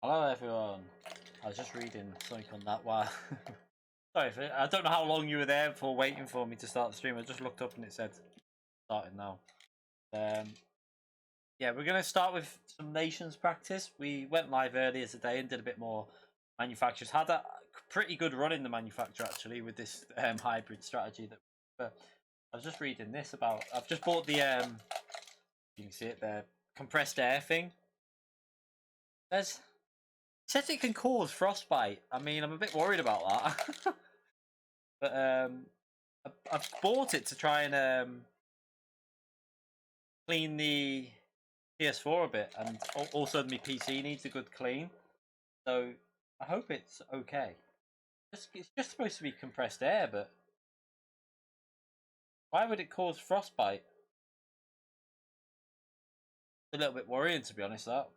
Hello everyone. I was just reading something on that while sorry, I don't know how long you were there for waiting for me to start the stream. I just looked up and it said starting now. Yeah, we're going to start with some nations practice. We went live earlier today and did a bit more manufacturers. Had a pretty good run in the manufacturer actually with this hybrid strategy. That I was just reading this about. I've just bought the you can see it there, compressed air thing. It says it can cause frostbite. I mean, I'm a bit worried about that. But I've bought it to try and clean the PS4 a bit, and also my PC needs a good clean. So I hope it's okay. It's just supposed to be compressed air, but why would it cause frostbite? It's a little bit worrying, to be honest. That.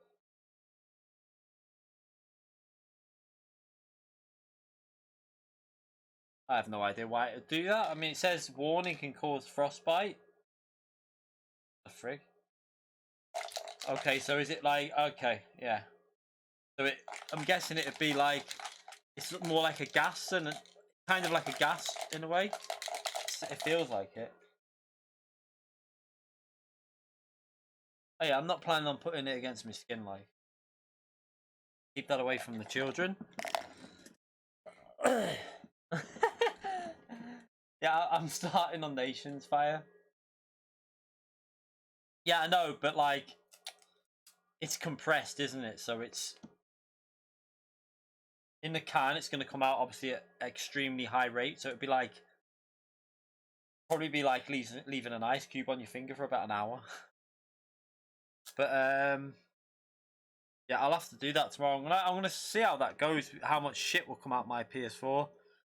I have no idea why it would do that. I mean, it says warning can cause frostbite. The frig. Okay, so is it like okay, yeah. So I'm guessing it'd be like it's more like a gas and kind of like a gas in a way. It feels like it. Oh yeah, I'm not planning on putting it against my skin. Like, keep that away from the children. Yeah, I'm starting on Nations Fire. Yeah, I know, but like, it's compressed, isn't it? So it's in the can. It's going to come out obviously at extremely high rate. So it'd be like probably be like leaving an ice cube on your finger for about an hour. But yeah, I'll have to do that tomorrow. I'm gonna see how that goes. How much shit will come out my PS4,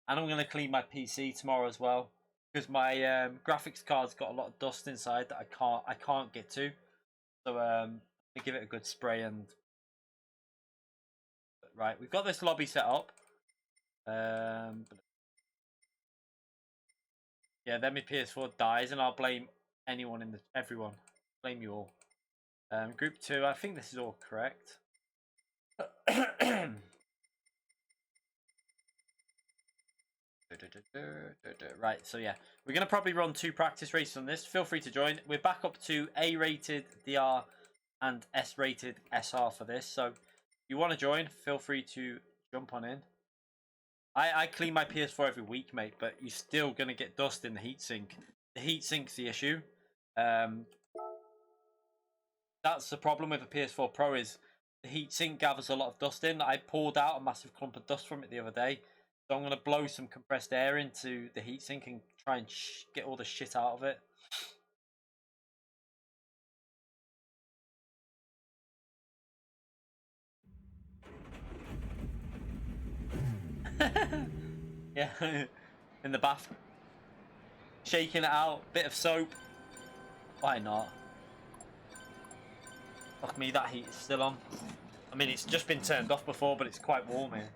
and I'm gonna clean my PC tomorrow as well because my graphics card's got a lot of dust inside that I can't get to. So I give it a good spray and right. We've got this lobby set up. Yeah, then my PS4 dies, and I'll blame everyone. Blame you all. Group 2. I think this is all correct. Right, so yeah, we're going to probably run 2 practice races on this. Feel free to join. We're back up to A-rated DR and S-rated SR for this. So if you want to join, feel free to jump on in. I clean my PS4 every week, mate, but you're still going to get dust in the heatsink. The heatsink's the issue. That's the problem with a PS4 Pro is the heatsink gathers a lot of dust in. I poured out a massive clump of dust from it the other day. So I'm going to blow some compressed air into the heatsink and try and get all the shit out of it. Yeah, in the bath. Shaking it out, bit of soap. Why not? Fuck me, that heat is still on. I mean, it's just been turned off before, but it's quite warm here.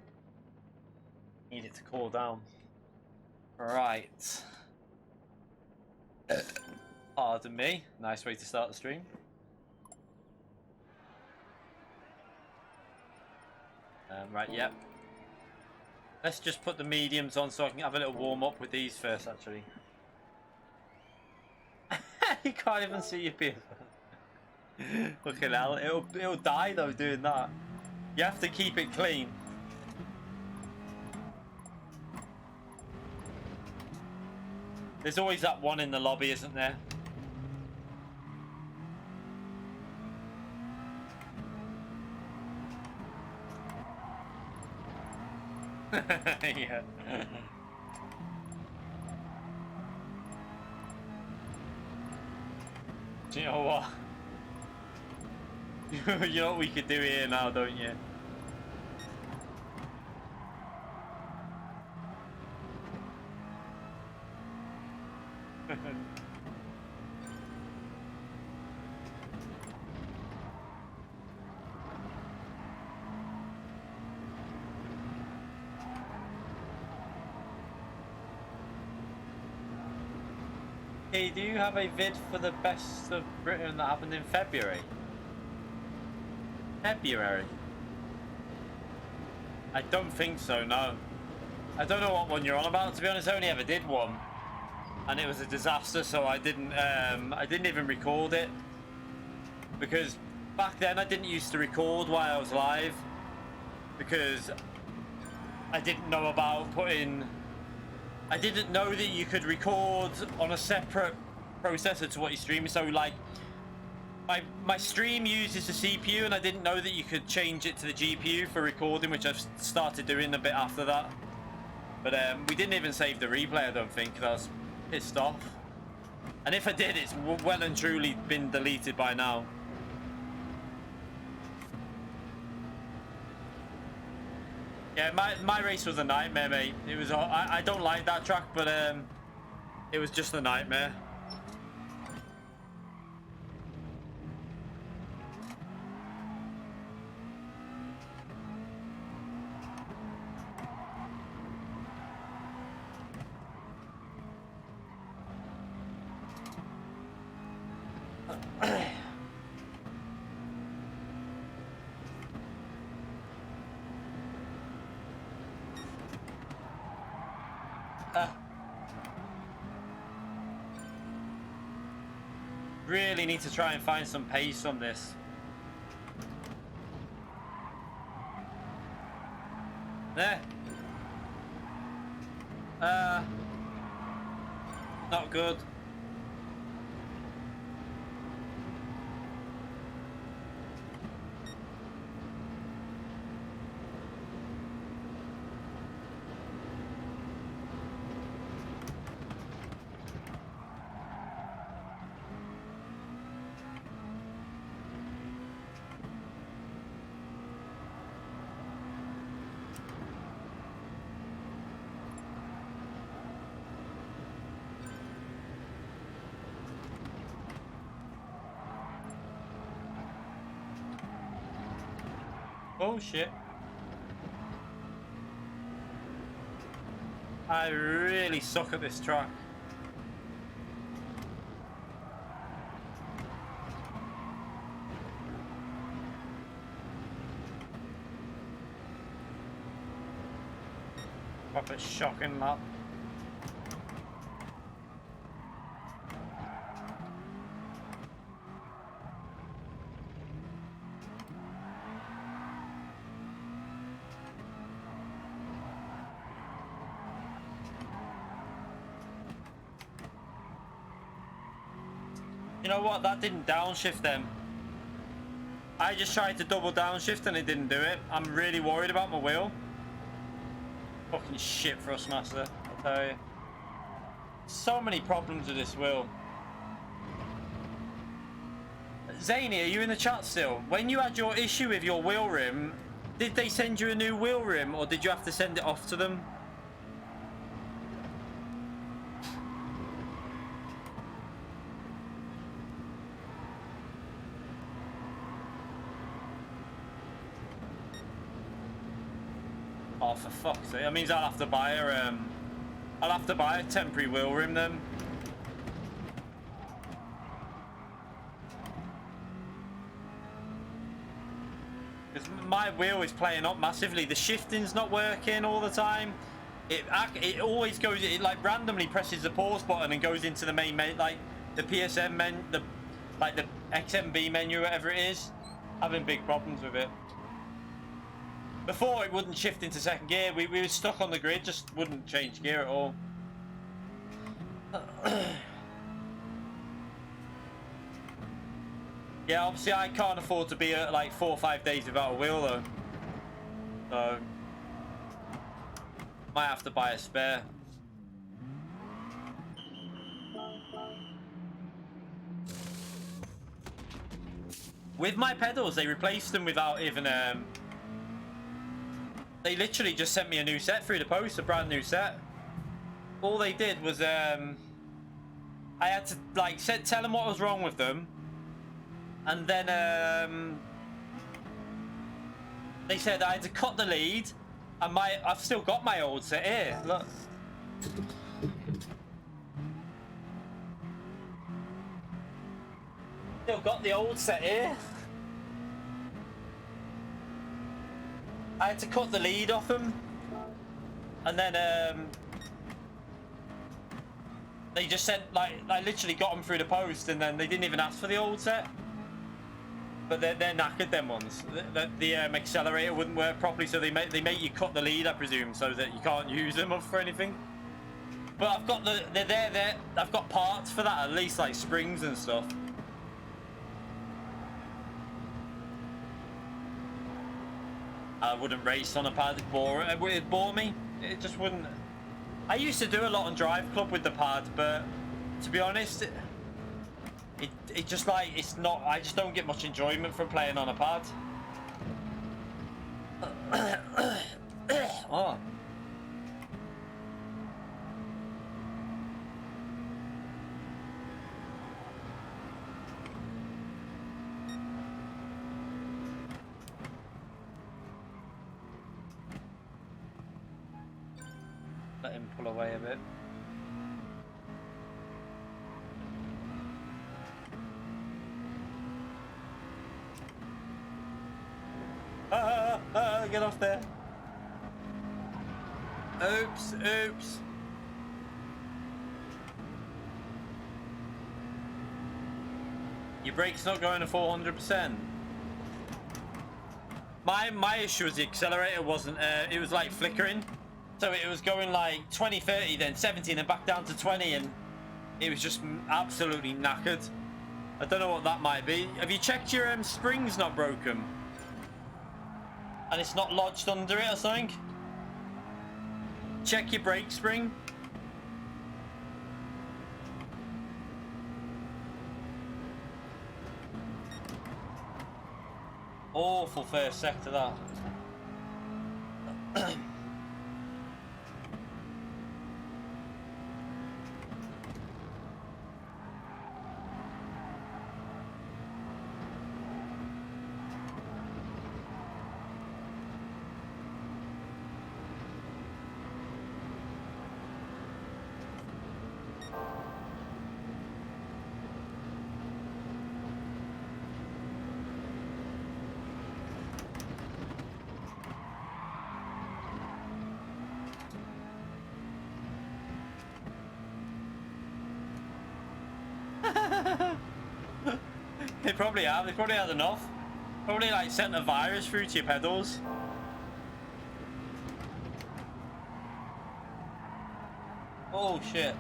Need it to cool down. Right. Pardon me. Nice way to start the stream. Right, yep. Let's just put the mediums on so I can have a little warm up with these first, actually. You can't even see your PS. Fucking hell, it'll die though doing that. You have to keep it clean. There's always that one in the lobby, isn't there? Yeah. Do you know what? You know what we could do here now, don't you? Hey, do you have a vid for the best of Britain that happened in February? February? I don't think so, no. I don't know what one you're on about, to be honest. I only ever did one. And it was a disaster, so I didn't even record it. Because back then I didn't used to record while I was live. Because I didn't know about I didn't know that you could record on a separate processor to what you're streaming. So like, my stream uses the CPU, and I didn't know that you could change it to the GPU for recording, which I've started doing a bit after that. But we didn't even save the replay, I don't think, because I was pissed off. And if I did, it's well and truly been deleted by now. Yeah, my race was a nightmare, mate. It was. I don't like that track, but it was just a nightmare. Really need to try and find some pace on this. There. Not good. Oh shit. I really suck at this track. Proper shocking lap. You know what? That didn't downshift them. I just tried to double downshift and it didn't do it. I'm really worried about my wheel. Fucking shit, Thrustmaster, I'll tell you. So many problems with this wheel. Zany, are you in the chat still? When you had your issue with your wheel rim, did they send you a new wheel rim or did you have to send it off to them? Oh, for fuck's sake! That means I'll have to buy a temporary wheel rim then. Because my wheel is playing up massively. The shifting's not working all the time. It always goes. It like randomly presses the pause button and goes into the main menu, like the PSM menu, the XMB menu, whatever it is. Having big problems with it. Before it wouldn't shift into second gear, we were stuck on the grid, just wouldn't change gear at all. Yeah, obviously I can't afford to be like 4 or 5 days without a wheel though. So, might have to buy a spare. With my pedals, they replaced them without even they literally just sent me a new set through the post, a brand new set. All they did was I had to like tell them what was wrong with them, and then they said I had to cut the lead, and I've still got my old set here. Look. Still got the old set here. I had to cut the lead off them, and then they just sent like I literally got them through the post, and then they didn't even ask for the old set. But they're knackered, them ones. The accelerator wouldn't work properly, so they make you cut the lead, I presume, so that you can't use them for anything. But I've got they're there. I've got parts for that, at least like springs and stuff. I wouldn't race on a pad. It'd bore me. It just wouldn't. I used to do a lot on Drive Club with the pad, but to be honest, it just like it's not. I just don't get much enjoyment from playing on a pad. Oh. Let him pull away a bit. Get off there. Oops, oops. Your brake's not going to 400%. My issue was the accelerator wasn't, it was like flickering. So it was going like 20, 30, then 70, then back down to 20, and it was just absolutely knackered. I don't know what that might be. Have you checked your springs not broken? And it's not lodged under it or something? Check your brake spring. Awful first sector that. They probably have. They probably had enough. Probably like sent a virus through to your pedals. Oh shit.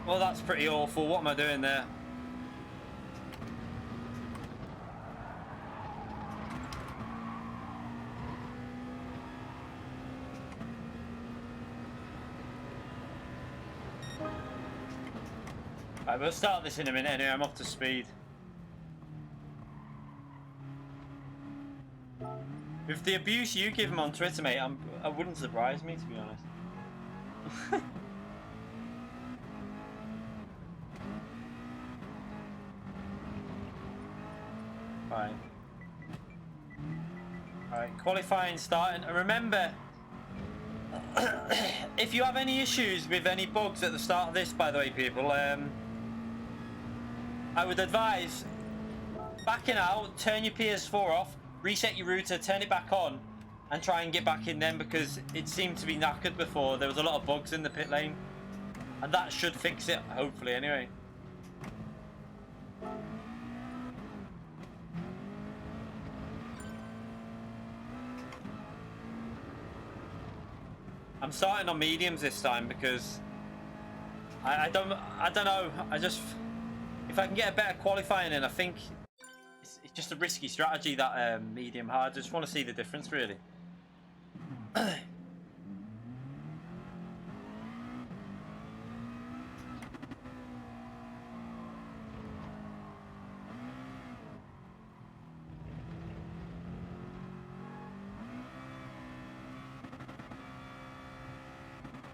Well, that's pretty awful. What am I doing there? Right, we'll start this in a minute anyway. I'm up to speed. With the abuse you give him on Twitter, mate, I wouldn't surprise me, to be honest. Right. Alright, qualifying starting. And remember, if you have any issues with any bugs at the start of this, by the way, people, I would advise backing out, turn your PS4 off, reset your router, turn it back on, and try and get back in then, because it seemed to be knackered before. There was a lot of bugs in the pit lane, and that should fix it, hopefully, anyway. I'm starting on mediums this time because I don't know. I just, if I can get a better qualifying in, I think it's just a risky strategy, that medium hard. I just want to see the difference, really.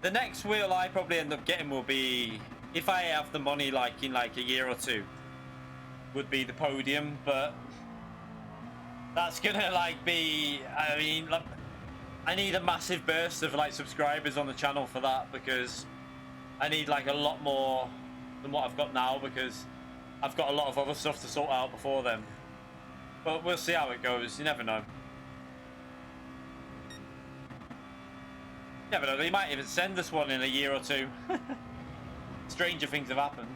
The next wheel I probably end up getting will be, if I have the money, like in like a year or two, would be the podium, but that's gonna like be, I mean, like, I need a massive burst of like subscribers on the channel for that, because I need like a lot more than what I've got now, because I've got a lot of other stuff to sort out before then. But we'll see how it goes. You never know. Never know, they might even send us one in a year or two. Stranger things have happened.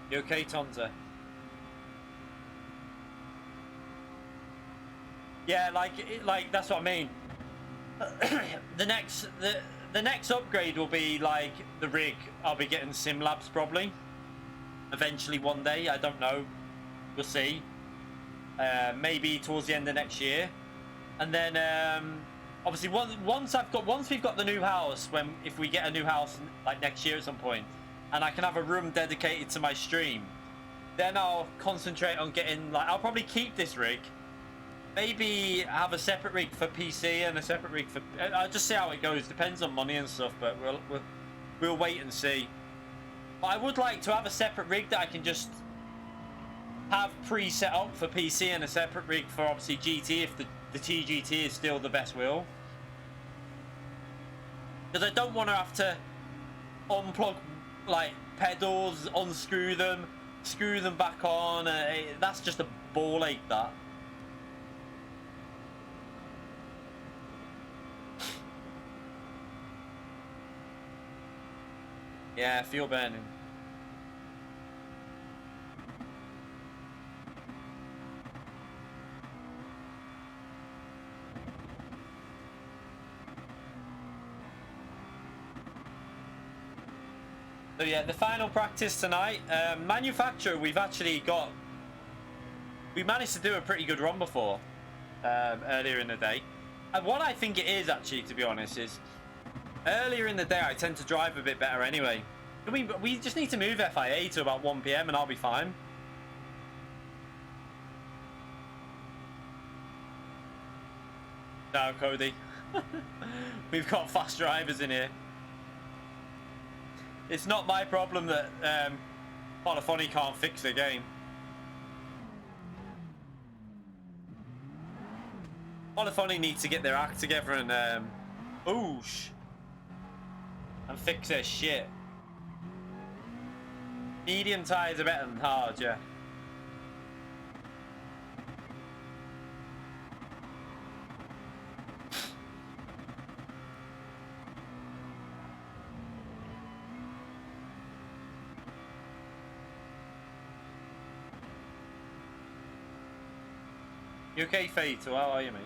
You okay, Tonza? Yeah, like that's what I mean. The next upgrade will be like the rig. I'll be getting SimLabs probably. Eventually one day, I don't know. We'll see. Maybe towards the end of next year. And then obviously once we've got the new house, if we get a new house like next year at some point, and I can have a room dedicated to my stream, then I'll concentrate on getting, like, I'll probably keep this rig. Maybe have a separate rig for PC and a separate rig for... I'll just see how it goes. Depends on money and stuff, but we'll wait and see. But I would like to have a separate rig that I can just have pre-set up for PC, and a separate rig for obviously GT if the TGT is still the best wheel. Because I don't want to have to unplug like pedals, unscrew them, screw them back on. That's just a ball ache, that. Yeah, fuel burning. So yeah, the final practice tonight. Manufacturer, we managed to do a pretty good run before, earlier in the day. And what I think it is, actually, to be honest, is earlier in the day I tend to drive a bit better anyway. We just need to move FIA to about 1 PM and I'll be fine. No, Cody. We've got fast drivers in here. It's not my problem that Polyphony can't fix the game. Polyphony needs to get their act together and and fix their shit. Medium tyres are better than hard, yeah. You okay, Fate? How are you, mate?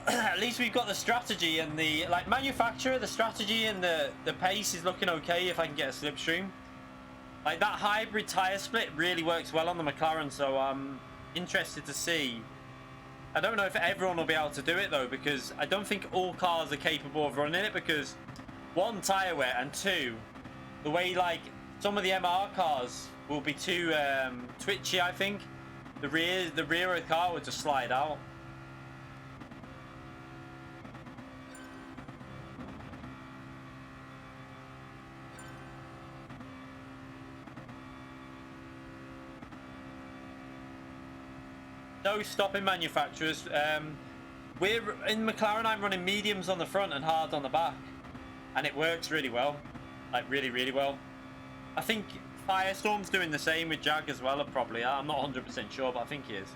At least we've got the strategy and the manufacturer, the strategy and the pace is looking okay if I can get a slipstream. Like that hybrid tyre split really works well on the McLaren, so I'm interested to see. I don't know if everyone will be able to do it though, because I don't think all cars are capable of running it, because one, tyre wear, and two, the way like some of the MR cars will be too twitchy. I think the rear of the car would just slide out. No stopping manufacturers. We're in McLaren. I'm running mediums on the front and hard on the back, and it works really well, like really well. I think Firestorm's doing the same with Jag as well. Probably. I'm not 100% sure, but I think he is.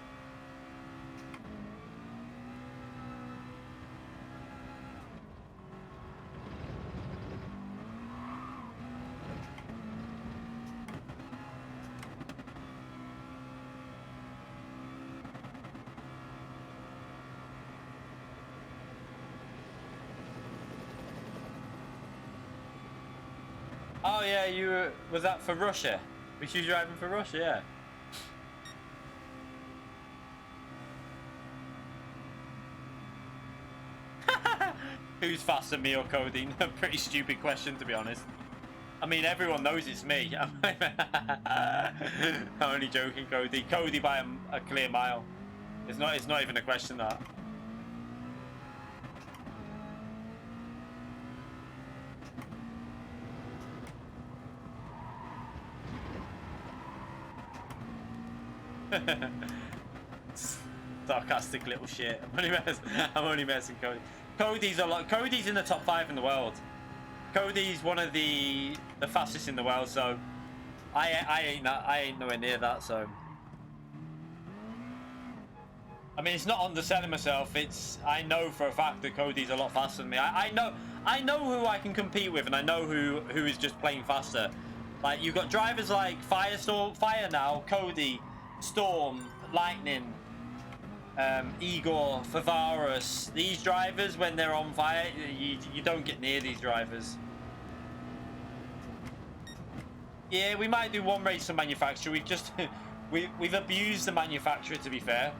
Oh yeah, was that for Russia? Was you driving for Russia? Yeah. Who's faster, me or Cody? A pretty stupid question, to be honest. I mean, everyone knows it's me. I'm only joking, Cody. Cody by a clear mile. It's not even a question, that. Sarcastic little shit. I'm only messing, Cody. Cody's in the top 5 in the world. Cody's one of the fastest in the world, so I ain't nowhere near that. So I mean, it's not underselling myself. I know for a fact that Cody's a lot faster than me. I know who I can compete with, and I know who is just playing faster. Like, you've got drivers like Fire now, Cody, Storm, Lightning, Igor, Favarus. These drivers, when they're on fire, you don't get near these drivers. Yeah, we might do one race on manufacturer. We've just we've abused the manufacturer, to be fair.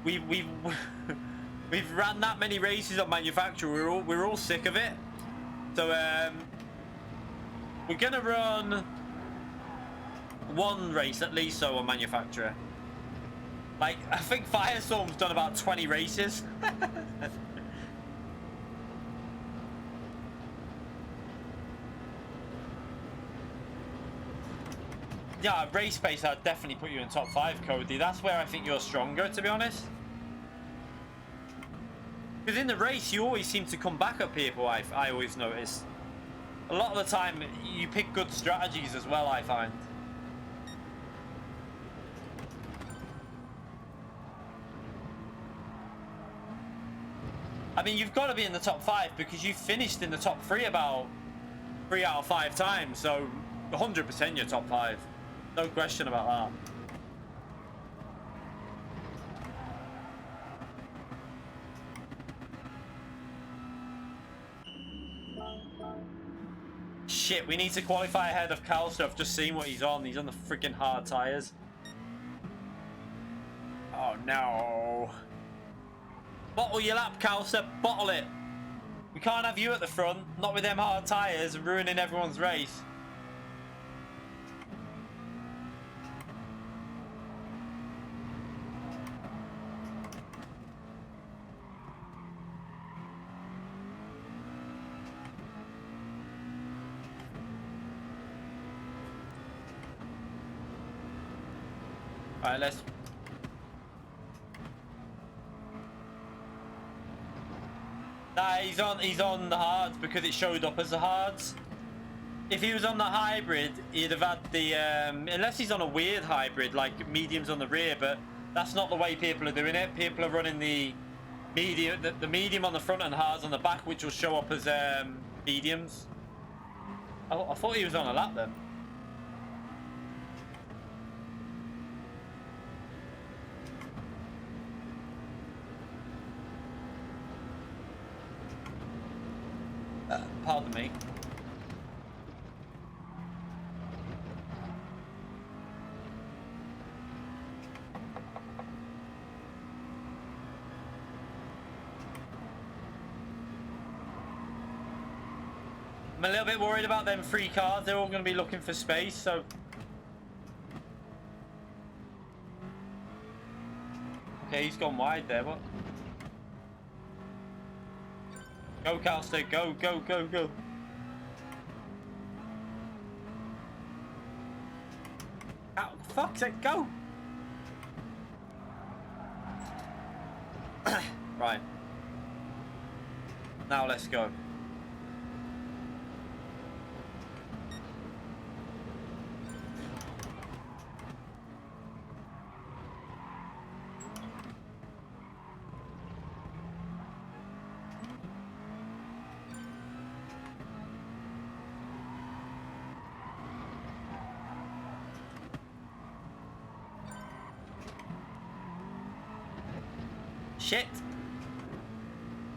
We've we've ran that many races on manufacturer. We're all sick of it. So we're gonna run one race at least, so on manufacturer. Like, I think Firestorm's done about 20 races. Yeah, race pace, I'd definitely put you in top 5, Cody. That's where I think you're stronger, to be honest. Because in the race, you always seem to come back at people, I always notice. A lot of the time, you pick good strategies as well, I find. I mean, you've got to be in the top 5 because you finished in the top 3 about 3 out of 5 times. So 100% you're top 5. No question about that. Shit, we need to qualify ahead of Calster. I've just seen what he's on. He's on the freaking hard tyres. Oh no. Bottle your lap, Calster. Bottle it. We can't have you at the front, not with them hard tyres and ruining everyone's race. Alright, let's... Nah, he's on the hards because it showed up as the hards. If he was on the hybrid, he'd have had the... unless he's on a weird hybrid, like mediums on the rear, but that's not the way people are doing it. People are running the medium on the front and hards on the back, which will show up as mediums. I thought he was on a lap then. Pardon me. I'm a little bit worried about them free cars. They're all going to be looking for space, so... Okay, he's gone wide there, what? Go, Calster, go, go, go, go. Oh, fuck's sake, go! Right. Now let's go. Shit!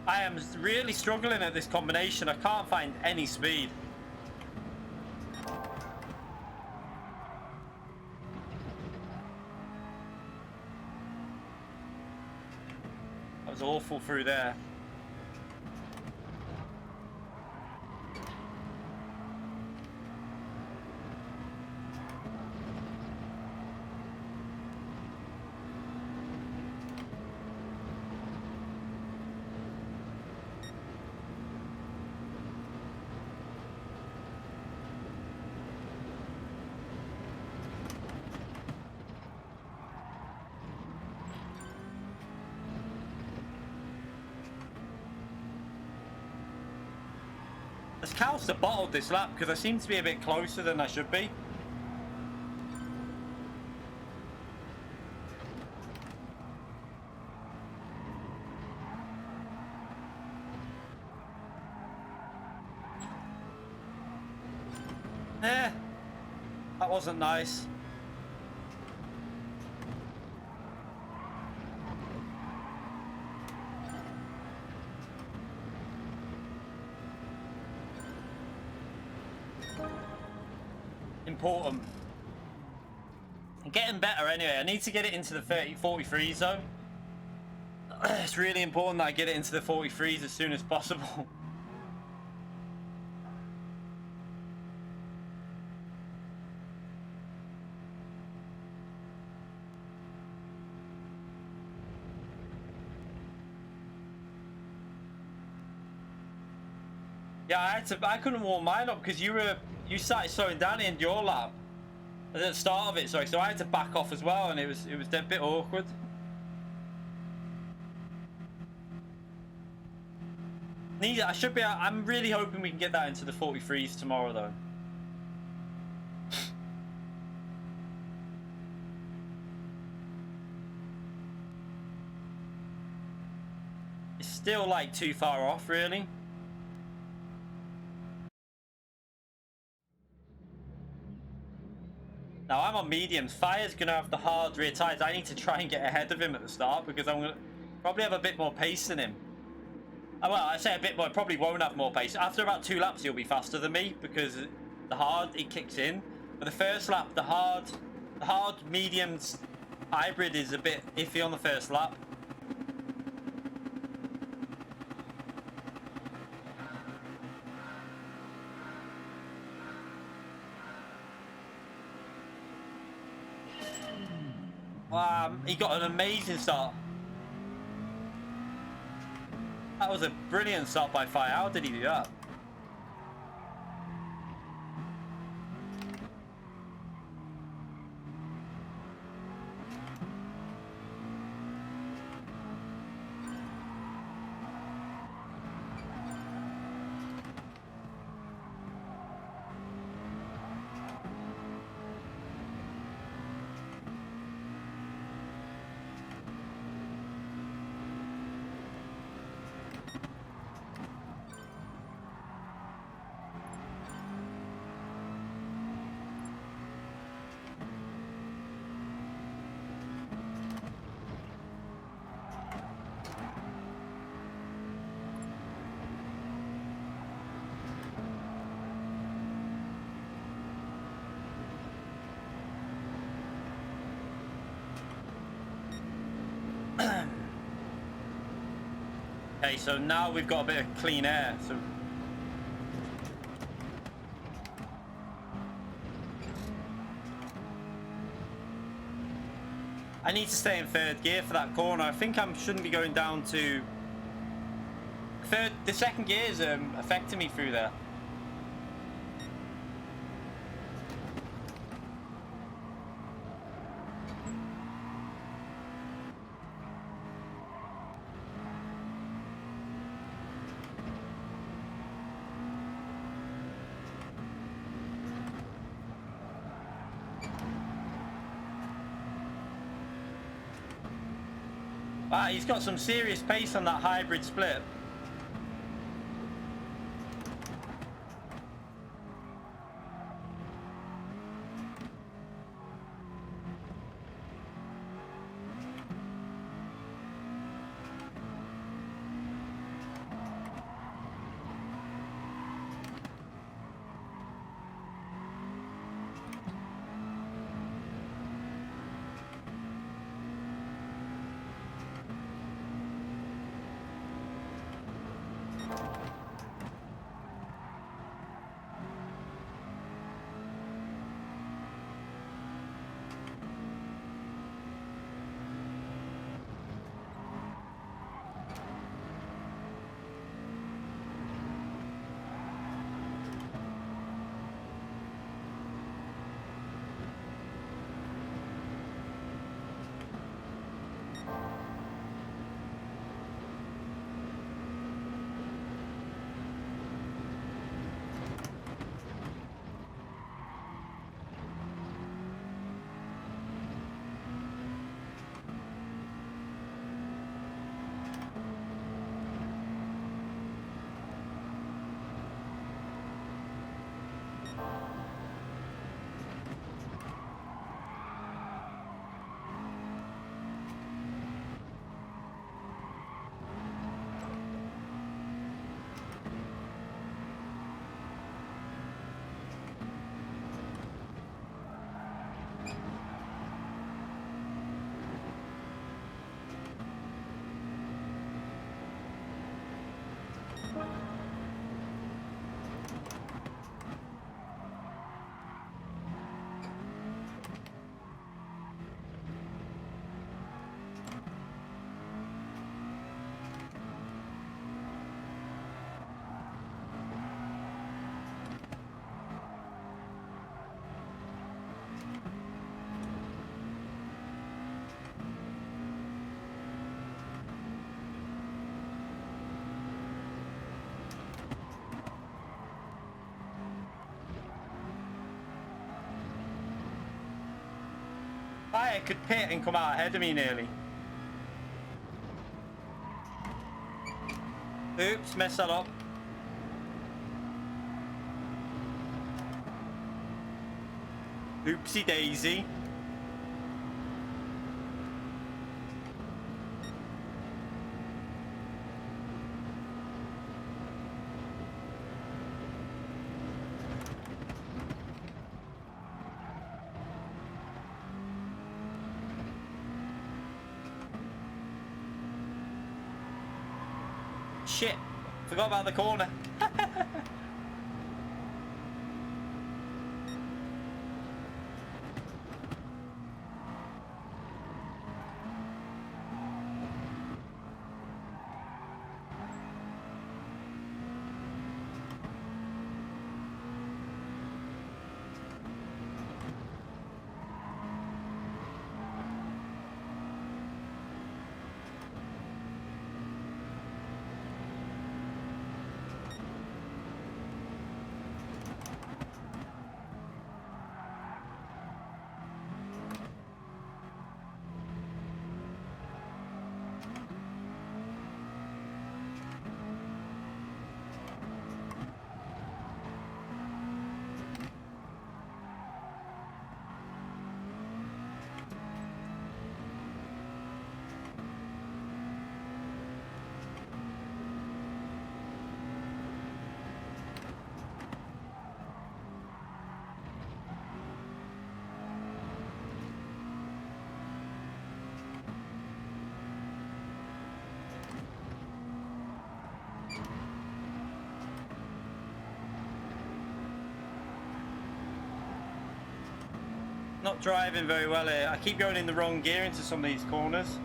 I am really struggling at this combination. I can't find any speed. That was awful through there. Has Calster bottled this lap? Because I seem to be a bit closer than I should be. That wasn't nice. Important. I'm getting better anyway. I need to get it into the 43 zone. It's really important that I get it into the 43s as soon as possible. Yeah, I couldn't warm mine up because you started slowing down in your lap at the start of it, sorry, so I had to back off as well, and it was a bit awkward. I'm really hoping we can get that into the 43s tomorrow though. It's still like too far off really. Now I'm on mediums. Fire's gonna have the hard rear tires. I need to try and get ahead of him at the start because I'm gonna probably have a bit more pace than him. Well, I say a bit more. I probably won't have more pace. After about 2 laps, he'll be faster than me because the hard it kicks in. But the first lap, the hard mediums hybrid is a bit iffy on the first lap. He got an amazing start. That was a brilliant start by Fire. How did he do that? Okay, so now we've got a bit of clean air. So I need to stay in third gear for that corner. I think I shouldn't be going down to third. The second gear is affecting me through there. Wow, he's got some serious pace on that hybrid split. I could pit and come out ahead of me nearly. Oops, messed that up. Oopsie daisy. Shit, forgot about the corner. Not driving very well here. I keep going in the wrong gear into some of these corners.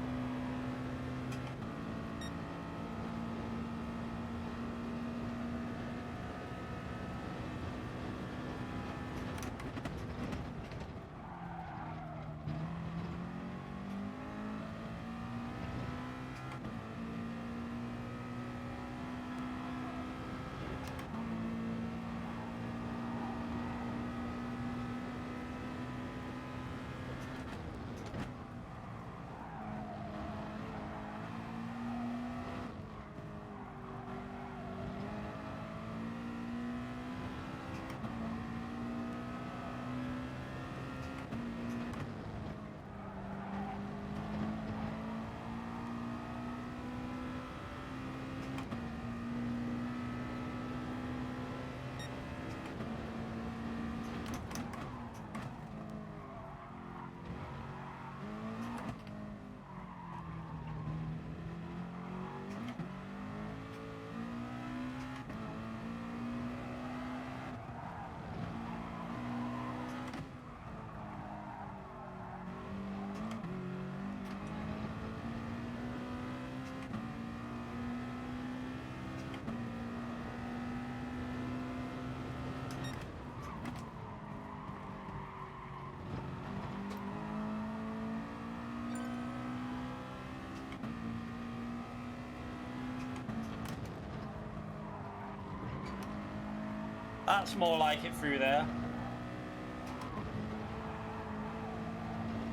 That's more like it through there.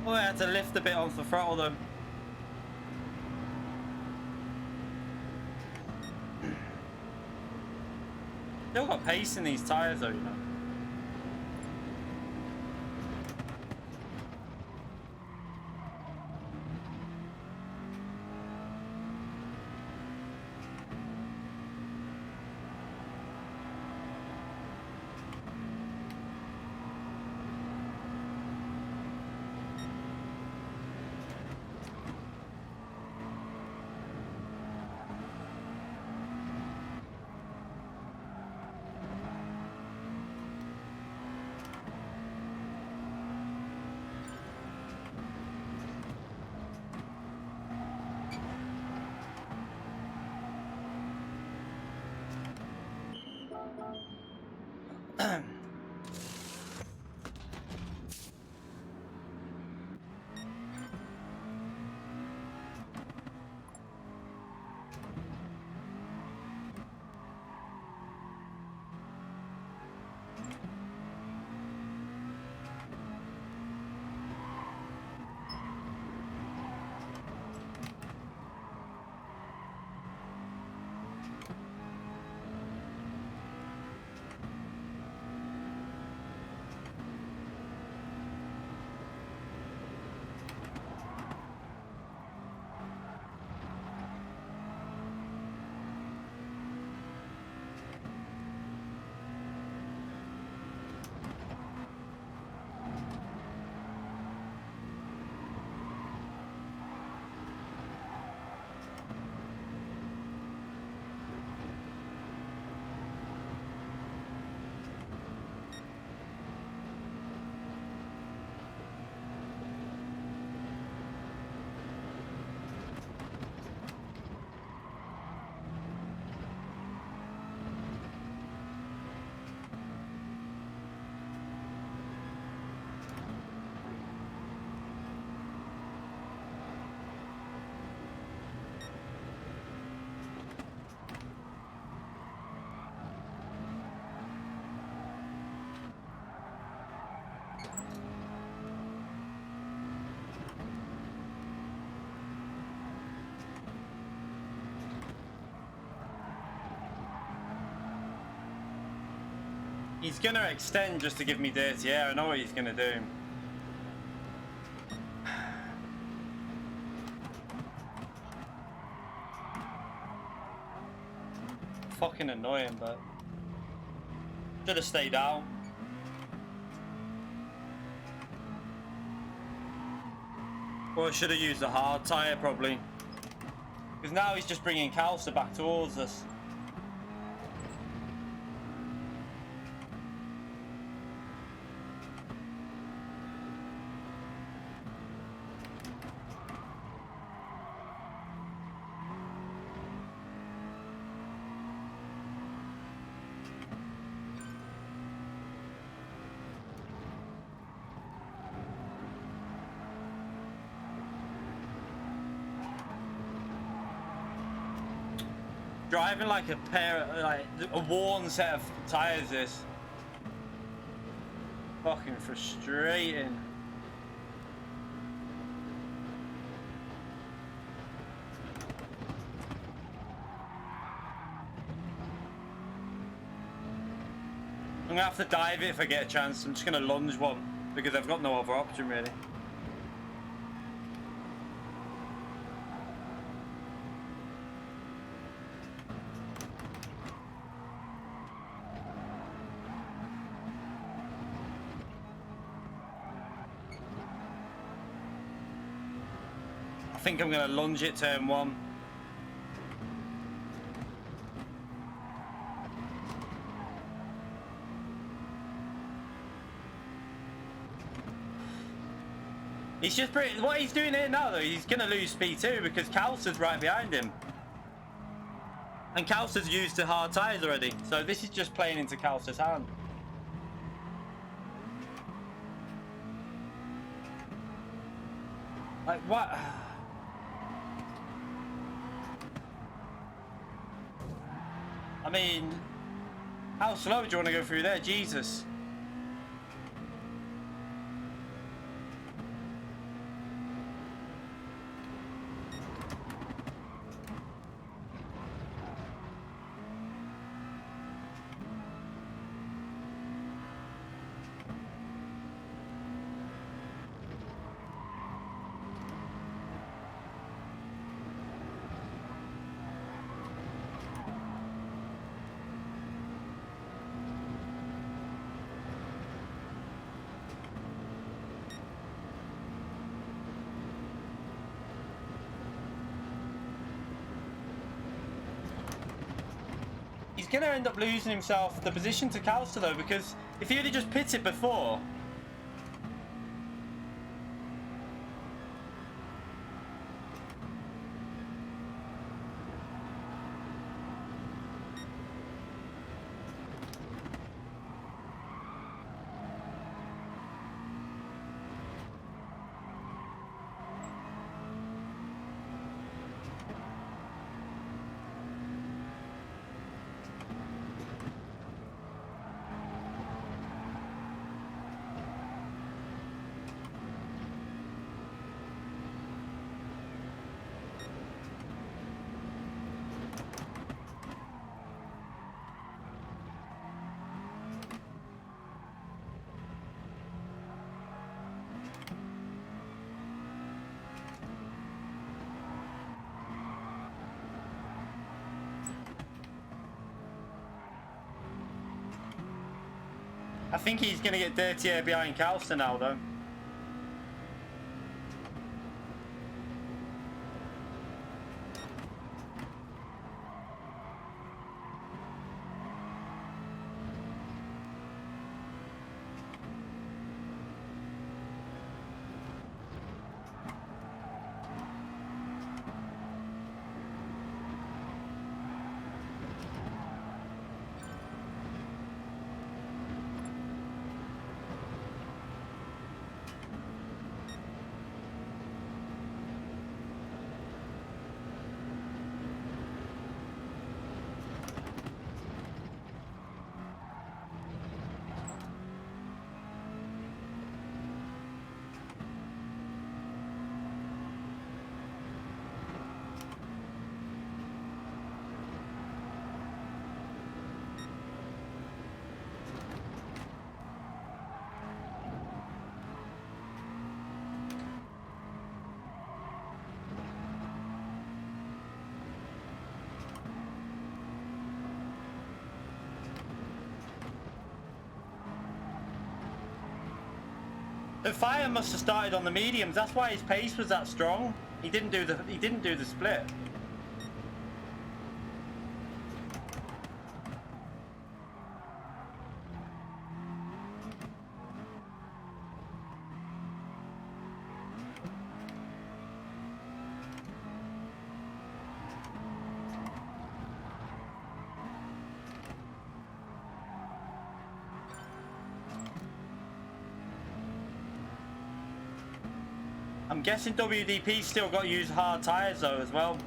Oh, I had to lift a bit off the throttle then. Still got pace in these tyres though, you know. He's gonna extend just to give me dirty air. I know what he's gonna do. Fucking annoying, but should have stayed out. Or I should have used a hard tyre probably. Because now he's just bringing Calcer back towards us. driving like a pair of, like a worn set of tires. This fucking frustrating. I'm gonna have to dive it if I get a chance. I'm just gonna lunge one because I've got no other option really. I think I'm gonna lunge it turn one. He's just pretty, what he's doing here now though, he's gonna lose speed too because Kalster's right behind him. And Kalster's used the hard tyres already, so this is just playing into Kalster's hand. Like what? I mean, how slow do you want to go through there? Jesus. He's going to end up losing himself the position to Kalster though, because if he had just pitted before. I think he's going to get dirtier behind Kalster now though. The fire must have started on the mediums. That's why his pace was that strong. He didn't do the split. I'm guessing WDP still got to use hard tyres though as well.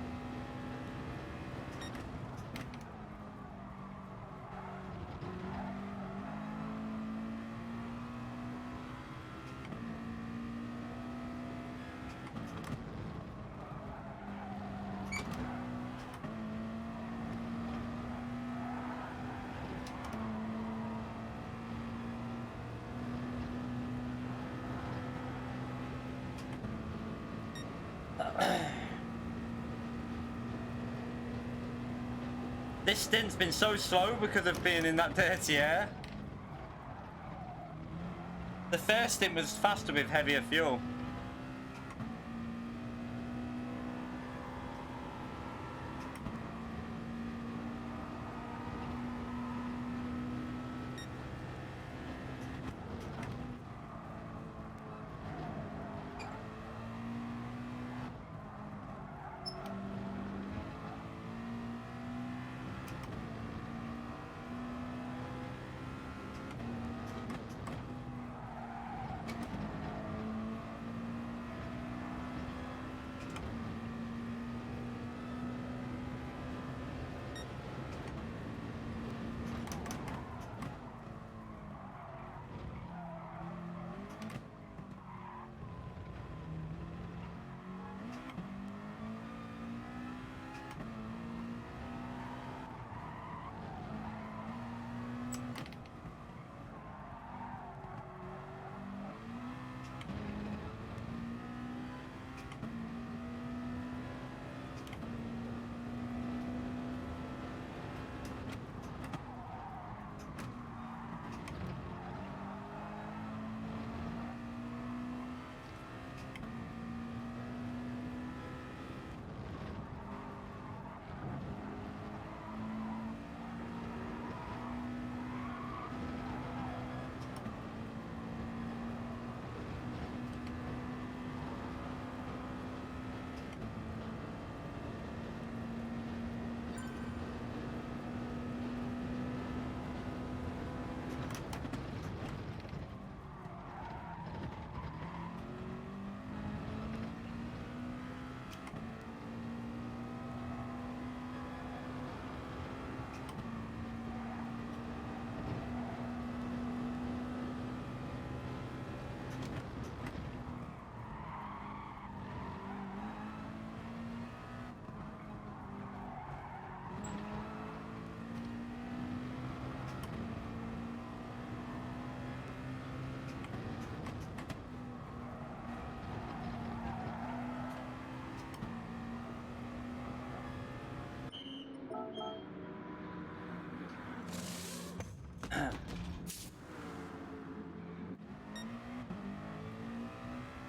This stint's been so slow because of being in that dirty air. The first stint was faster with heavier fuel.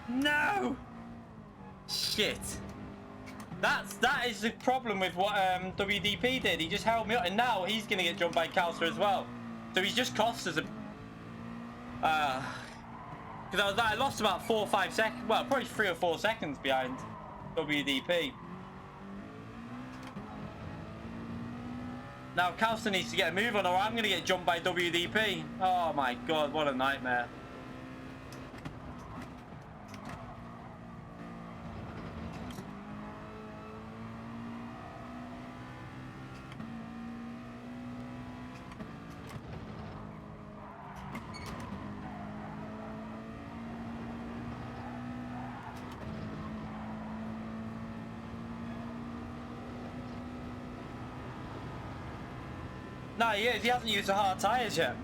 No! Shit. That is the problem with what WDP did. He just held me up, and now he's gonna get jumped by Calster as well. So he's just cost us a. Because I lost about 4 or 5 seconds. Well, probably 3 or 4 seconds behind WDP. Now Calster needs to get a move on, or I'm gonna get jumped by WDP. Oh my god, what a nightmare. No, he is. He hasn't used the hard tyres yet.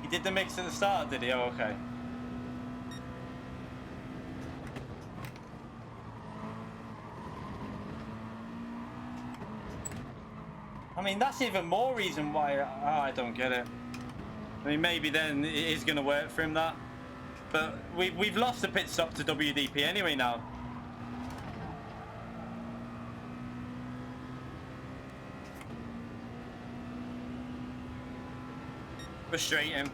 He did the mix at the start, did he? Oh, okay. I mean, that's even more reason why I don't get it. I mean, maybe then it is going to work for him, that. But we've lost the pit stop to WDP anyway now. Frustrating.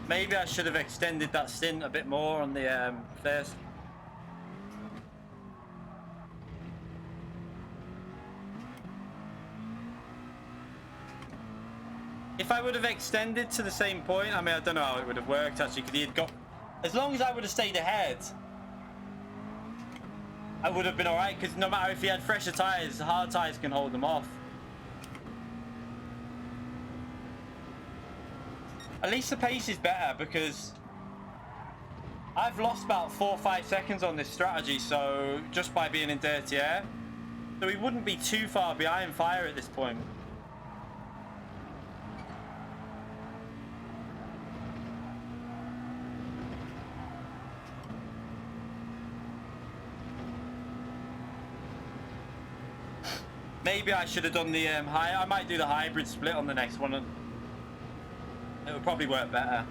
Maybe I should have extended that stint a bit more on the first. If I would have extended to the same point, I mean, I don't know how it would have worked actually, because he had got. As long as I would have stayed ahead, I would have been alright, because no matter if he had fresher tyres, hard tyres can hold them off. At least the pace is better, because I've lost about 4 or 5 seconds on this strategy, so just by being in dirty air. So we wouldn't be too far behind fire at this point. Maybe I should have done the I might do the hybrid split on the next one. It would probably work better.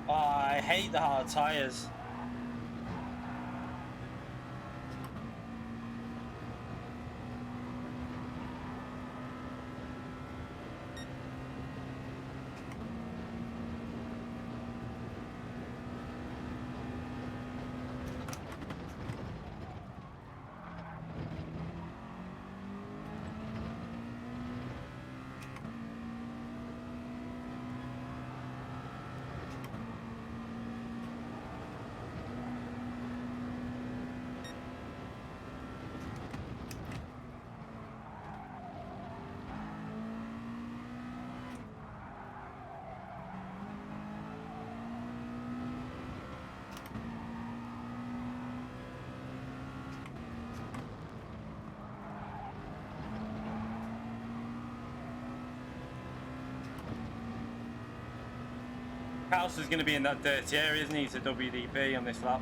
Oh, I hate the hard tires. House is going to be in that dirty area, isn't he, to WDP on this lap?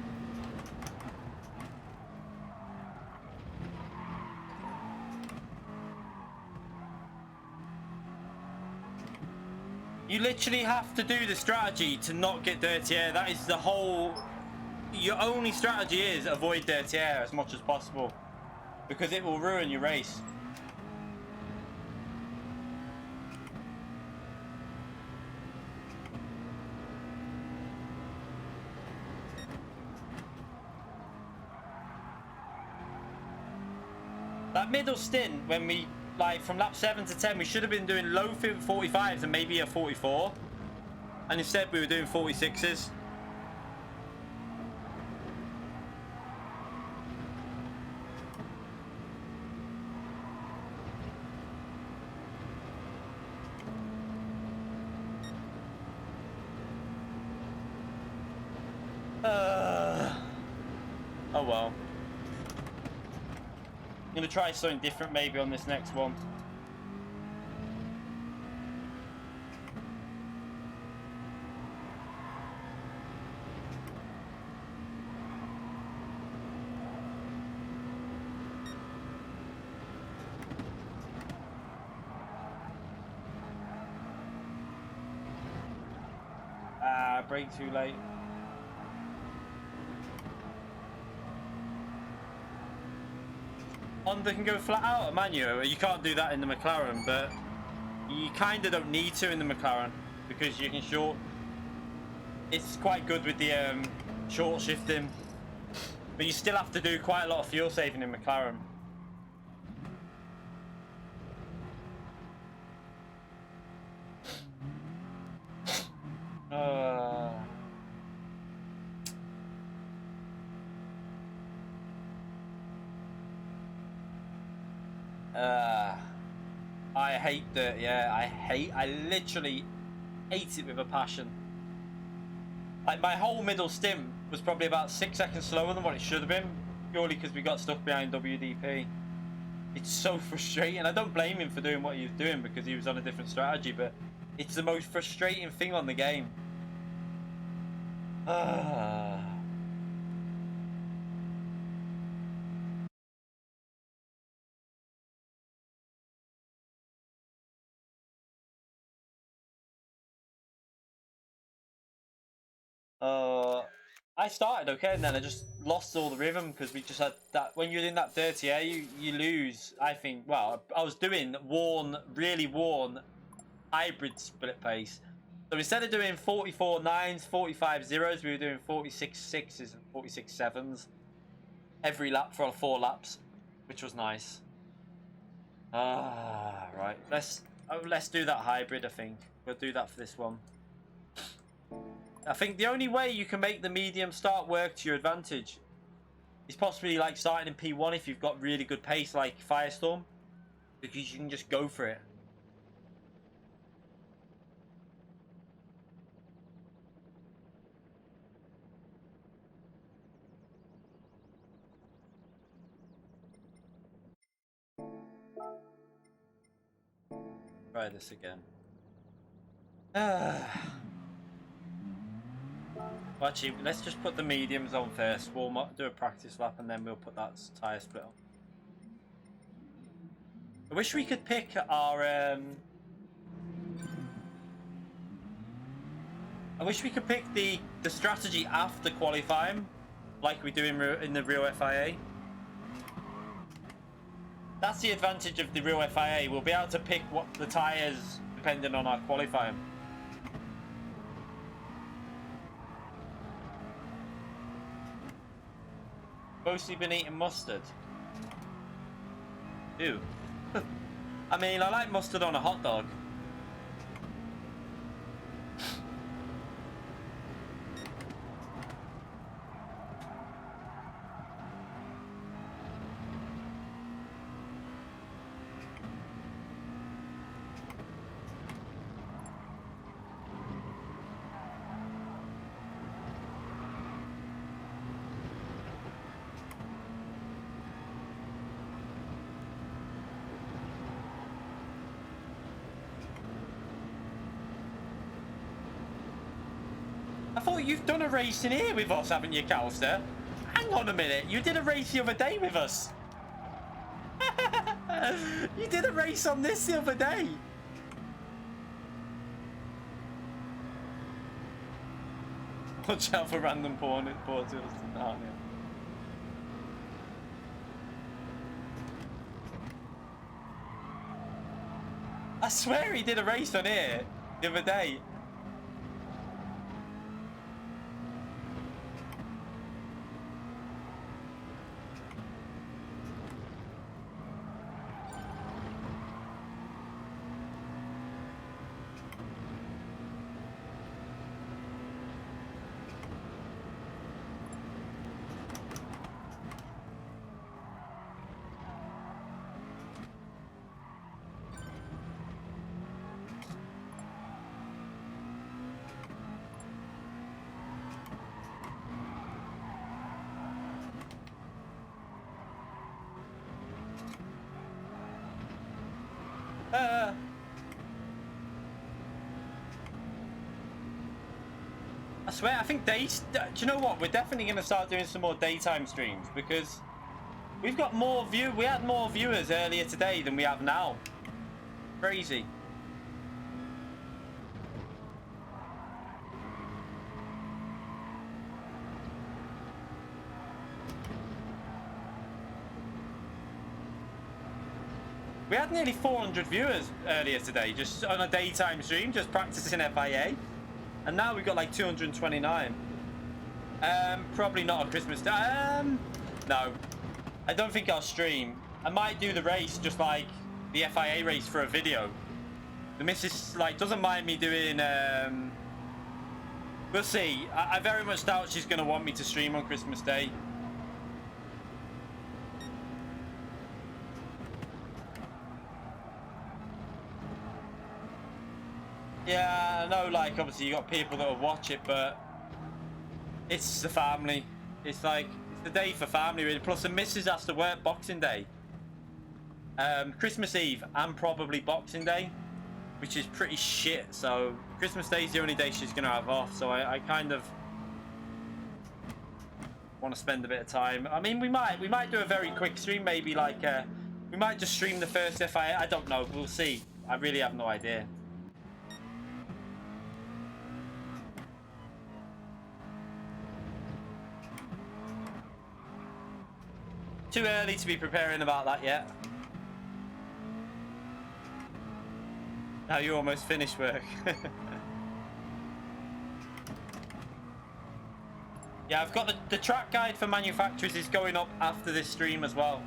You literally have to do the strategy to not get dirty air. That is the whole... Your only strategy is avoid dirty air as much as possible, because it will ruin your race. That middle stint, when we, like, from lap 7 to 10, we should have been doing low 45s and maybe a 44. And instead we were doing 46s. Oh well. I'm gonna try something different maybe on this next one. Brake too late. Honda can go flat out at manual. You can't do that in the McLaren, but you kind of don't need to in the McLaren because you can short. It's quite good with the short shifting, but you still have to do quite a lot of fuel saving in McLaren. I hate dirt, yeah. I literally hate it with a passion. Like, my whole middle stint was probably about 6 seconds slower than what it should have been, purely because we got stuck behind WDP. It's so frustrating. I don't blame him for doing what he was doing because he was on a different strategy, but it's the most frustrating thing on the game. I started okay, and then I just lost all the rhythm because we just had that. When you're in that dirty air, you lose. I think. Well, I was doing really worn hybrid split pace. So instead of doing 44 9s, 45 0s, we were doing 46 6s and 46 7s every lap for 4 laps, which was nice. Right. Let's do that hybrid. I think we'll do that for this one. I think the only way you can make the medium start work to your advantage is possibly like starting in P1 if you've got really good pace like Firestorm, because you can just go for it. Try this again. Well, actually, let's just put the mediums on first. We'll do a practice lap and then we'll put that tyre split on. I wish we could pick our I wish we could pick the strategy after qualifying, like we do in the real FIA. That's the advantage of the real FIA. We'll be able to pick what the tyres depending on our qualifying. Mostly been eating mustard. Ew. I mean, I like mustard on a hot dog. I thought you've done a race in here with us, haven't you, Calster? Hang on a minute, you did a race the other day with us. You did a race on this the other day. Watch out for random portals in Narnia. I swear he did a race on here the other day. I swear, I think do you know what? We're definitely going to start doing some more daytime streams because we've got more we had more viewers earlier today than we have now. Crazy. We had nearly 400 viewers earlier today, just on a daytime stream, just practicing FIA. And now we've got like 229. Probably not on Christmas Day. No. I don't think I'll stream. I might do the race, just like the FIA race for a video. The missus, like, doesn't mind me doing, we'll see. I very much doubt she's going to want me to stream on Christmas Day. Yeah, I know, like, obviously you got people that will watch it, but it's the family. It's like, it's the day for family, really. Plus the missus has to work Boxing Day, Christmas Eve, and probably Boxing Day, which is pretty shit. So Christmas Day is the only day she's gonna have off. So I kind of want to spend a bit of time. I mean, we might do a very quick stream, maybe like we might just stream the first FIA. I don't know. We'll see. I really have no idea. Too early to be preparing about that yet. Now you almost finished work. Yeah, I've got the track guide for manufacturers is going up after this stream as well.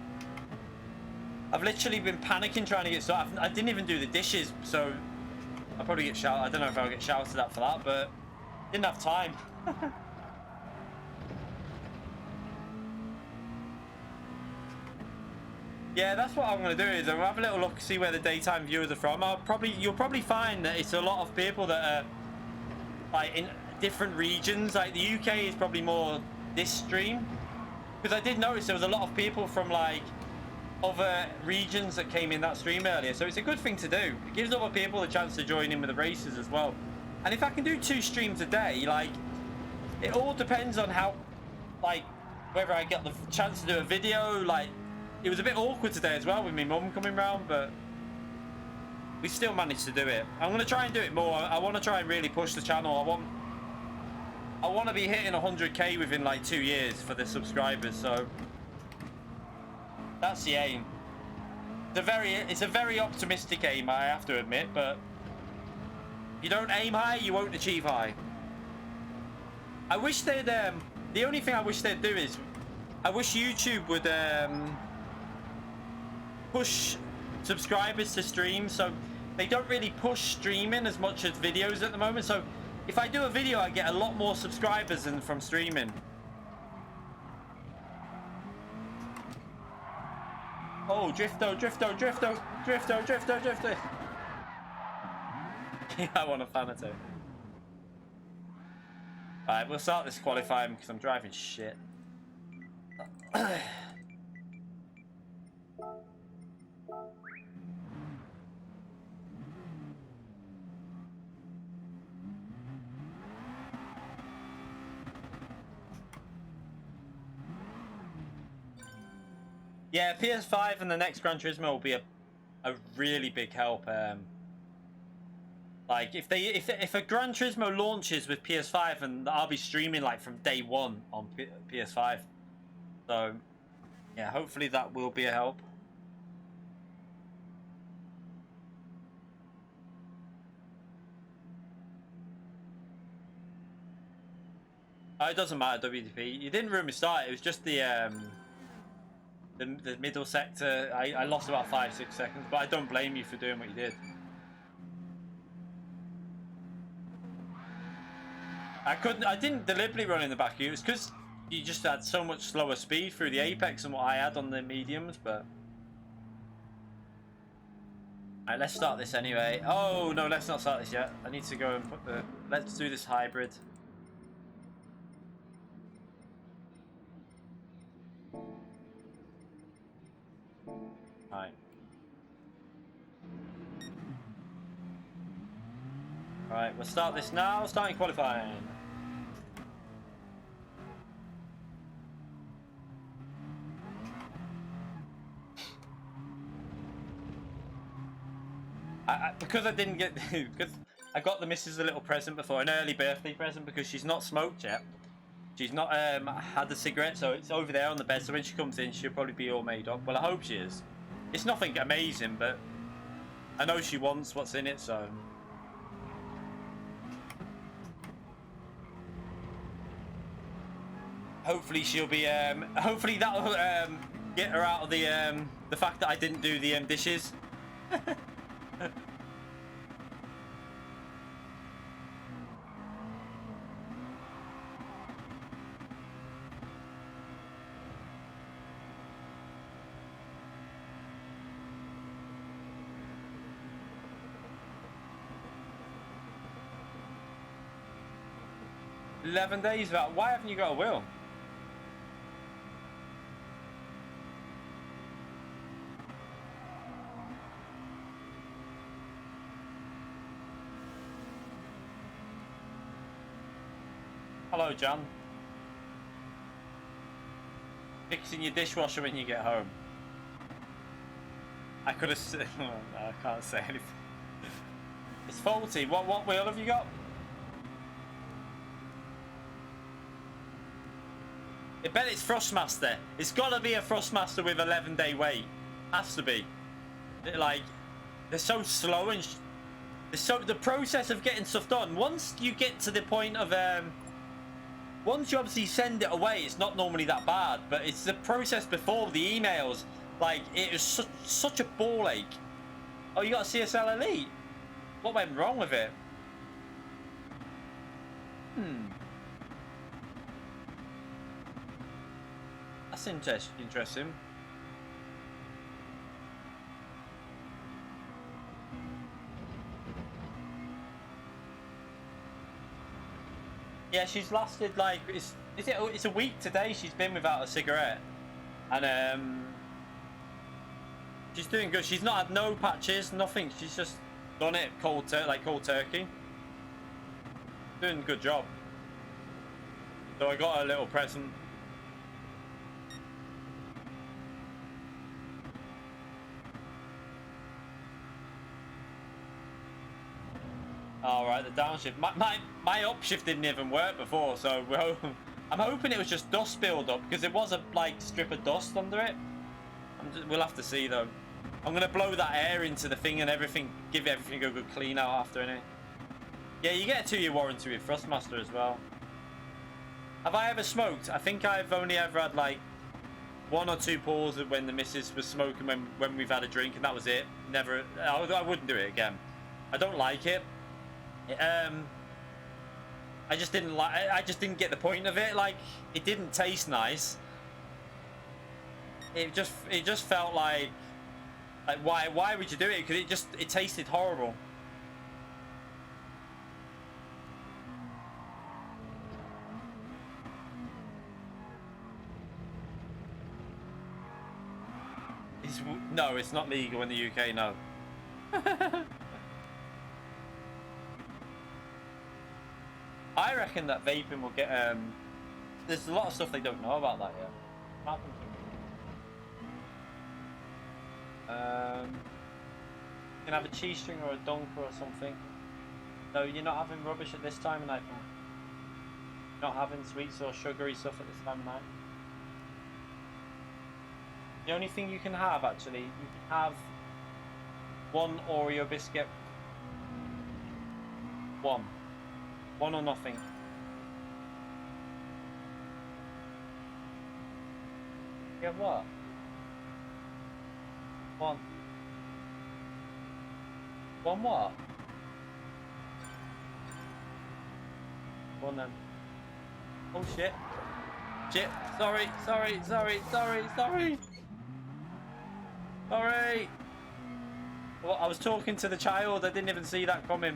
I've literally been panicking trying to get started. I didn't even do the dishes, so I'll probably get shouted. I don't know if I'll get shouted at for that, but didn't have time. Yeah, that's what I'm gonna do. Is I'll have a little look, see where the daytime viewers are from. You'll probably find that it's a lot of people that are like in different regions. Like the UK is probably more this stream, because I did notice there was a lot of people from like other regions that came in that stream earlier. So it's a good thing to do. It gives other people a chance to join in with the races as well. And if I can do 2 streams a day, like it all depends on how, like whether I get the chance to do a video. Like it was a bit awkward today as well with my mum coming round, but we still managed to do it. I'm going to try and do it more. I want to try and really push the channel. I want to be hitting 100k within like 2 years for the subscribers, so that's the aim. It's a very optimistic aim, I have to admit, but if you don't aim high, you won't achieve high. I wish they'd the only thing I wish they'd do is I wish YouTube would push subscribers to stream. So they don't really push streaming as much as videos at the moment. So if I do a video, I get a lot more subscribers than from streaming. Oh, drifto. Yeah, I want a Thanato. Alright, we'll start this qualifying because I'm driving shit. Yeah, PS5 and the next Gran Turismo will be a really big help. Like if a Gran Turismo launches with PS5, and I'll be streaming like from day one on PS5. So yeah, hopefully that will be a help. Oh, it doesn't matter, WDP. You didn't ruin my start. It was just the middle sector. I lost about 5-6 seconds, but I don't blame you for doing what you did. I didn't deliberately run in the back of you. It was because you just had so much slower speed through the apex than what I had on the mediums, but alright, let's start this anyway. Oh no, let's not start this yet. I need to go and put the, let's do this hybrid. Alright. Alright, we'll start this now, starting qualifying. Because I didn't get, because I got the missus a little present before, an early birthday present, because she's not smoked yet. She's not had a cigarette, so it's over there on the bed, so when she comes in, she'll probably be all made up. Well, I hope she is. It's nothing amazing, but I know she wants what's in it, so. Hopefully she'll be, hopefully that'll get her out of the fact that I didn't do the dishes. 11 days. Why haven't you got a wheel? Hello, John. Fixing your dishwasher when you get home. I could have said... Oh, no, I can't say anything. It's faulty. What wheel have you got? I bet it's Thrustmaster. It's got to be a Thrustmaster with 11-day wait. Has to be. Like, they're so slow and... the process of getting stuff done, once you get to the point of... once you obviously send it away, it's not normally that bad. But it's the process before, the emails. Like, it was such a ball ache. Oh, you got a CSL Elite? What went wrong with it? That's interesting. Yeah, she's lasted like it's a week today. She's been without a cigarette, and she's doing good. She's not had no patches, nothing. She's just done it cold turkey. Doing a good job. So I got her a little present. All right, the downshift. My upshift didn't even work before, so I'm hoping it was just dust build up because it was a like strip of dust under it. We'll have to see though. I'm gonna blow that air into the thing and everything, give everything a good clean out after, innit? Yeah, you get a 2-year warranty with Thrustmaster as well. Have I ever smoked? I think I've only ever had like 1 or 2 pulls when the missus was smoking when we've had a drink, and that was it. Never. I wouldn't do it again. I don't like it. I just didn't like. I just didn't get the point of it. Like, it didn't taste nice. It just felt like why would you do it? Because it tasted horrible. No, it's not legal in the UK. No. I reckon that vaping will get there's a lot of stuff they don't know about that yet. What happened to me? You can have a cheese string or a dunker or something. No, you're not having rubbish at this time of night. You're not having sweets or sugary stuff at this time of night. The only thing you can have, actually, you can have 1 Oreo biscuit. 1 or nothing. You have what? 1 what? 1 then. Oh shit. Shit. Sorry. Well, I was talking to the child. I didn't even see that coming.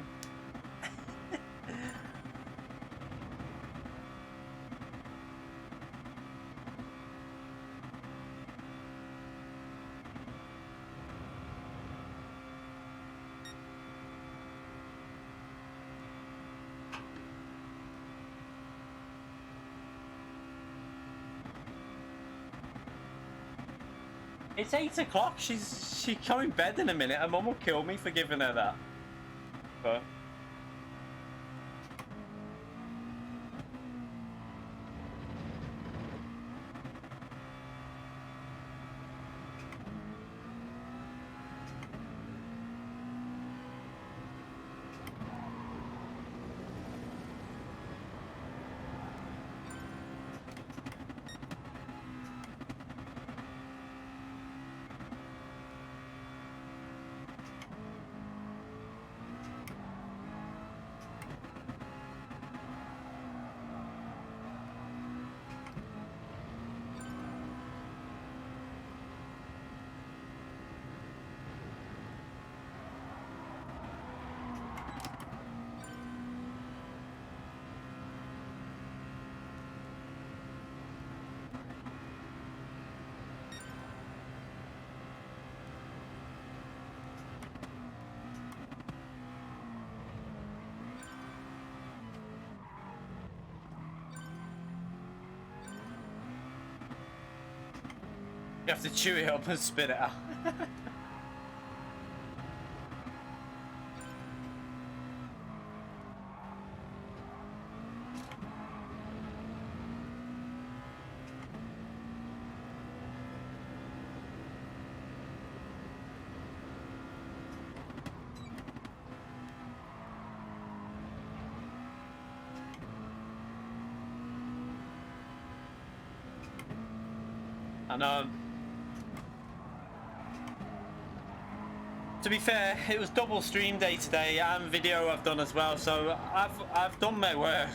It's 8 o'clock. She's going in bed in a minute. Her mum will kill me for giving her that. But You have to chew it up and spit it out. And to be fair, it was double stream day today and video I've done as well, so I've done my work.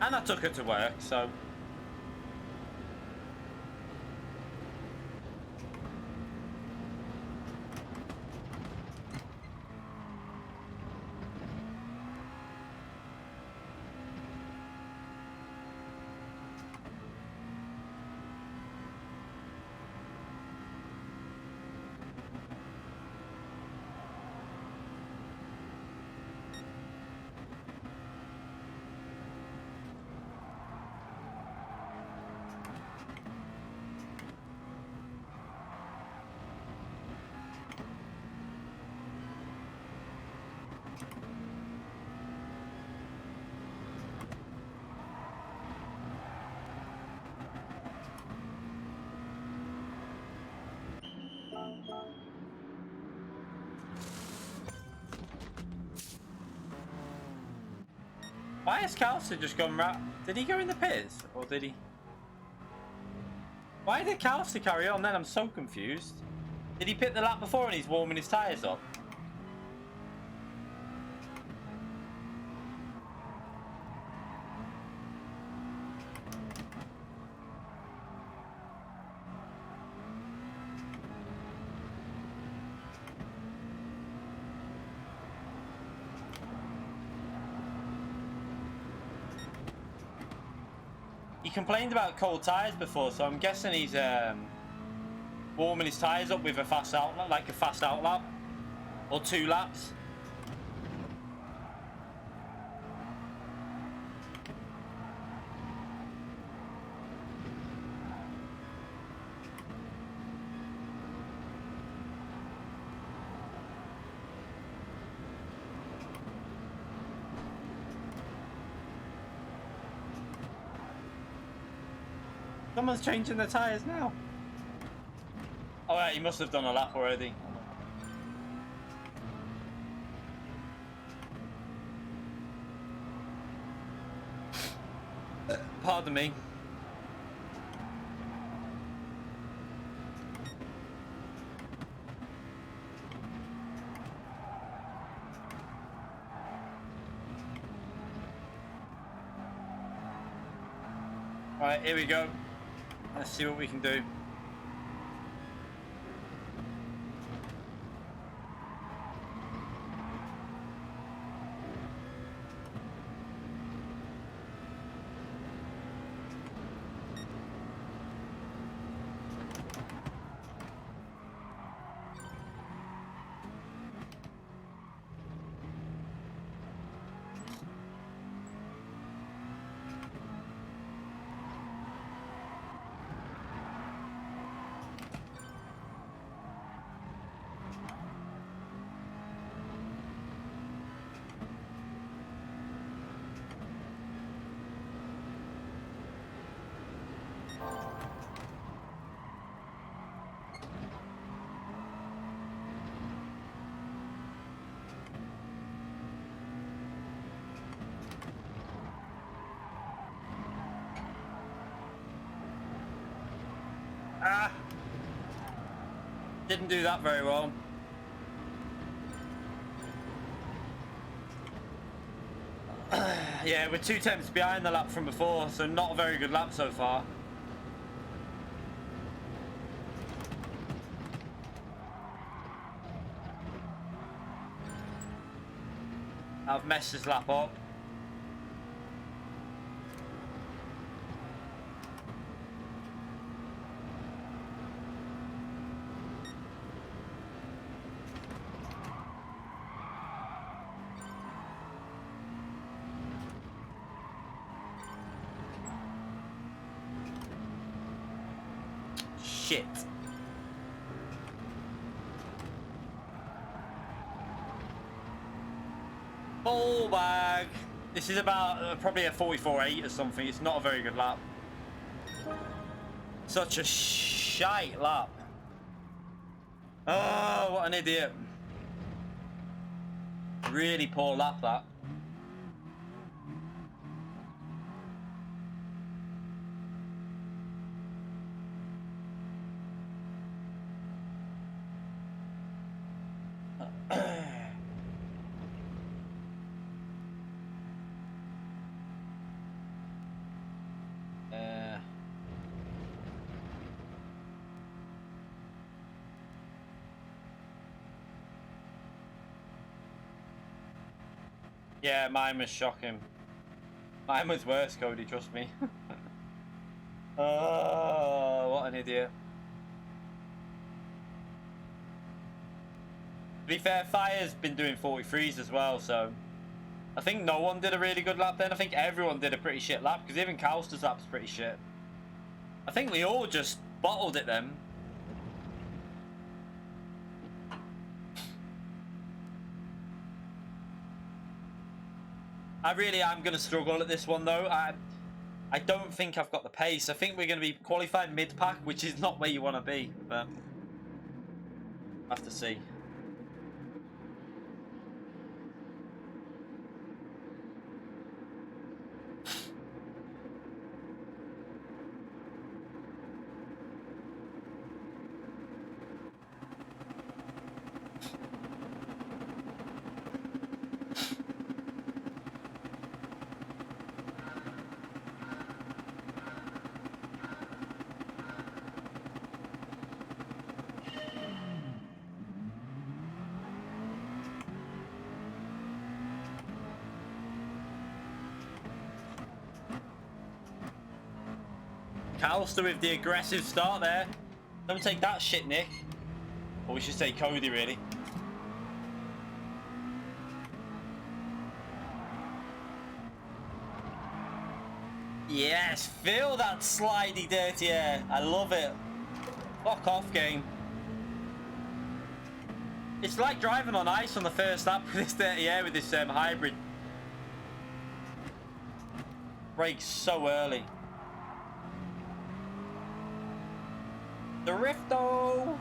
And I took it to work, so why has Calcer just gone right? Did he go in the pits? Or did he? Why did Calcer carry on then? I'm so confused. Did he pit the lap before and he's warming his tyres up? He complained about cold tyres before, so I'm guessing he's warming his tyres up with a fast outlap, like a fast outlap, or 2 laps. Someone's changing the tyres now. Oh yeah, he must have done a lap already. Pardon me. Right, here we go. Let's see what we can do. Ah! Didn't do that very well. Yeah, we're 2 tenths behind the lap from before, so not a very good lap so far. I've messed his lap up. shit. Full bag. This is about probably a 44.8 or something. It's not a very good lap. Such a shite lap. Oh, what an idiot. Really poor lap, that. Yeah, mine was shocking. Mine was worse, Cody, trust me. Oh, what an idiot. To be fair, Fire's been doing 43s as well, so I think no one did a really good lap then. I think everyone did a pretty shit lap, because even Calster's lap's pretty shit. I think we all just bottled it then. I really am going to struggle at this one though. I don't think I've got the pace. I think we're going to be qualified mid-pack, which is not where you want to be, but I have to see. Calster with the aggressive start there. Don't take that shit, Nick. Or we should say Cody, really. Yes, feel that slidey dirty air. I love it. Fuck off, game. It's like driving on ice on the first lap with this dirty air with this hybrid. Brakes so early. The Rifto!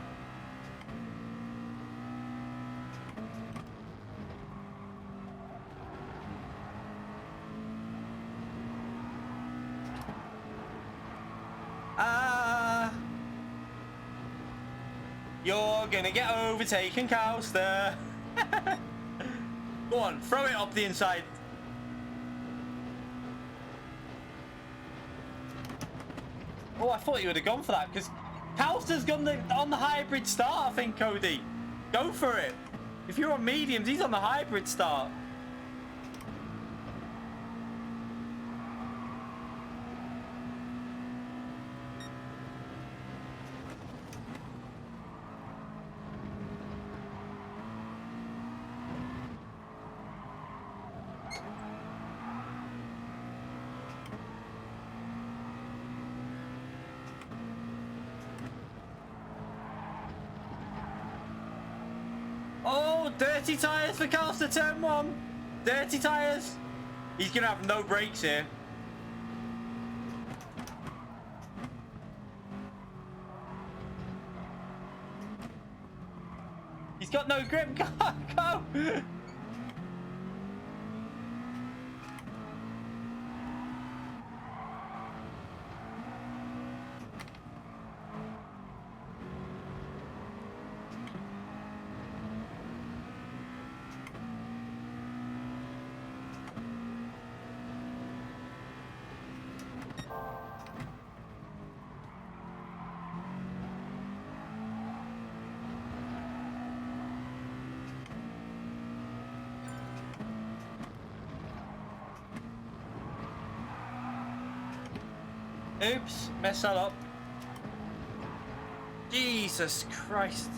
You're gonna get overtaken, Calster. Go on, throw it up the inside. Oh, I thought you would have gone for that, because Calster's gone on the hybrid start, I think, Cody. Go for it. If you're on mediums, he's on the hybrid start. Oh, dirty tyres for Calster, turn 1. Dirty tyres. He's going to have no brakes here. He's got no grip. Go, go. Oops, messed that up. Jesus Christ.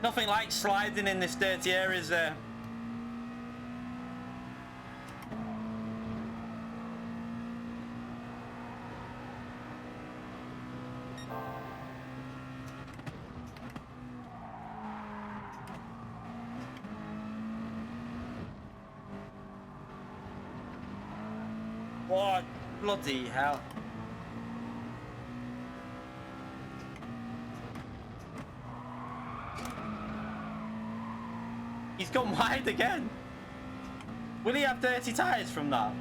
Nothing like sliding in this dirty area, is there? What? Bloody hell. He's gone wide again. Will he have dirty tyres from that?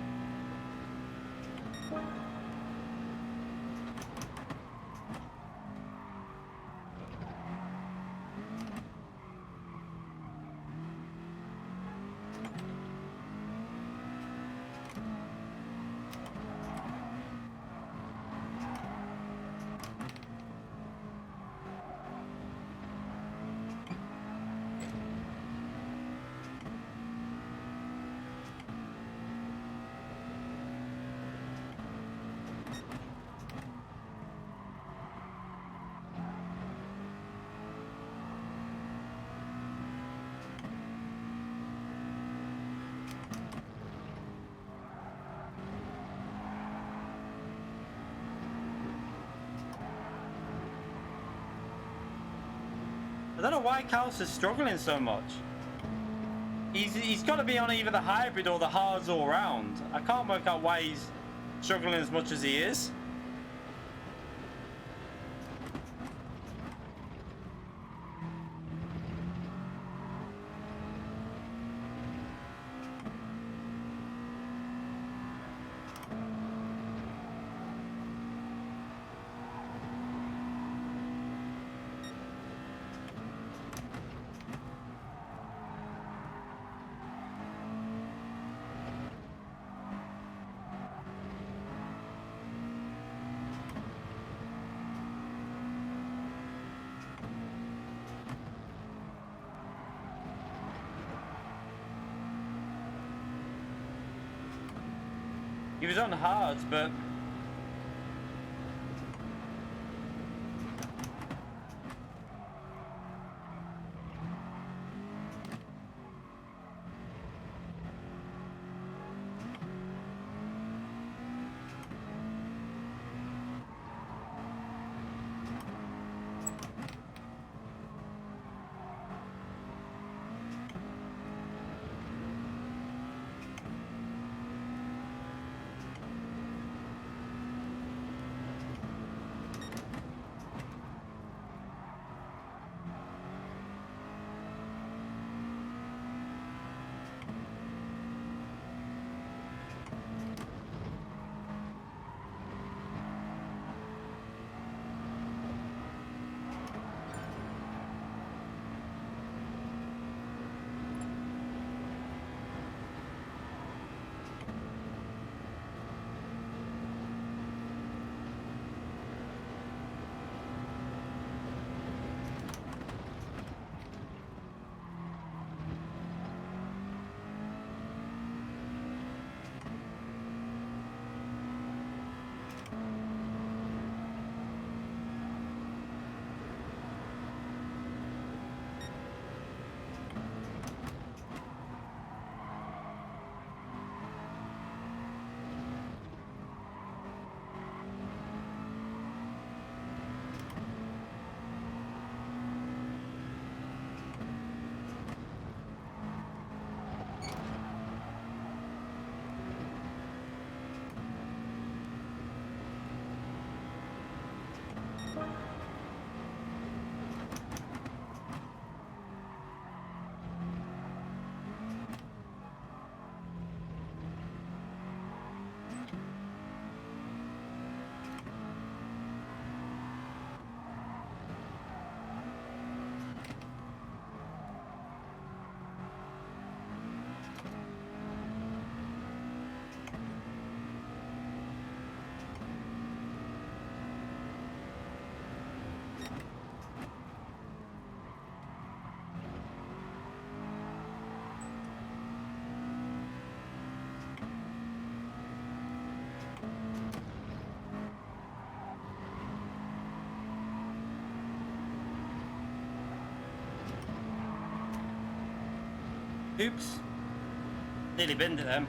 I don't know why Kaos is struggling so much. He's got to be on either the hybrid or the hards all round. I can't work out why he's struggling as much as he is. He was on hards, but Oops. Nearly binned it then.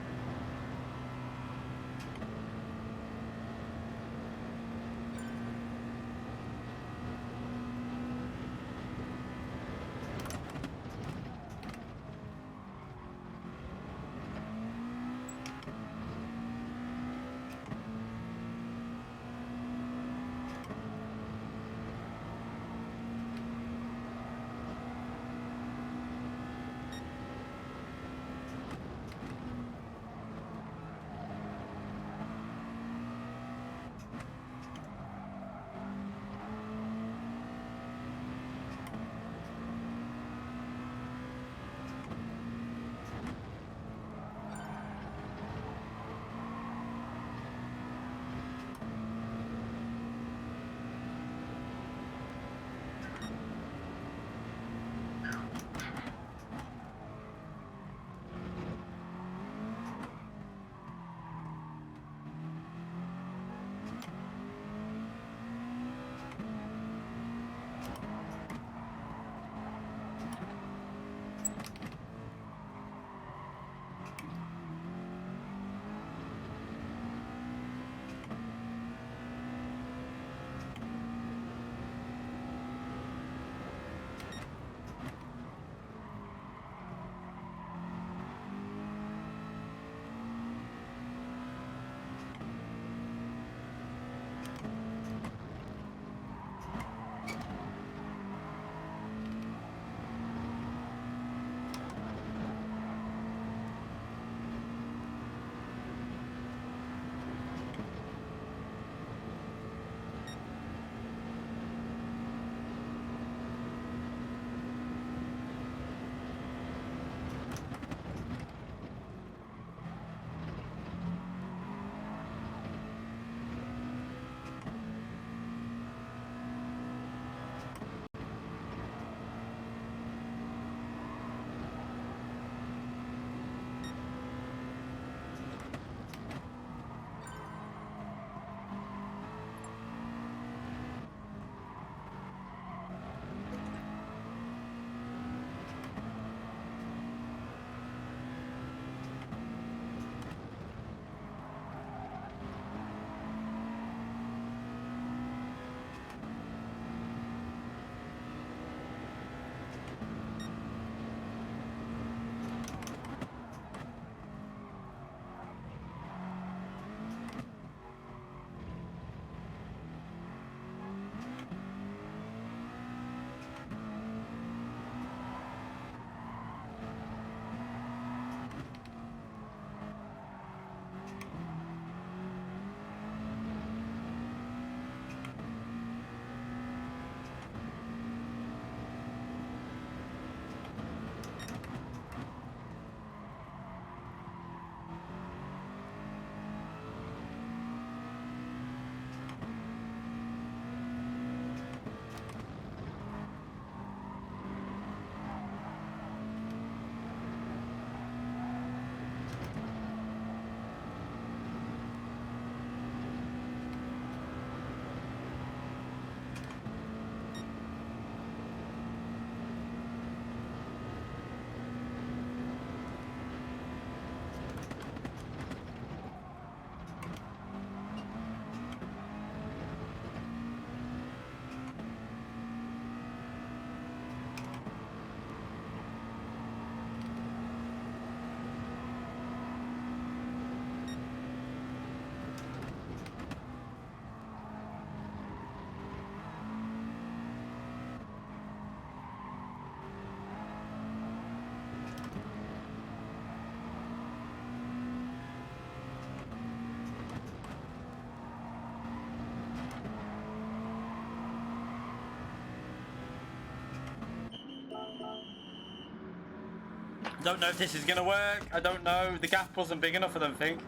Don't know if this is gonna work. I don't know. The gap wasn't big enough, I don't think.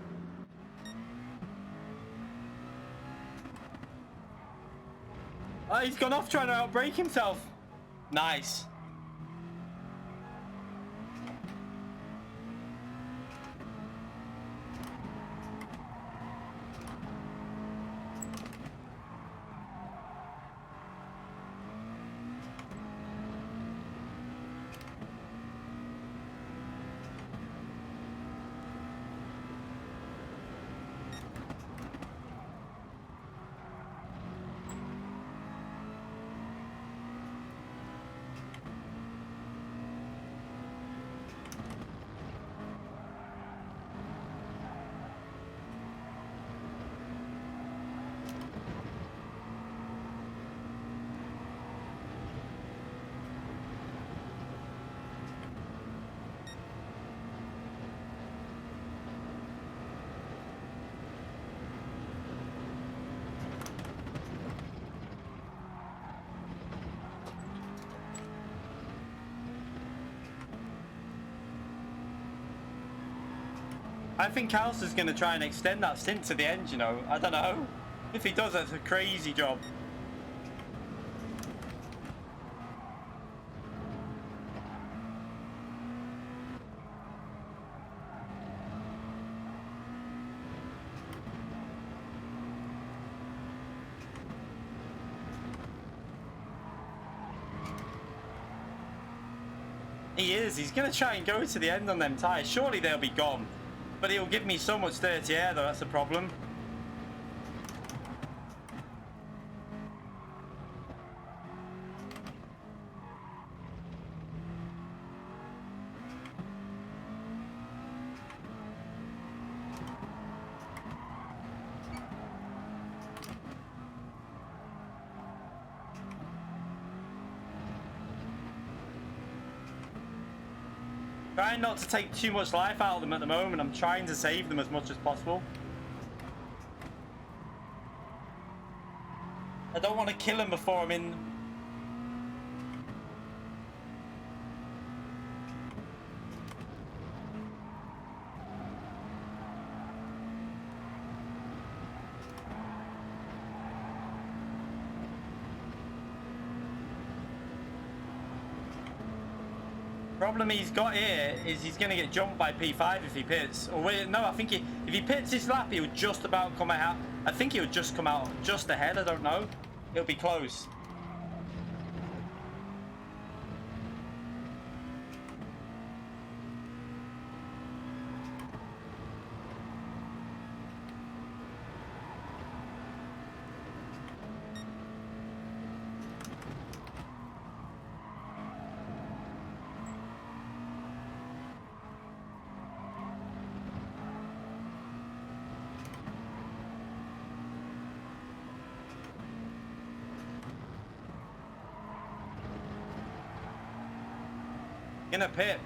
Oh, he's gone off trying to outbrake himself. Nice. I think Alistair's going to try and extend that stint to the end, you know. I don't know. If he does, that's a crazy job. He is. He's going to try and go to the end on them tyres. Surely they'll be gone. But he'll give me so much dirty air, though. That's the problem. Trying not to take too much life out of them at the moment. I'm trying to save them as much as possible. I don't want to kill him before I'm in. Problem he's got here is he's going to get jumped by P5 if he pits. Or wait, no, I think if he pits this lap, he'll just about come out. I think he'll just come out just ahead. I don't know. It'll be close. In a pit.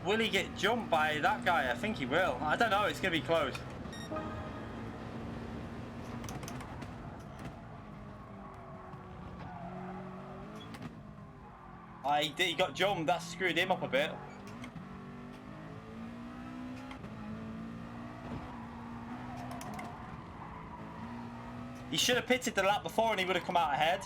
Will he get jumped by that guy? I think he will. I don't know. It's going to be close. He got jumped. That screwed him up a bit. He should have pitted the lap before and he would have come out ahead.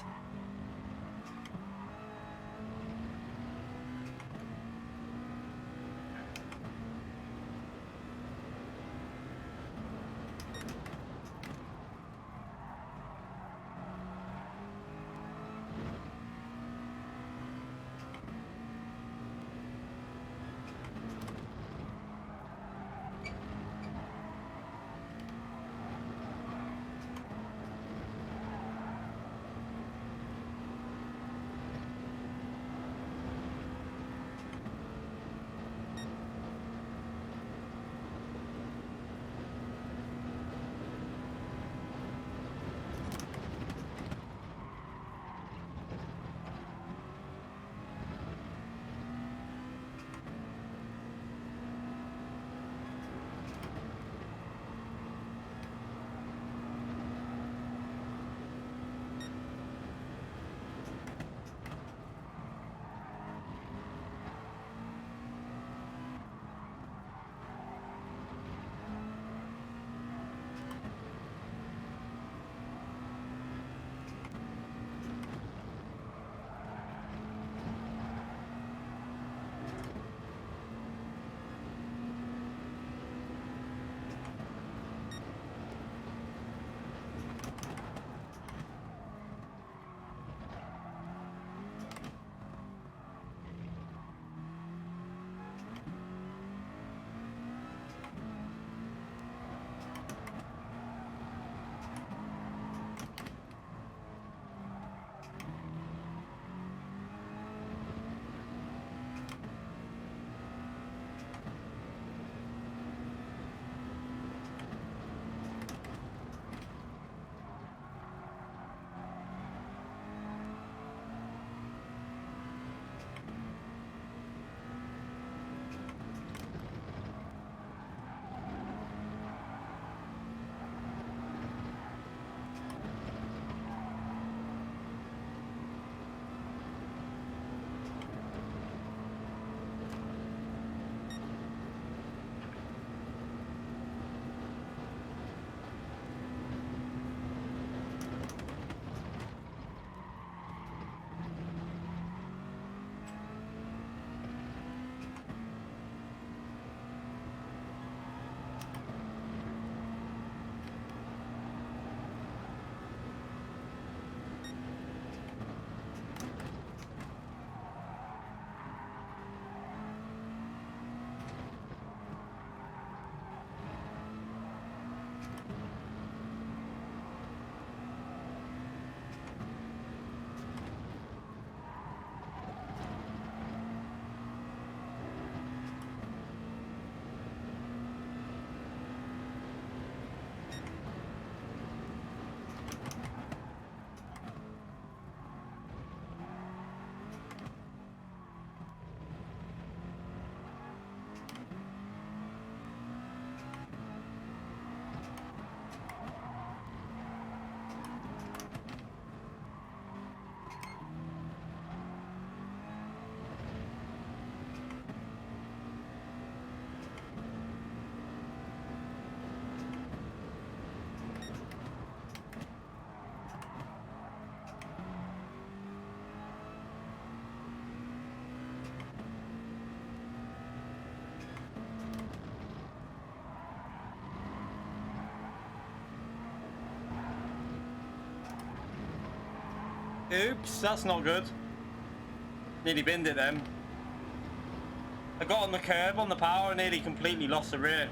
Oops, that's not good. Nearly binned it then. I got on the curb on the power and nearly completely lost the rear.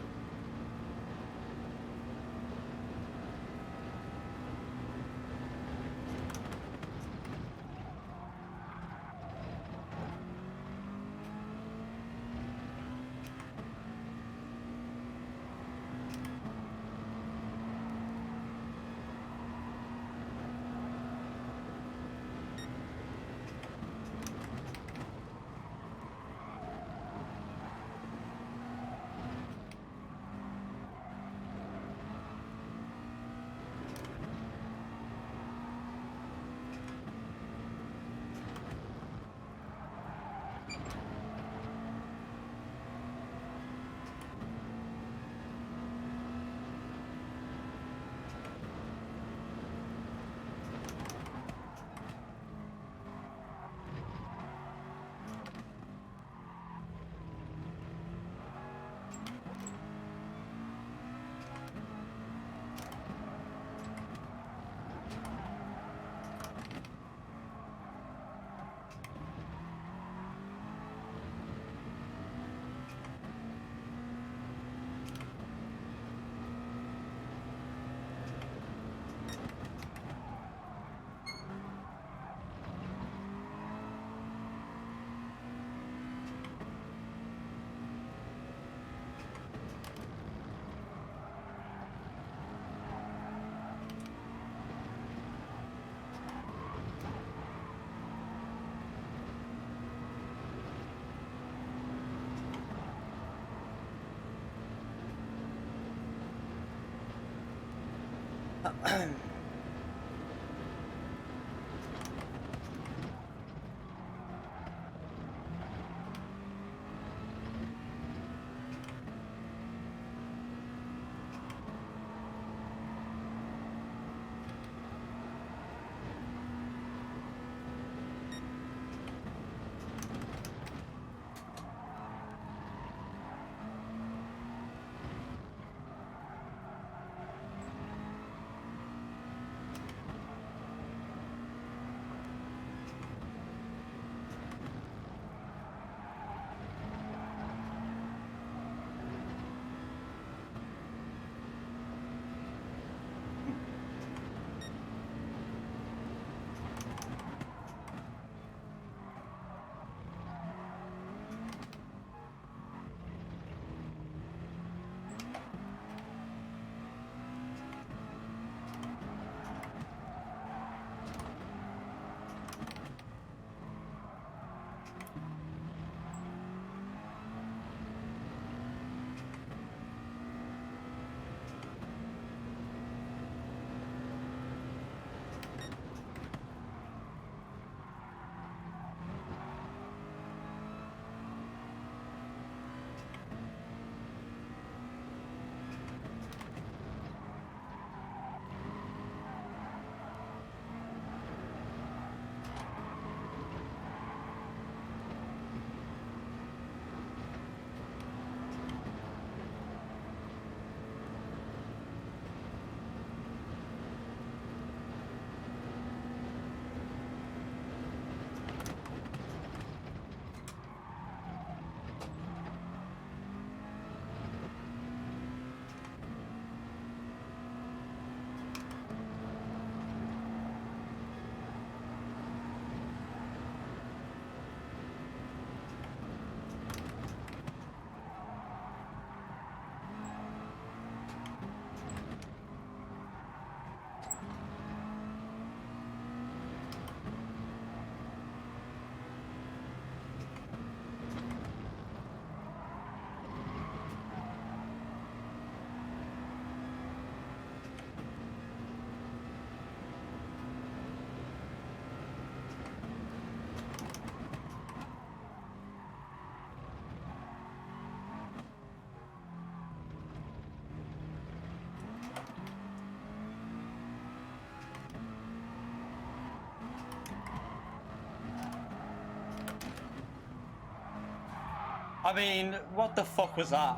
I mean, what the fuck was that?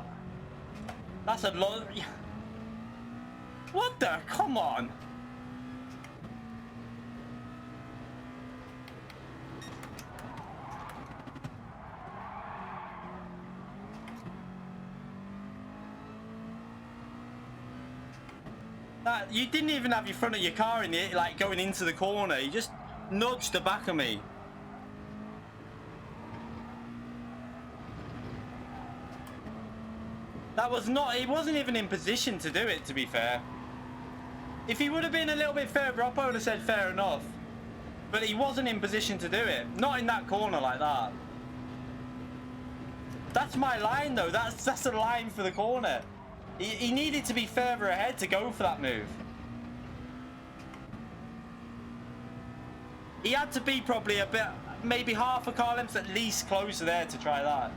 That's a lot. What the? Come on. That, you didn't even have your front of your car in it, like going into the corner. You just nudged the back of me. That was not, he wasn't even in position to do it, to be fair. If he would have been a little bit further up, I would have said fair enough. But he wasn't in position to do it. Not in that corner like that. That's my line though, that's a line for the corner. He needed to be further ahead to go for that move. He had to be probably a bit, maybe half a car length at least closer there to try that.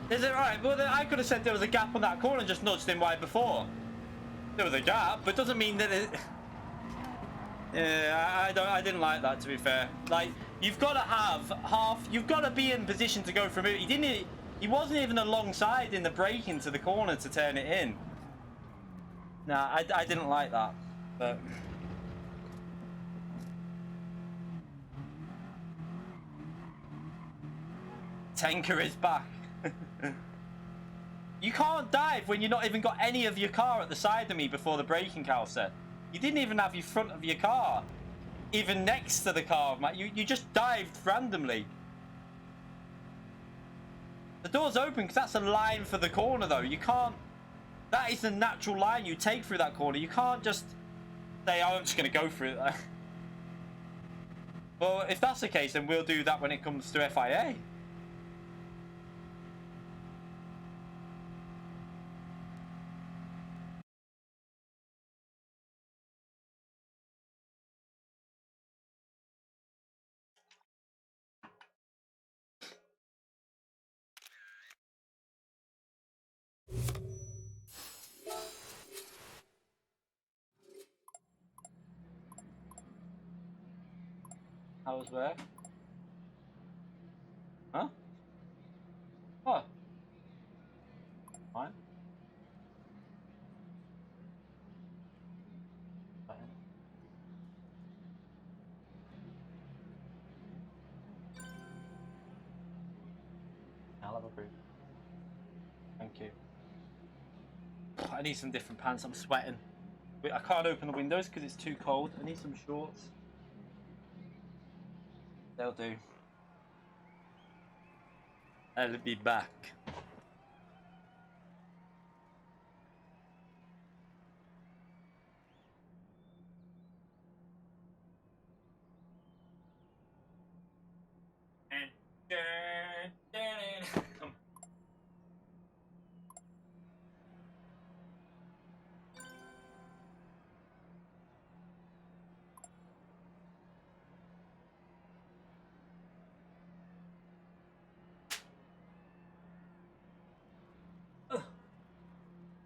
Is it right? Well, I could have said there was a gap on that corner and just nudged him wide before. There was a gap, but doesn't mean that it... Yeah, I didn't like that, to be fair. Like, you've got to have half... You've got to be in position to go for a move. He wasn't even alongside in the break into the corner to turn it in. Nah, I didn't like that, but... Tanker is back. You can't dive when you've not even got any of your car at the side of me before the braking cow set. You didn't even have your front of your car even next to the car. You just dived randomly. The door's open because that's a line for the corner though. You can't... That is the natural line you take through that corner. You can't just say, oh, I'm just going to go through it. Well, if that's the case, then we'll do that when it comes to FIA. I was where? Huh? What? Fine. I'll have a brew. Thank you. I need some different pants. I'm sweating. I can't open the windows because it's too cold. I need some shorts. They'll do. I'll be back.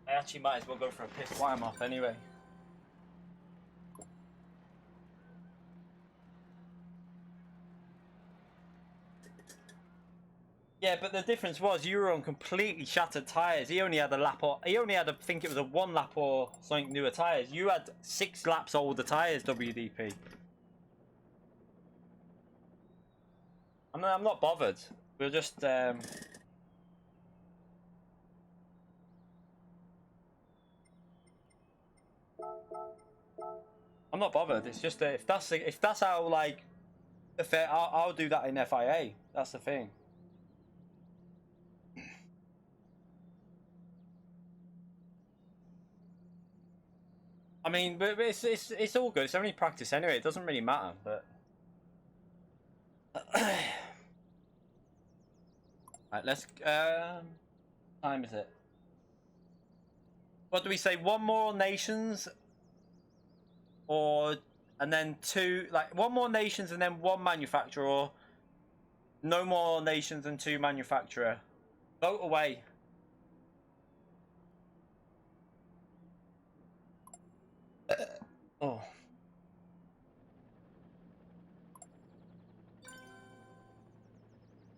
I actually might as well go for a piss while I'm off anyway. Yeah, but the difference was you were on completely shattered tyres. He only had a lap or he only had, I think it was a 1 lap or something newer tyres. You had 6 laps older tyres, WDP. I'm not bothered. We'll just I'm not bothered. It's just that if that's how like I'll do that in FIA. That's the thing. I mean, but it's all good. It's only practice anyway. It doesn't really matter. But right, let's. Time is it? What do we say? 1 more nations, or and then 2, like 1 more nations and then 1 manufacturer, or no more nations and 2 manufacturer. Vote away. Oh.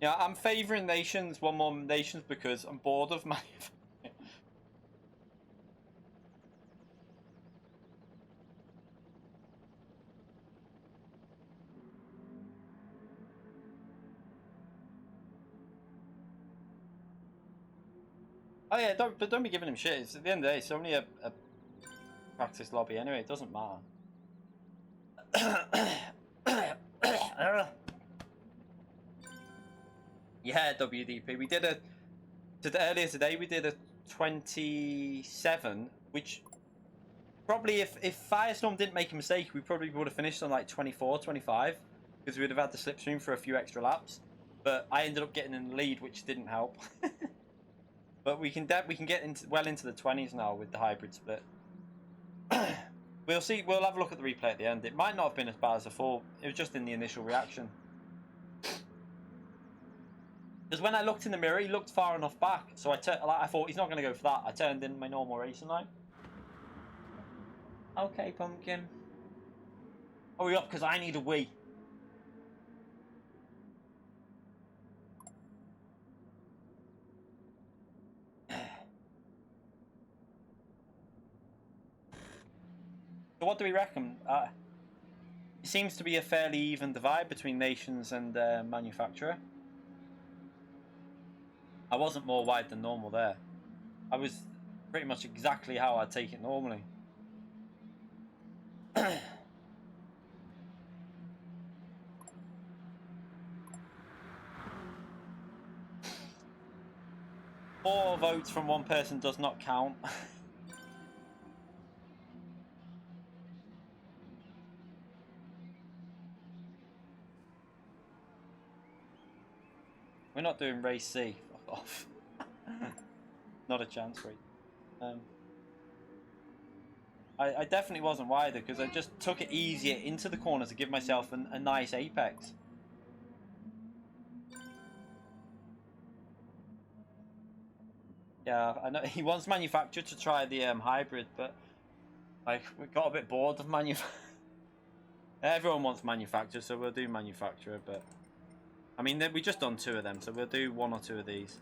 Yeah, I'm favouring nations, 1 more nations, because I'm bored of my... Oh yeah, don't be giving him shit. It's, at the end of the day, it's only a practice lobby anyway. It doesn't matter. Yeah, WDP. We did earlier today. We did a 27, which probably if Firestorm didn't make a mistake, we probably would have finished on like 24, 25, because we'd have had the slipstream for a few extra laps. But I ended up getting in the lead, which didn't help. But we can get well into the 20s now with the hybrid split. We'll see. We'll have a look at the replay at the end. It might not have been as bad as I thought. It was just in the initial reaction. Because when I looked in the mirror, he looked far enough back. So I thought he's not going to go for that. I turned in my normal racing line. Okay, Pumpkin. Hurry up, because I need a wee. So what do we reckon? It seems to be a fairly even divide between nations and manufacturer. I wasn't more wide than normal there. I was pretty much exactly how I'd take it normally. Four votes from one person does not count. We're not doing race C. Fuck off. Not a chance, right? I definitely wasn't wider because I just took it easier into the corner to give myself a nice apex. Yeah, I know he wants manufacturer to try the hybrid, but like we got a bit bored of manufacturer. Everyone wants manufacturer, so we'll do manufacturer. But I mean, we just done 2 of them, so we'll do 1 or 2 of these.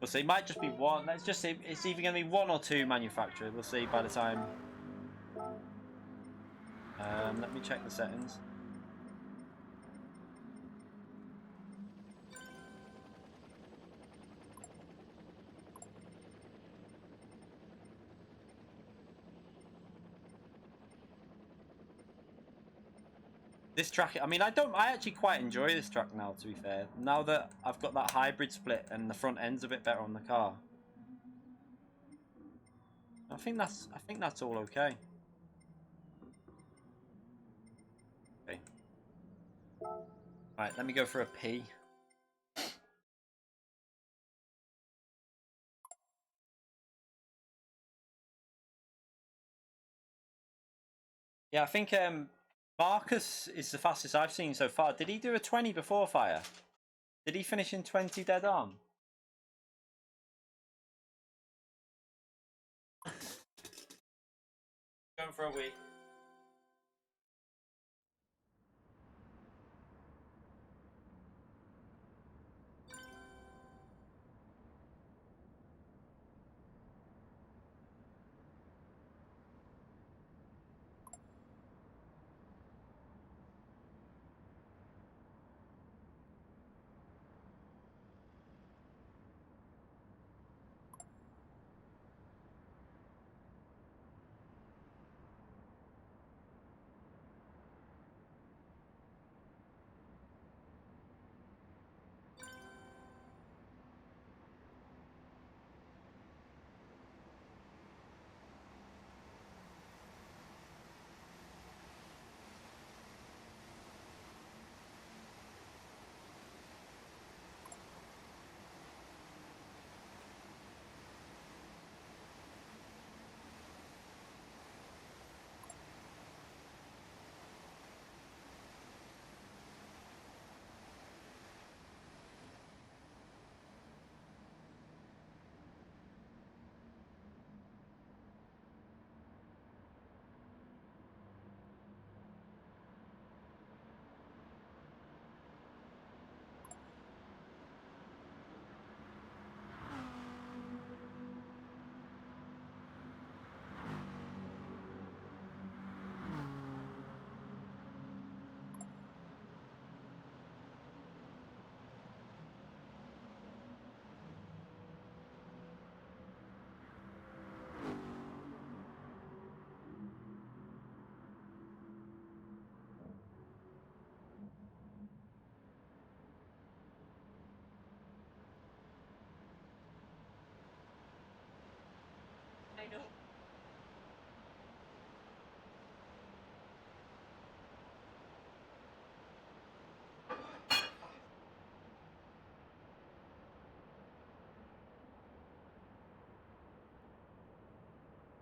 We'll see. It might just be 1. Let's just see. It's either going to be 1 or 2 manufacturer. We'll see by the time. Let me check the settings. This track, I mean, I actually quite enjoy this track now, to be fair. Now that I've got that hybrid split and the front end's a bit better on the car. I think that's all okay. Okay. Alright, let me go for a P. Yeah, I think Marcus is the fastest I've seen so far. Did he do a 20 before fire? Did he finish in 20 dead on? Going for a week.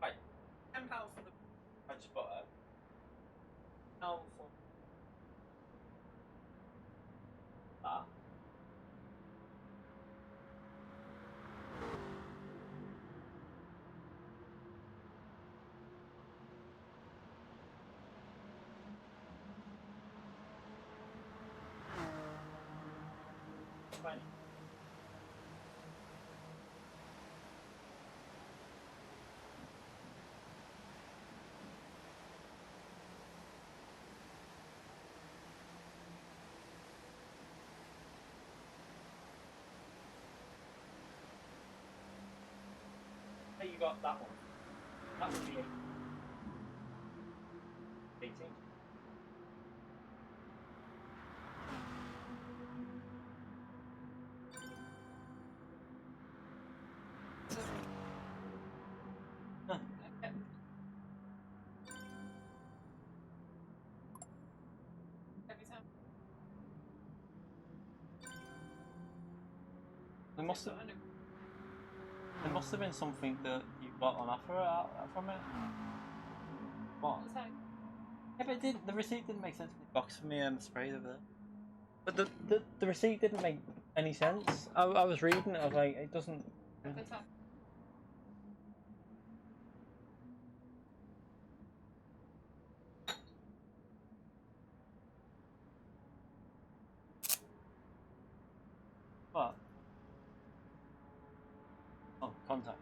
Right, £10 for the French butter. £1 for that. Right. Hey, you got that one. That would be 18. There must have been something that you got on offer from it. What? Yeah, but the receipt didn't make sense. The box for me sprays over there. But the receipt didn't make any sense. I was reading it. I was like, it doesn't. What? Oh, contact.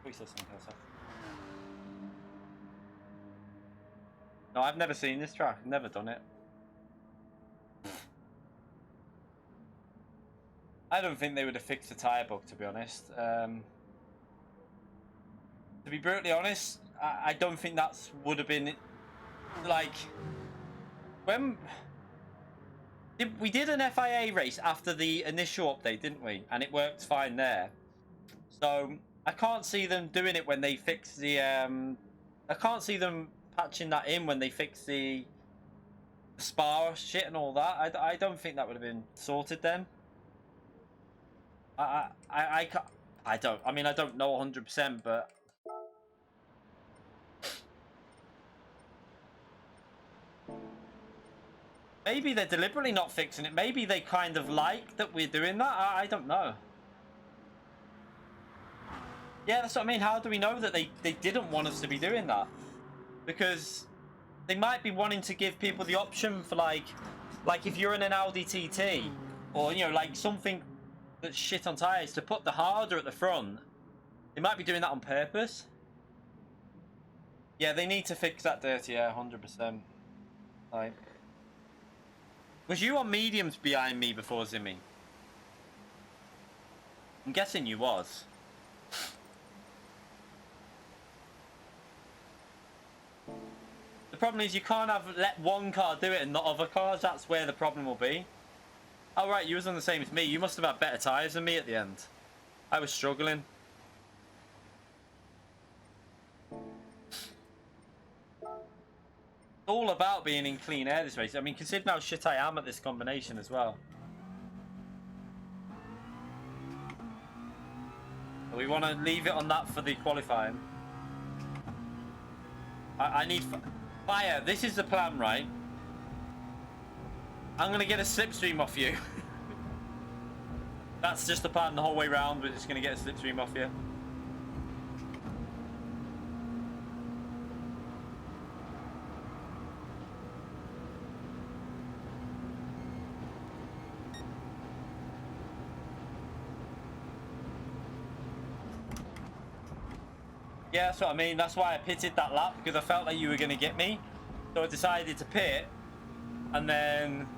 We said something else. No, I've never seen this track. I've never done it. I don't think they would have fixed the tyre bug, to be honest. To be brutally honest, I don't think that's would have been like when we did an FIA race after the initial update, didn't we? And it worked fine there. So I can't see them doing it when they fix the. I can't see them patching that in when they fix the Spa shit and all that. I don't think that would have been sorted then. I don't. I mean, I don't know 100%, but maybe they're deliberately not fixing it. Maybe they kind of like that we're doing that. I don't know. Yeah, that's what I mean. How do we know that they didn't want us to be doing that? Because they might be wanting to give people the option for like if you're in an Audi TT or like something that's shit on tires to put the harder at the front. They might be doing that on purpose. Yeah, they need to fix that dirty, yeah, 100%. Like, was you on mediums behind me before Zimmy? I'm guessing you was. The problem is you can't let one car do it and not other cars. That's where the problem will be. Oh right, you was on the same as me. You must have had better tyres than me at the end. I was struggling. It's all about being in clean air this race. I mean, considering how shit I am at this combination as well. We want to leave it on that for the qualifying. I need fire. This is the plan, right? I'm gonna get a slipstream off you. That's just the plan the whole way round. We're just gonna get a slipstream off you. Yeah, that's what I mean. That's why I pitted that lap, because I felt like you were going to get me. So I decided to pit and then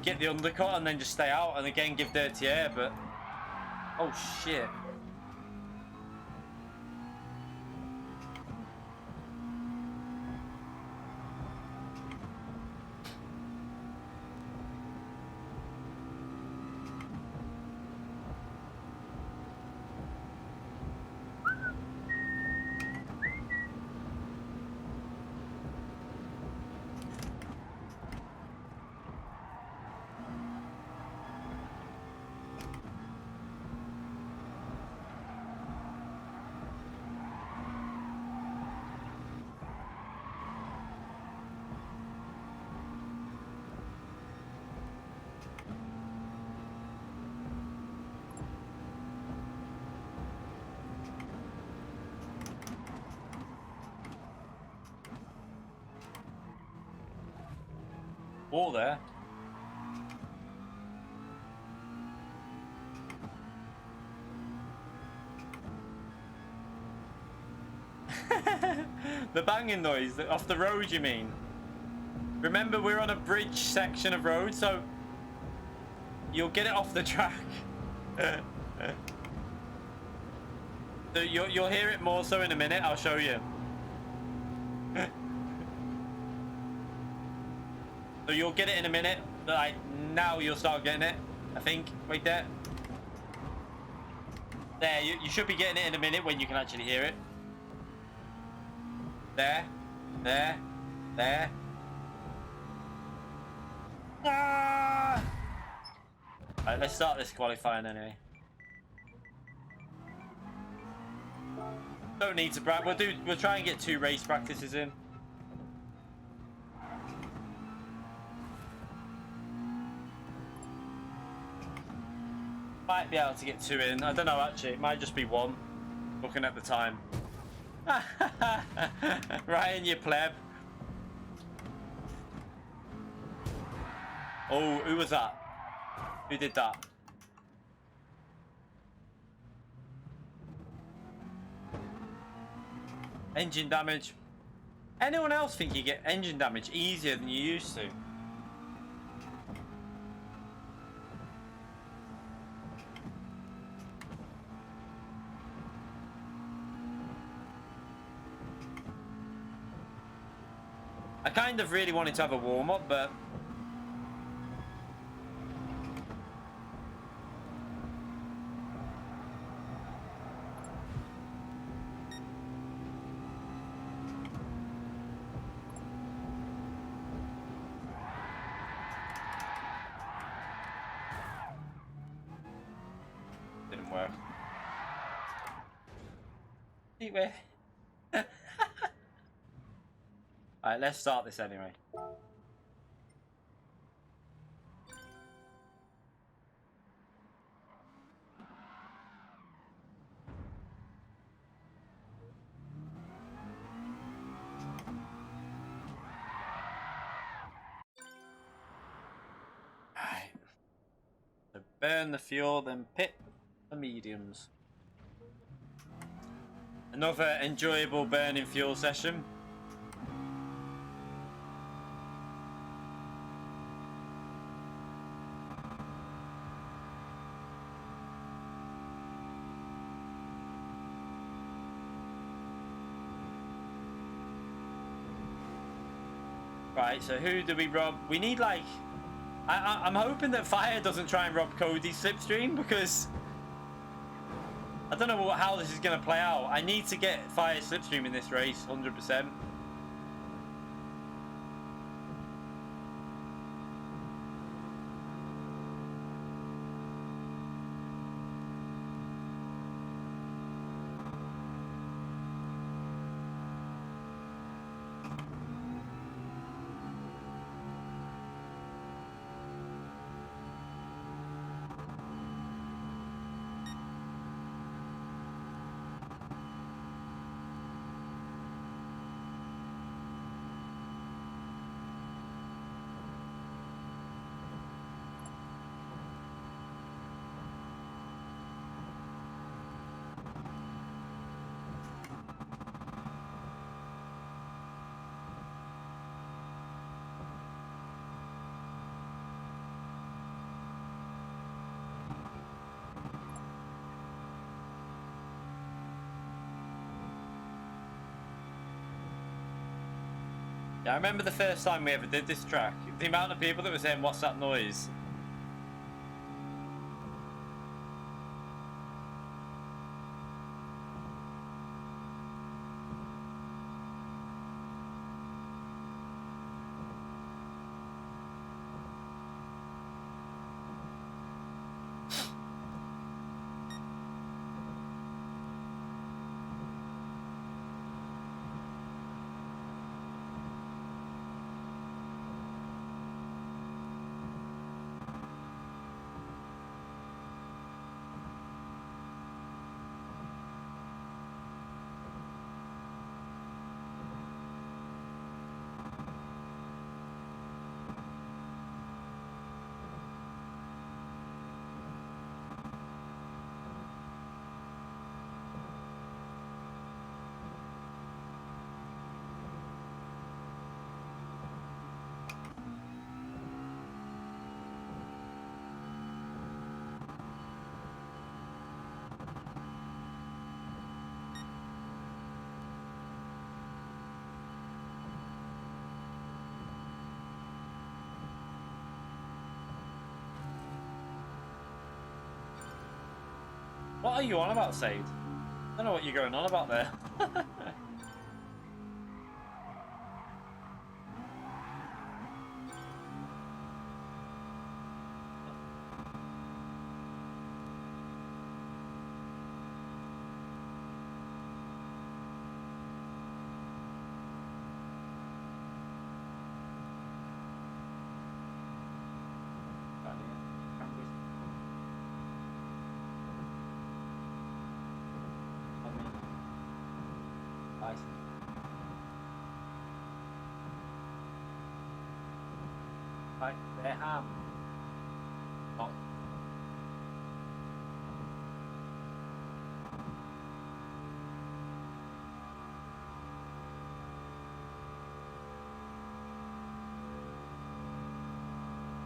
get the undercut and then just stay out and again give dirty air, but oh shit. wall there. The banging noise off the road, you mean? Remember, we're on a bridge section of road, so you'll get it off the track. So you'll hear it more so in a minute. I'll show you. So you'll get it in a minute. Like now, you'll start getting it. I think. Wait there. There, you should be getting it in a minute when you can actually hear it. There, there, there. Ah! Right, let's start this qualifying anyway. Don't need to brag. We'll try and get 2 race practices in. Might be able to get 2 in. I don't know actually. It might just be 1. Looking at the time. Ryan, you pleb. Oh, who was that? Who did that? Engine damage. Anyone else think you get engine damage easier than you used to? I kind of really wanted to have a warm-up, but didn't work. Anyway. Alright, let's start this anyway. Alright. So burn the fuel, then pit the mediums. Another enjoyable burning fuel session. Right, so who do we rob? We need like... I'm hoping that Fire doesn't try and rob Cody's slipstream because... I don't know how this is going to play out. I need to get Fire's slipstream in this race, 100%. Yeah, I remember the first time we ever did this track. The amount of people that were saying, "What's that noise?" What are you on about, Sade? I don't know what you're going on about there. Like their ham. Not.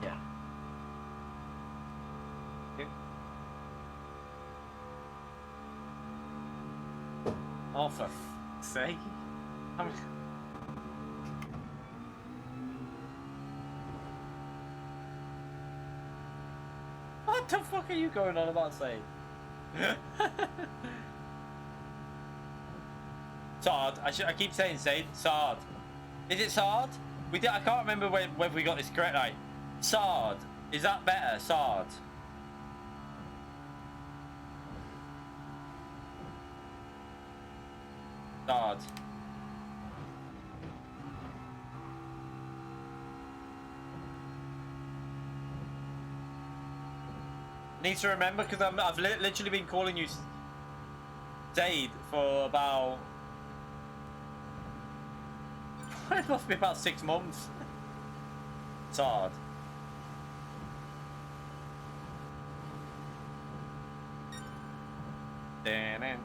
Yeah. Okay. Oh, for f***'s sake. What the fuck are you going on about saying? Sard. I keep saying Sade. Sard. Is it Sard? I can't remember whether we got this correct. Right. Sard. Is that better? Sard. Sard. Need to remember because I've literally been calling you Sade for about it must be about 6 months. It's hard. Damn it.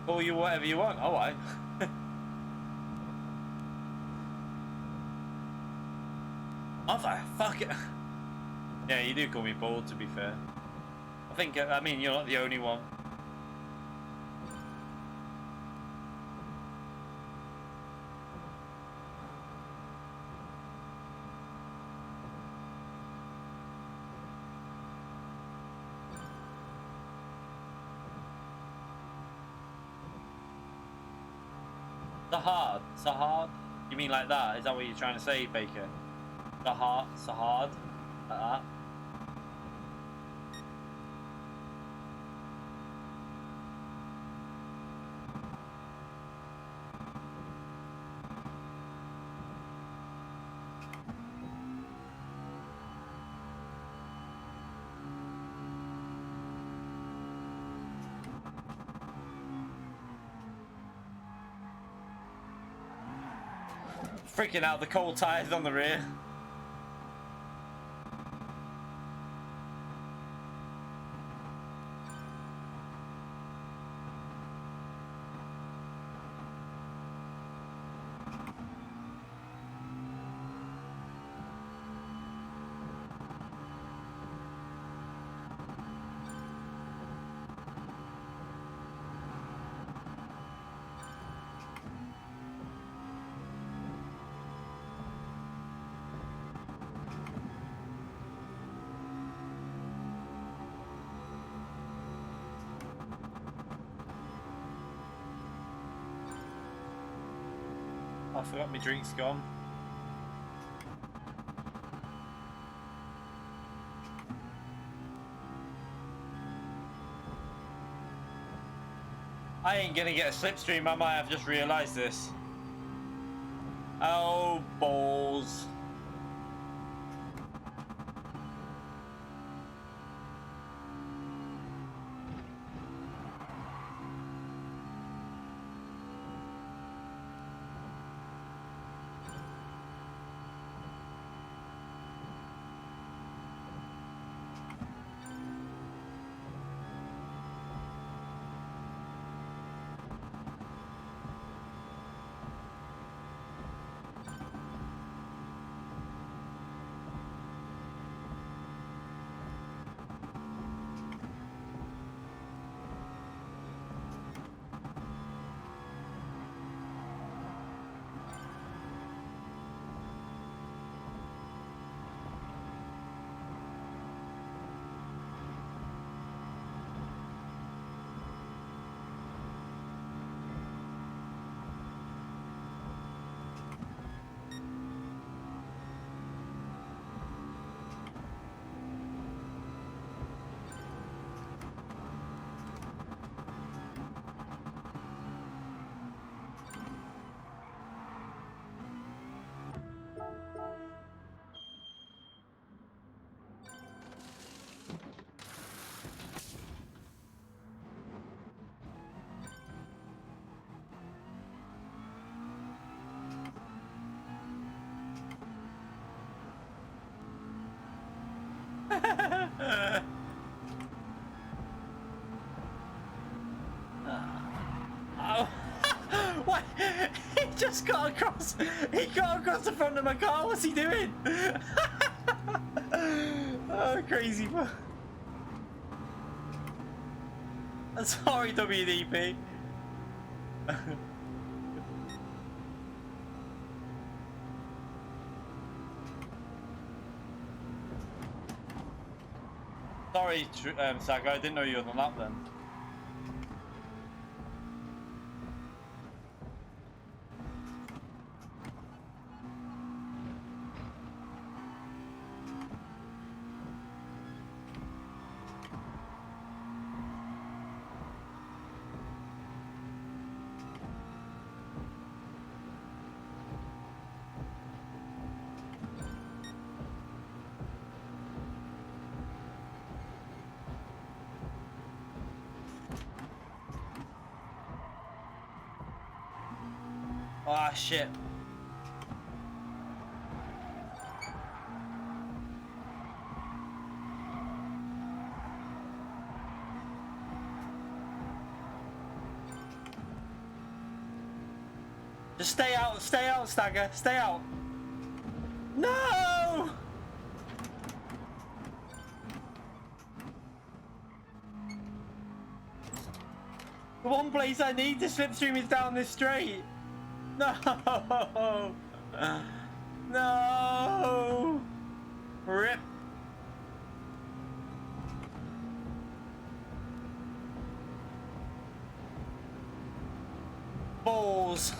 Call you whatever you want. All right. Fuck it. Yeah, you do call me bald, to be fair. I mean, you're not the only one. Sahard? You mean like that? Is that what you're trying to say, Baker? Sahard? Like that? Freaking out, the cold tires on the rear. I forgot my drink's gone. I ain't gonna get a slipstream, am I? I've just realised this. Oh, balls. just got across. He got across the front of my car. What's he doing? Oh, crazy. Sorry, WDP. Sorry, Saga, I didn't know you were on the lap then. Ah, shit. Just stay out, Stagger, stay out. No! The one place I need to slipstream is down this straight. No! No! Rip! Balls!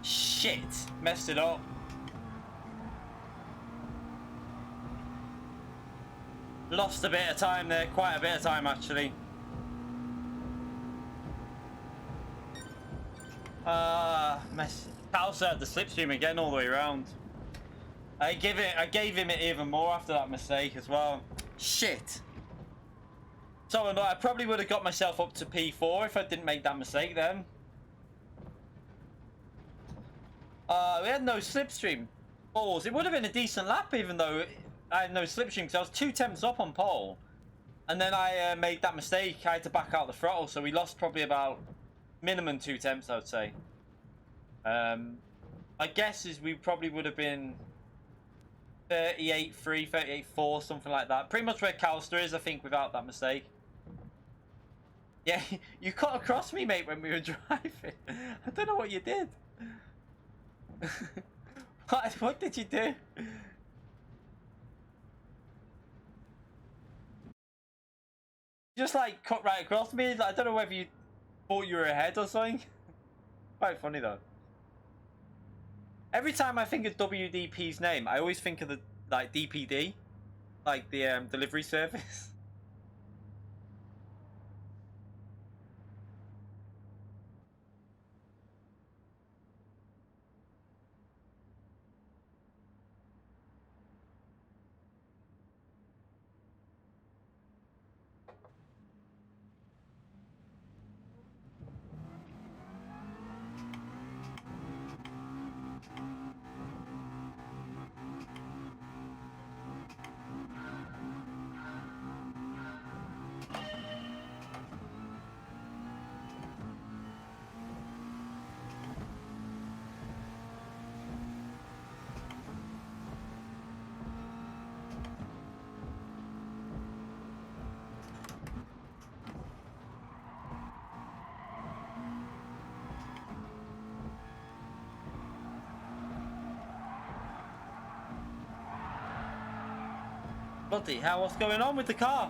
Shit! Messed it up. Lost a bit of time there, quite a bit of time actually. House had the slipstream again all the way around. I gave him it even more after that mistake as well. Shit. So I probably would have got myself up to P4 if I didn't make that mistake then. We had no slipstream. Balls. It would have been a decent lap even though I had no slipstream because I was 2 tenths up on pole. And then I made that mistake. I had to back out the throttle, so we lost probably about minimum 2 tenths, I would say. My guess is we probably would have been 38.3, 38.4, something like that. Pretty much where Calster is, I think, without that mistake. Yeah, you cut across me, mate, when we were driving. I don't know what you did. What did you do? Just like cut right across me. I don't know whether you thought you were ahead or something. Quite funny though. Every time I think of WDP's name, I always think of the like DPD, like the delivery service. Bloody hell, what's going on with the car?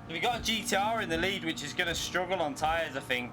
We got a GTR in the lead, which is going to struggle on tyres, I think.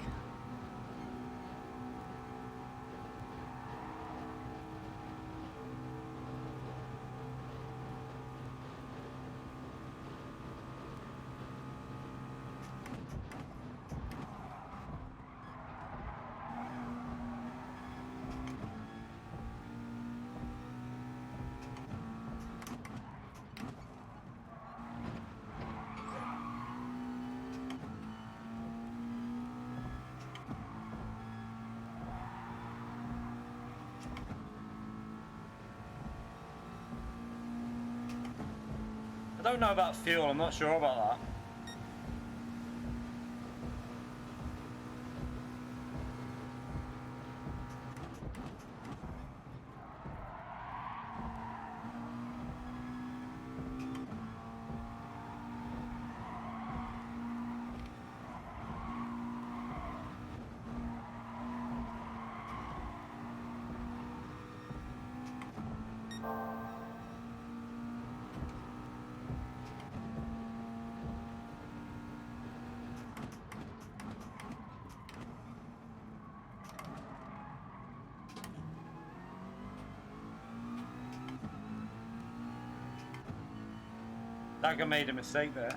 I don't know about fuel, I'm not sure about that. Dagger made a mistake there.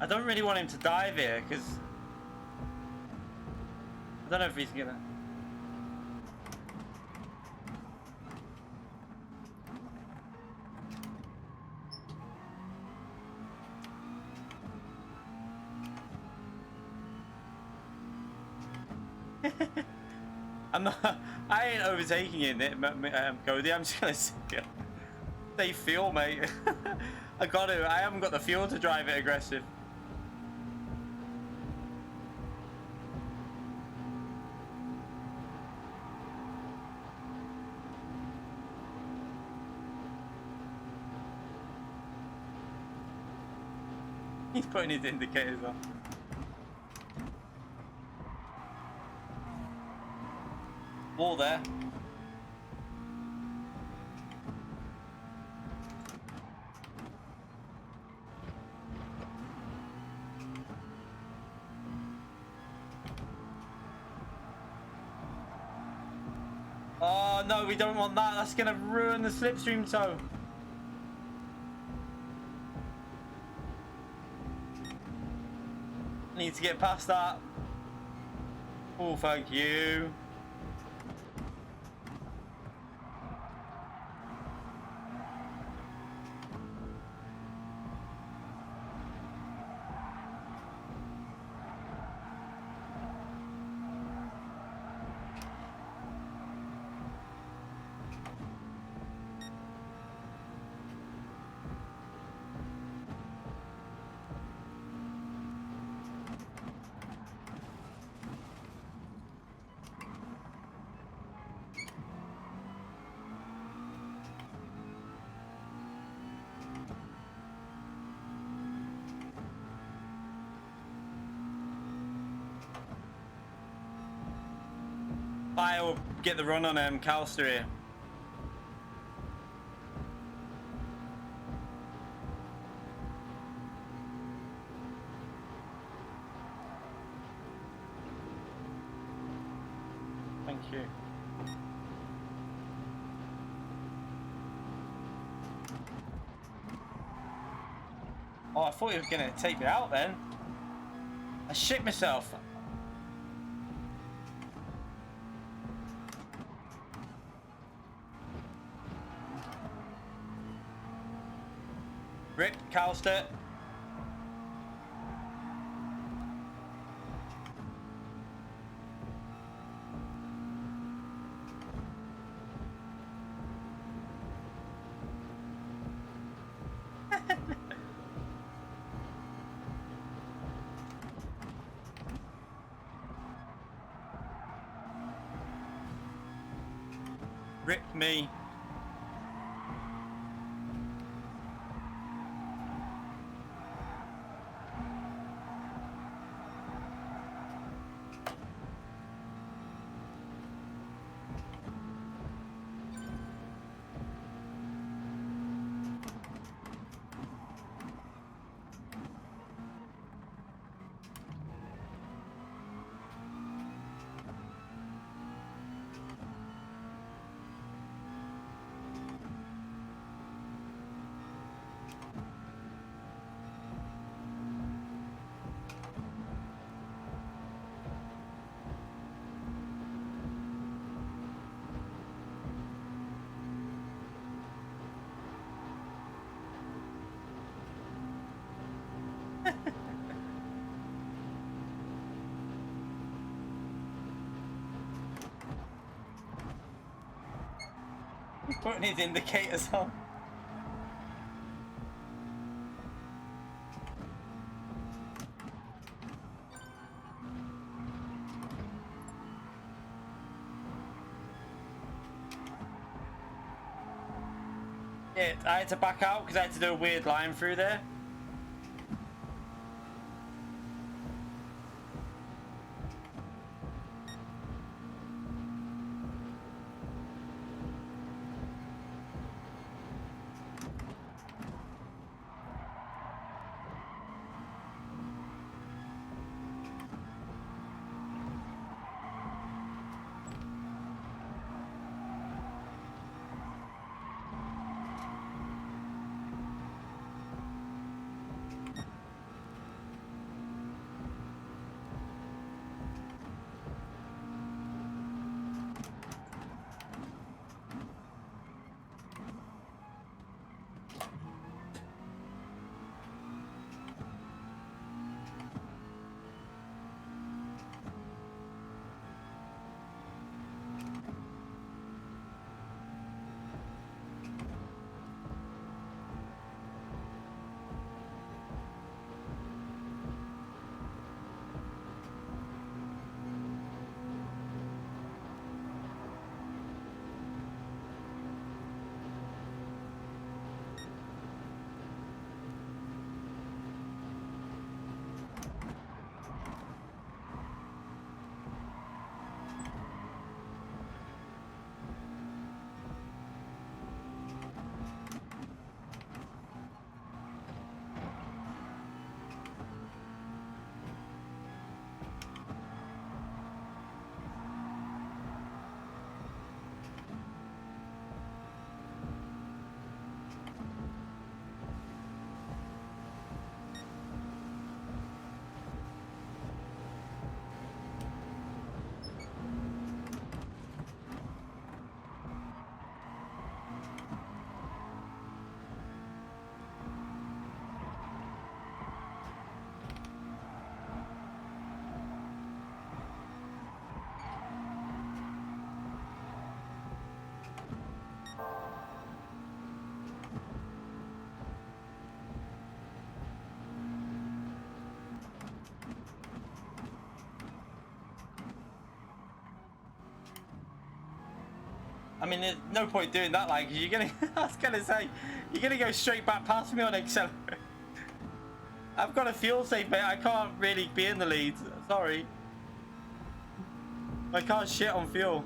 I don't really want him to dive here because I don't know if he's gonna. I'm not. I ain't overtaking it, Cody. I'm just gonna say fuel, mate. I got to. I haven't got the fuel to drive it aggressive. He's putting his indicators on. Wall there. Oh no, we don't want that. That's gonna ruin the slipstream toe. Need to get past that. Oh, thank you. I will get the run on Calster here. Thank you. Oh, I thought you were gonna take me out then. I shit myself. Rip, Calster. Rip me. He's putting his indicators on. Yeah, I had to back out because I had to do a weird line through there. I mean, there's no point doing that, like, you're gonna, I was gonna say, you're gonna go straight back past me on accelerator. I've got a fuel save, mate, I can't really be in the lead, sorry. My car's shit on fuel.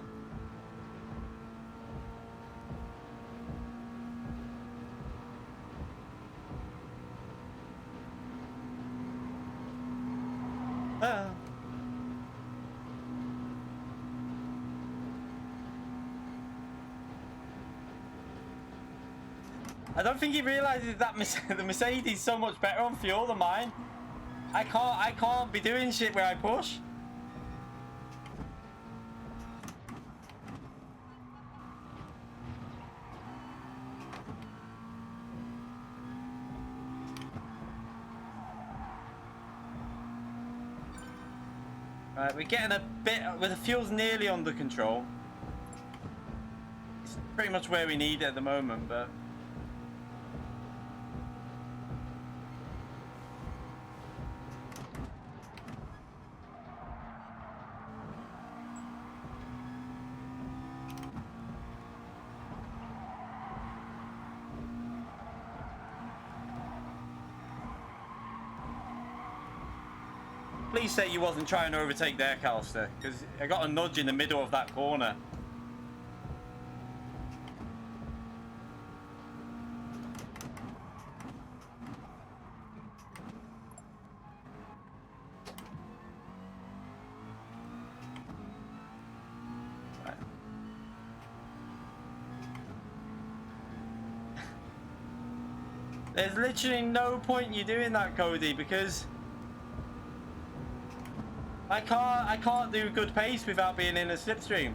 I don't think he realizes that the Mercedes is so much better on fuel than mine. I can't be doing shit where I push. Right, we're getting a bit, with the fuel's nearly under control. It's pretty much where we need it at the moment, but... Please say you wasn't trying to overtake there, Calster, because I got a nudge in the middle of that corner. Right. There's literally no point you doing that, Cody, because I can't do good pace without being in a slipstream.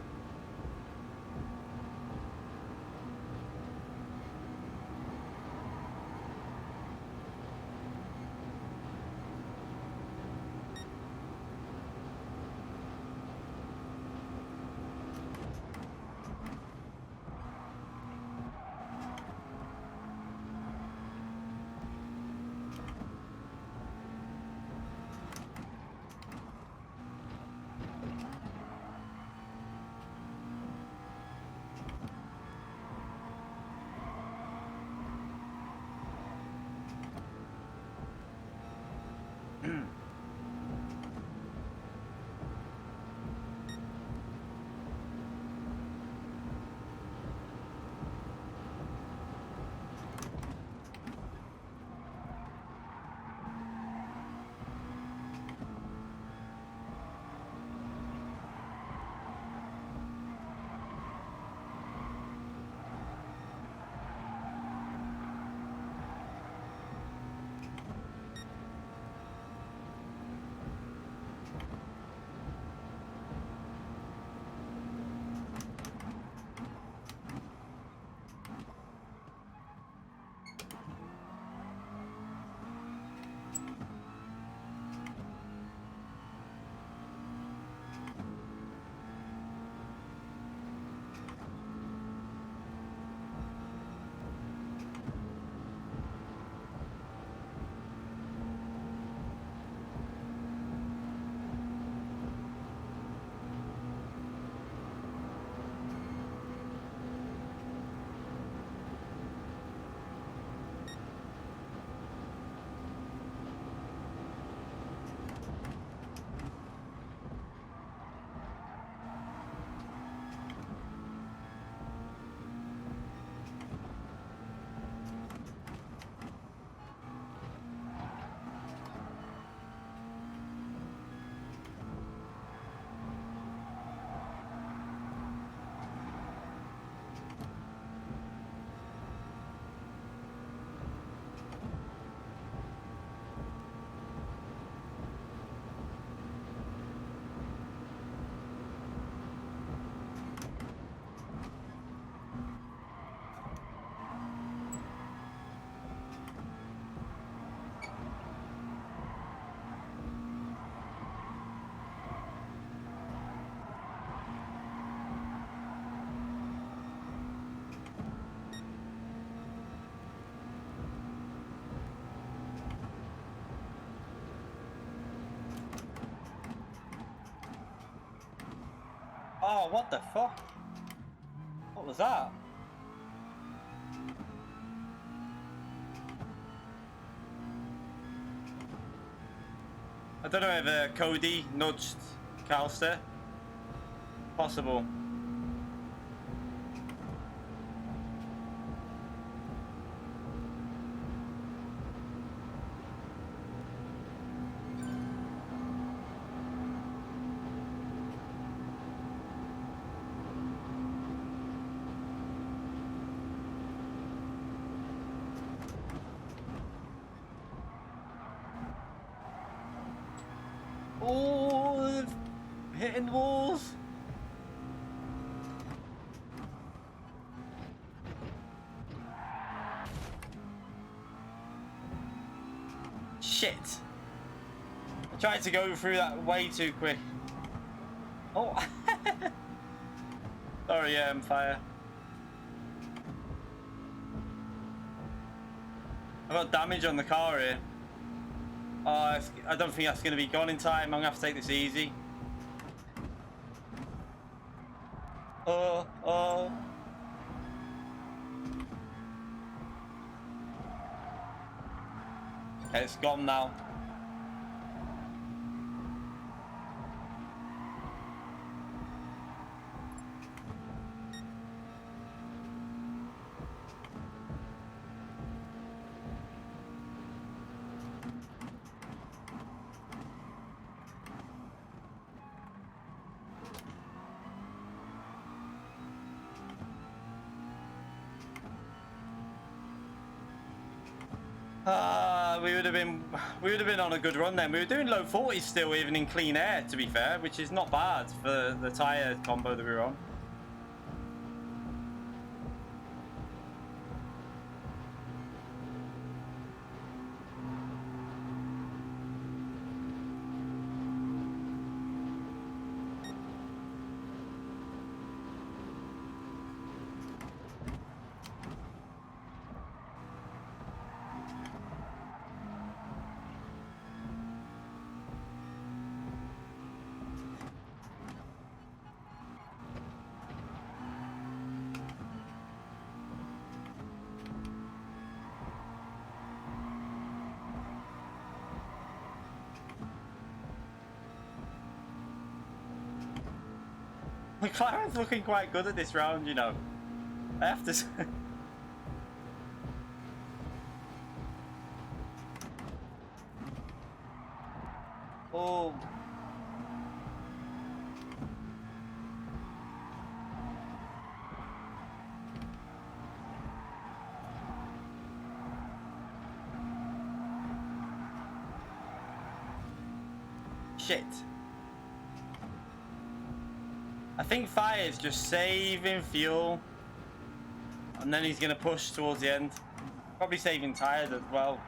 Oh, what the fuck? What was that? I don't know if Cody nudged Calster. Possible. hitting walls. Shit. I tried to go through that way too quick. Oh. Sorry, fire. I got damage on the car here. Oh, I don't think that's going to be gone in time. I'm going to have to take this easy. Oh. Okay, it's gone now. We would have been on a good run then. We were doing low 40s still, even in clean air, to be fair, which is not bad for the tyre combo that we were on. McLaren's looking quite good at this round, you know. I have to say. Oh. Shit. I think Fire is just saving fuel, and then he's going to push towards the end. Probably saving tyres as well.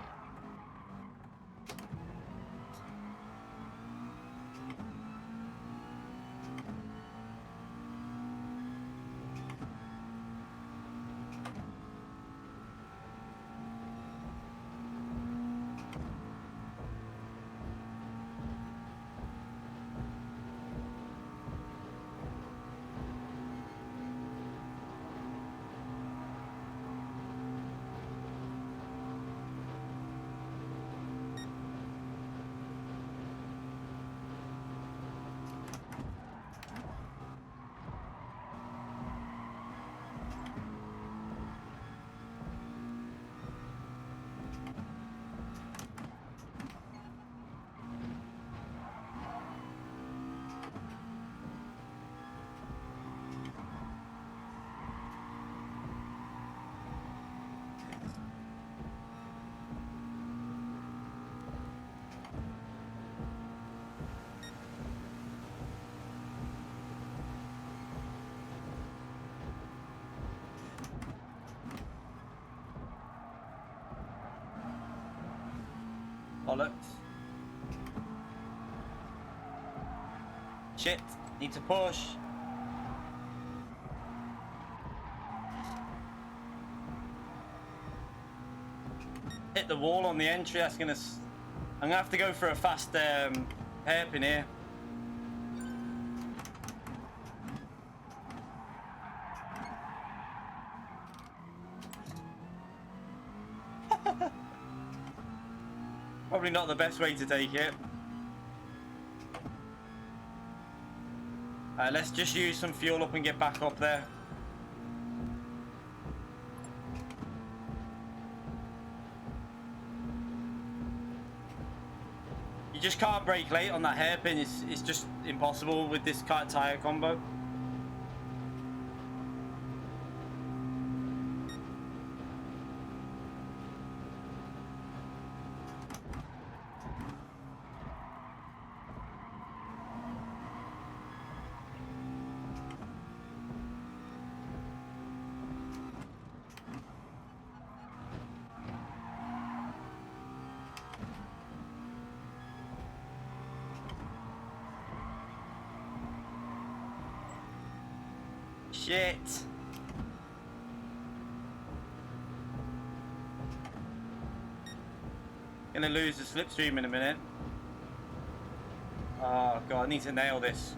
Bollocks. Shit, need to push. Hit the wall on the entry, that's gonna... I'm gonna have to go for a fast hairpin here. Probably not the best way to take it. Let's just use some fuel up and get back up there. You just can't brake late on that hairpin. It's just impossible with this tyre combo. Shit. Gonna lose the slipstream in a minute. Oh god, I need to nail this.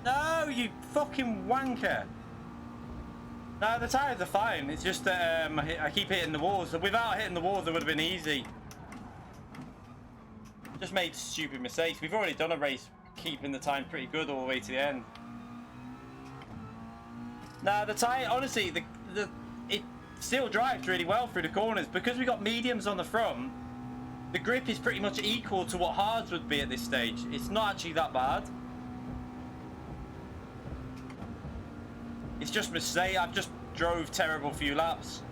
No, you fucking wanker. No, the tyres are fine. It's just that I keep hitting the walls. Without hitting the walls, it would have been easy. Just made stupid mistakes. We've already done a race keeping the time pretty good all the way to the end. Nah, the tyre, honestly, it still drives really well through the corners. Because we got mediums on the front, the grip is pretty much equal to what hards would be at this stage. It's not actually that bad. It's just mistake. I've just drove terrible few laps.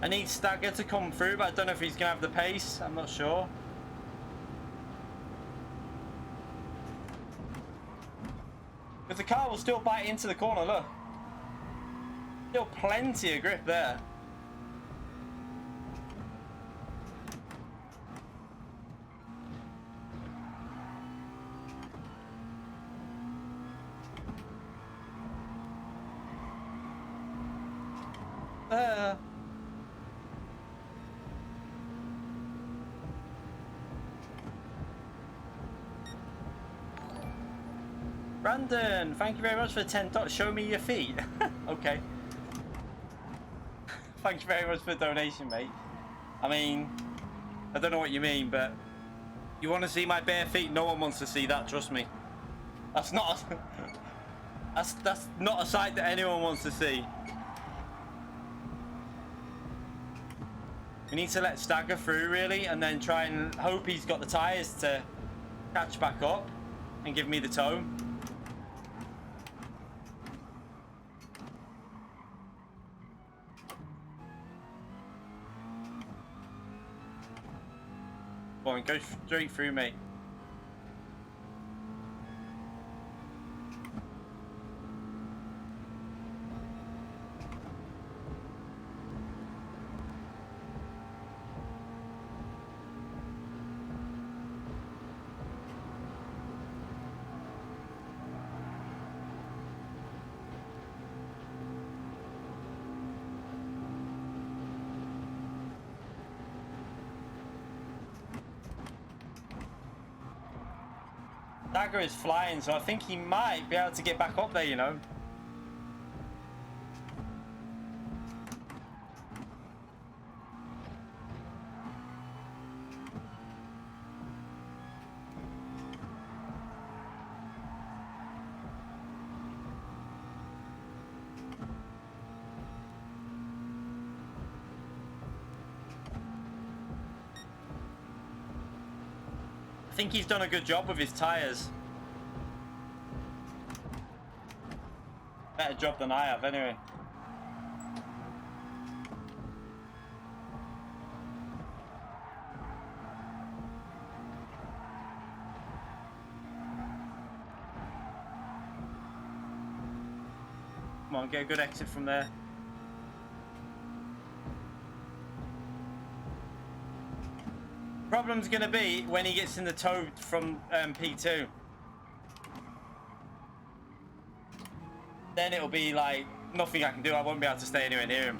I need Stagger to come through, but I don't know if he's gonna have the pace. I'm not sure. But the car will still bite into the corner. Look, still plenty of grip there. Brandon, thank you very much for 10 dots. Show me your feet. Okay. Thank you very much for the donation, mate. I mean, I don't know what you mean, but you want to see my bare feet? No one wants to see that, trust me. That's not a, that's not a sight that anyone wants to see. We need to let Stagger through, really, and then try and hope he's got the tyres to catch back up and give me the toe. Go on, go straight through, mate. Dagger is flying, so I think he might be able to get back up there, you know. I think he's done a good job with his tyres. Better job than I have, anyway. Come on, get a good exit from there. Problem's gonna be when he gets in the toe from P2. Then it'll be like nothing I can do. I won't be able to stay anywhere near him.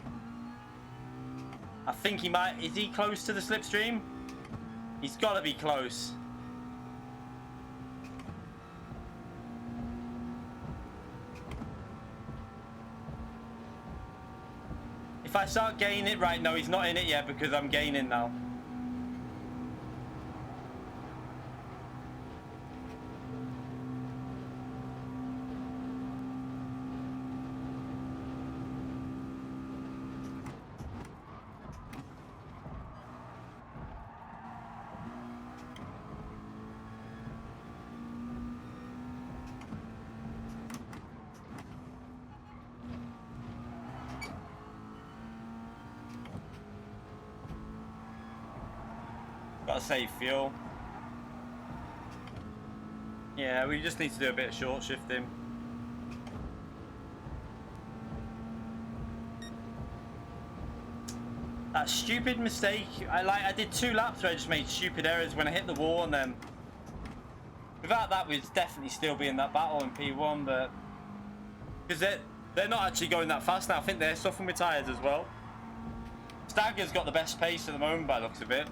I think he might. Is he close to the slipstream? He's got to be close. If I start gaining it, right? No, he's not in it yet because I'm gaining now. Gotta save fuel. Yeah, we just need to do a bit of short shifting. That stupid mistake. I did 2 laps where I just made stupid errors when I hit the wall, and then without that we'd definitely still be in that battle in P1, but because they're not actually going that fast now. I think they're suffering with tyres as well. Stagger's got the best pace at the moment by the looks of it.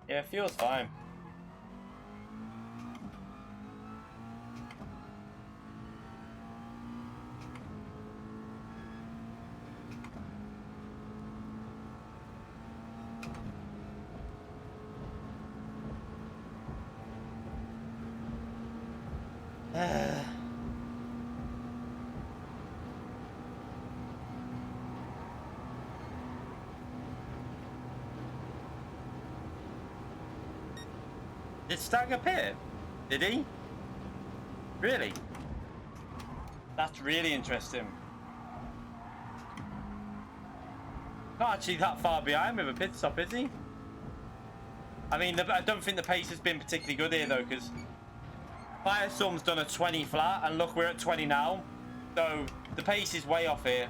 Yeah, it feels fine. Did Stagger pit? Did he? Really? That's really interesting. Not actually that far behind with a pit stop, is he? I mean, I don't think the pace has been particularly good here though, because Firestorm's done a 20 flat, and look, we're at 20 now. So the pace is way off here.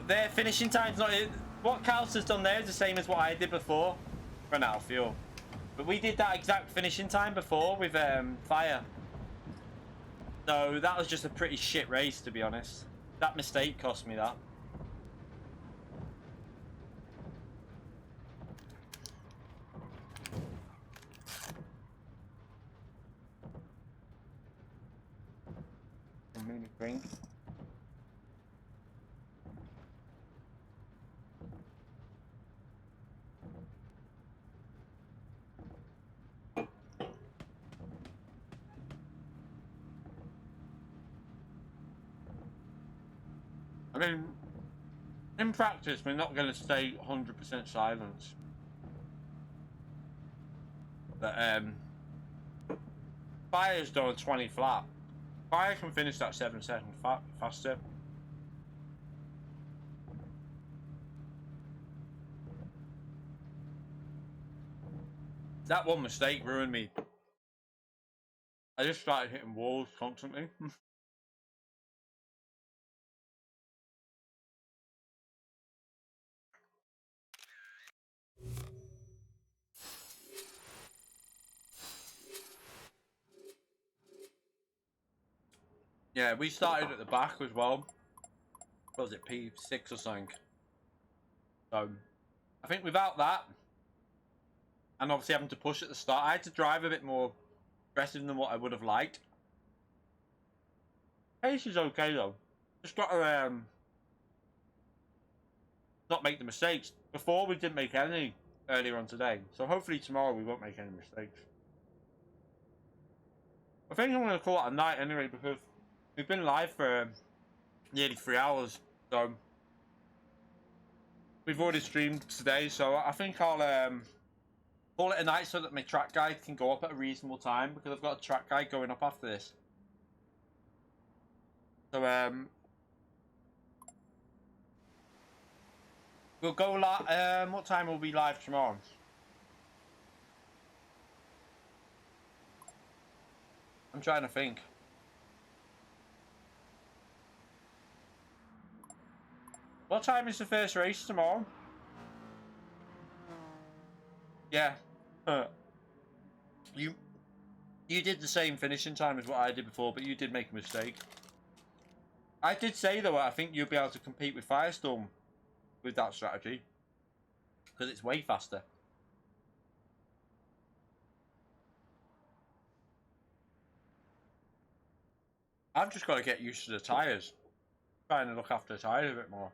Their finishing time's not. What Kaus has done there is the same as what I did before. Run out of fuel. But we did that exact finishing time before with Fire. So that was just a pretty shit race, to be honest. That mistake cost me that. Mini drink. I mean, in practice, we're not going to stay 100% silence. But Fire's done a 20 flat. Fire can finish that 7 seconds faster. That one mistake ruined me. I just started hitting walls constantly. Yeah, we started at the back as well. What was it, P6 or something? So, I think without that, and obviously having to push at the start, I had to drive a bit more aggressive than what I would have liked. Pace is okay though. Just got to not make the mistakes. Before we didn't make any earlier on today, so hopefully tomorrow we won't make any mistakes. I think I'm going to call it a night anyway, because we've been live for nearly 3 hours, so we've already streamed today, so I think I'll call it a night so that my track guide can go up at a reasonable time, because I've got a track guide going up after this. So we'll go live. What time will we live tomorrow? I'm trying to think. What time is the first race tomorrow? Yeah. You did the same finishing time as what I did before, but you did make a mistake. I did say though, I think you'll be able to compete with Firestorm with that strategy, because it's way faster. I've just got to get used to the tyres. Trying to look after the tyres a bit more.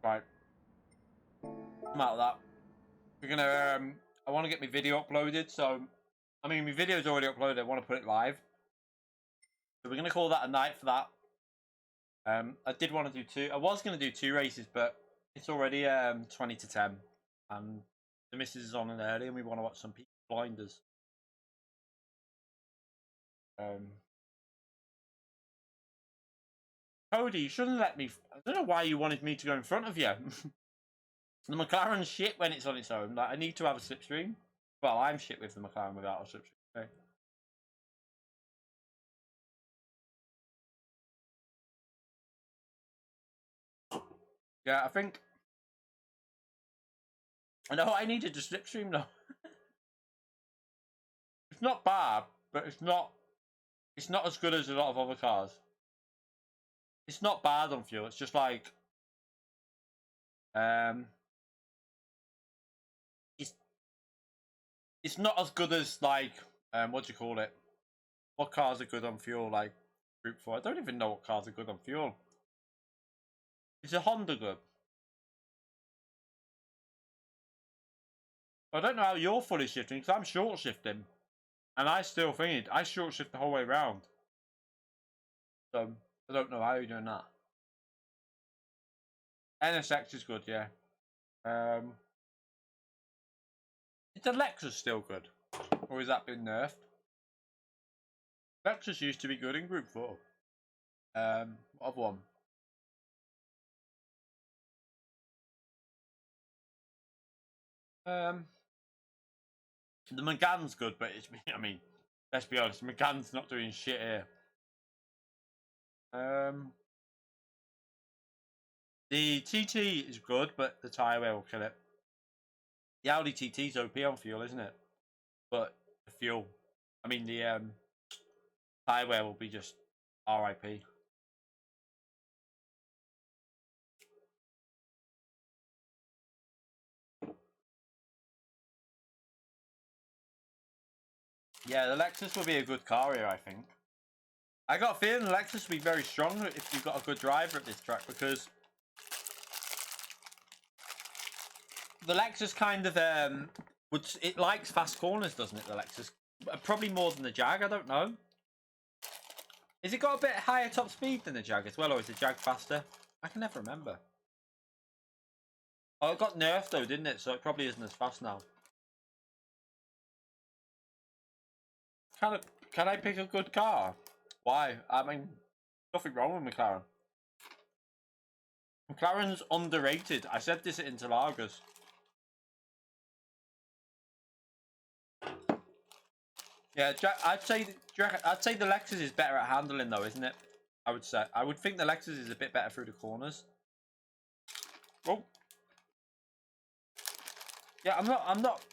Right. I'm out of that. We're gonna I want to get my video uploaded, so I mean, my video's already uploaded. I want to put it live. So we're going to call that a night for that. I did want to do two. I was going to do 2 races, but it's already 20 to 10. And the missus is on an early and we want to watch some Peaky Blinders. Cody, you shouldn't let me... I don't know why you wanted me to go in front of you. The McLaren's shit when it's on its own. Like, I need to have a slipstream. Well, I'm shit with the McLaren without a slipstream. Okay. Yeah, I think... I know I needed a slipstream though. It's not bad, but it's not as good as a lot of other cars. It's not bad on fuel, it's just like it's not as good as like what do you call it? What cars are good on fuel like Group 4? I don't even know what cars are good on fuel. Is a Honda good? I don't know how you're fully shifting because I'm short shifting. And I still think I short shift the whole way round. So I don't know how you're doing that. NSX is good, yeah. Is the Lexus still good? Or has that been nerfed? Lexus used to be good in Group 4. What other one? The Megane's good, but it's, I mean, let's be honest, Megane's not doing shit here. The TT is good, but the tyre wear will kill it. The Audi TT's OP on fuel, isn't it? But the fuel, I mean, the tyre wear will be just RIP. Yeah, the Lexus will be a good car here, I think. I got a feeling the Lexus will be very strong if you've got a good driver at this track, because the Lexus kind of it likes fast corners, doesn't it? The Lexus, probably more than the Jag. I don't know. Has it got a bit higher top speed than the Jag as well, or is the Jag faster? I can never remember. Oh, it got nerfed though, didn't it? So it probably isn't as fast now. Can I pick a good car? Why? I mean, nothing wrong with McLaren. McLaren's underrated. I said this at Interlagos. Yeah, I'd say the Lexus is better at handling though, isn't it? I would say. I would think the Lexus is a bit better through the corners. Oh. Yeah, I'm not.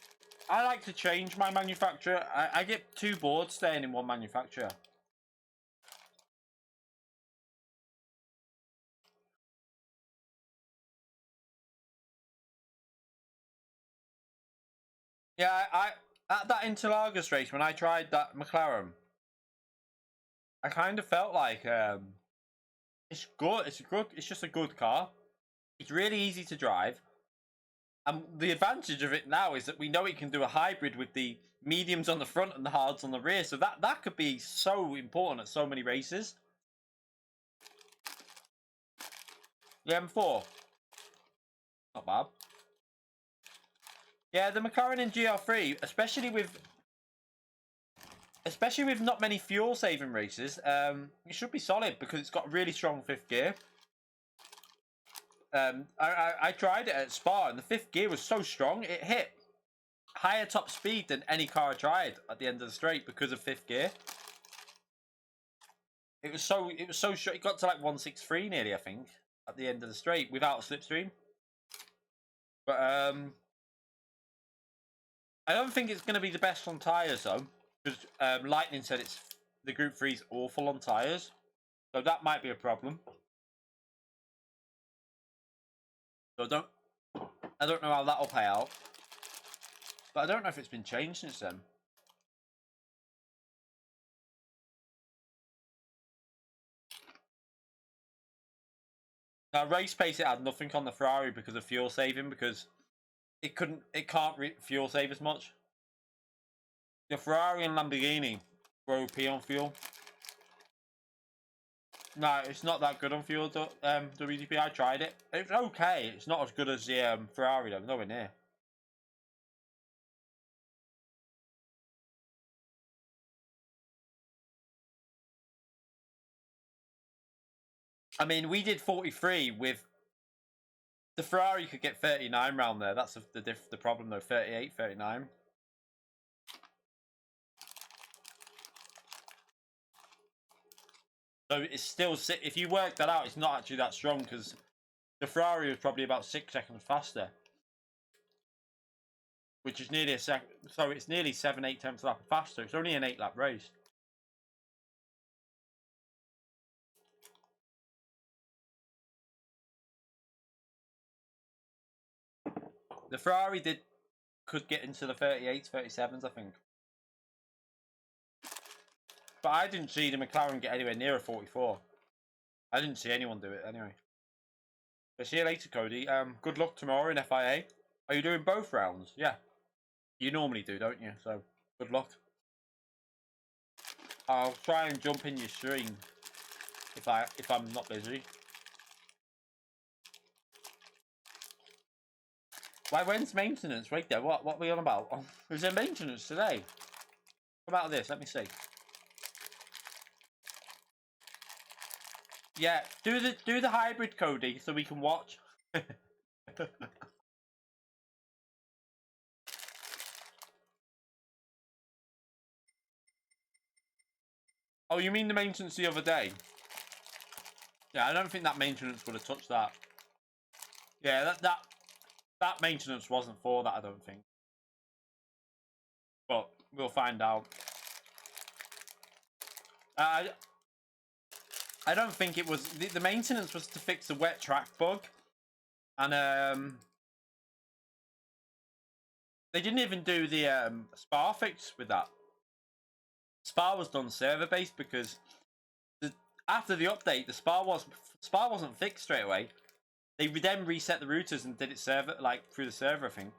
I like to change my manufacturer. I get too bored staying in one manufacturer. Yeah, I at that Interlagos race when I tried that McLaren, I kind of felt like it's good. It's just a good car. It's really easy to drive. And the advantage of it now is that we know it can do a hybrid with the mediums on the front and the hards on the rear. So that could be so important at so many races. The M4. Not bad. Yeah, the McLaren in GR3, especially with not many fuel saving races, it should be solid because it's got really strong 5th gear. I tried it at Spa and the 5th gear was so strong it hit higher top speed than any car I tried at the end of the straight because of 5th gear. It was so short. It got to like 163 nearly, I think, at the end of the straight without a slipstream. But I don't think it's going to be the best on tyres though, because Lightning said the Group 3's awful on tyres, so that might be a problem. So I don't know how that'll pay out, but I don't know if it's been changed since then. Now race pace, it had nothing on the Ferrari because of fuel saving, because it can't fuel save as much. The Ferrari and Lamborghini were OP on fuel. No, it's not that good on fuel, WDP. I tried it. It's okay. It's not as good as the Ferrari, though. Nowhere near. I mean, we did 43 with... The Ferrari could get 39 round there. That's the problem, though. 38, 39. So it's still... If you work that out, it's not actually that strong, because the Ferrari was probably about 6 seconds faster. Which is nearly a second. So it's nearly 7-8 tenths lap faster. It's only an 8-lap race. The Ferrari could get into the 38s, 37s, I think. But I didn't see the McLaren get anywhere near a 44. I didn't see anyone do it anyway. But see you later, Cody. Good luck tomorrow in FIA. Are you doing both rounds? Yeah. You normally do, don't you? So, good luck. I'll try and jump in your stream if I'm not busy. Why, when's maintenance? Wait there, what are we on about? Oh, is there maintenance today? What about this? Let me see. Yeah, do the hybrid, Cody, so we can watch. Oh, you mean the maintenance the other day? Yeah, I don't think that maintenance would have touched that. Yeah, that maintenance wasn't for that, I don't think. But we'll find out. I don't think it was... The maintenance was to fix the wet track bug. And they didn't even do the Spa fix with that. Spa was done server-based because after the update, the Spa wasn't fixed straight away. They then reset the routers and did it through the server, I think.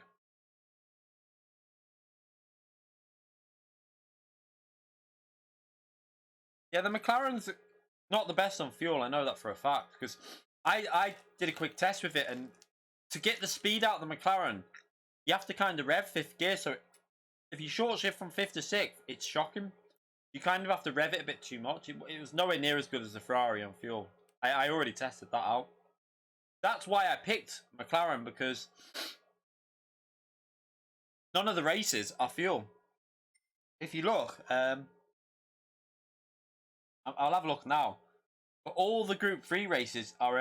Yeah, the McLaren's not the best on fuel. I know that for a fact because I did a quick test with it, and to get the speed out of the McLaren, you have to kind of rev 5th gear. So if you short shift from 5th to 6th, it's shocking. You kind of have to rev it a bit too much. It was nowhere near as good as the Ferrari on fuel. I already tested that out. That's why I picked McLaren, because none of the races are fuel. If you look, I'll have a look now. But all the Group 3 races are...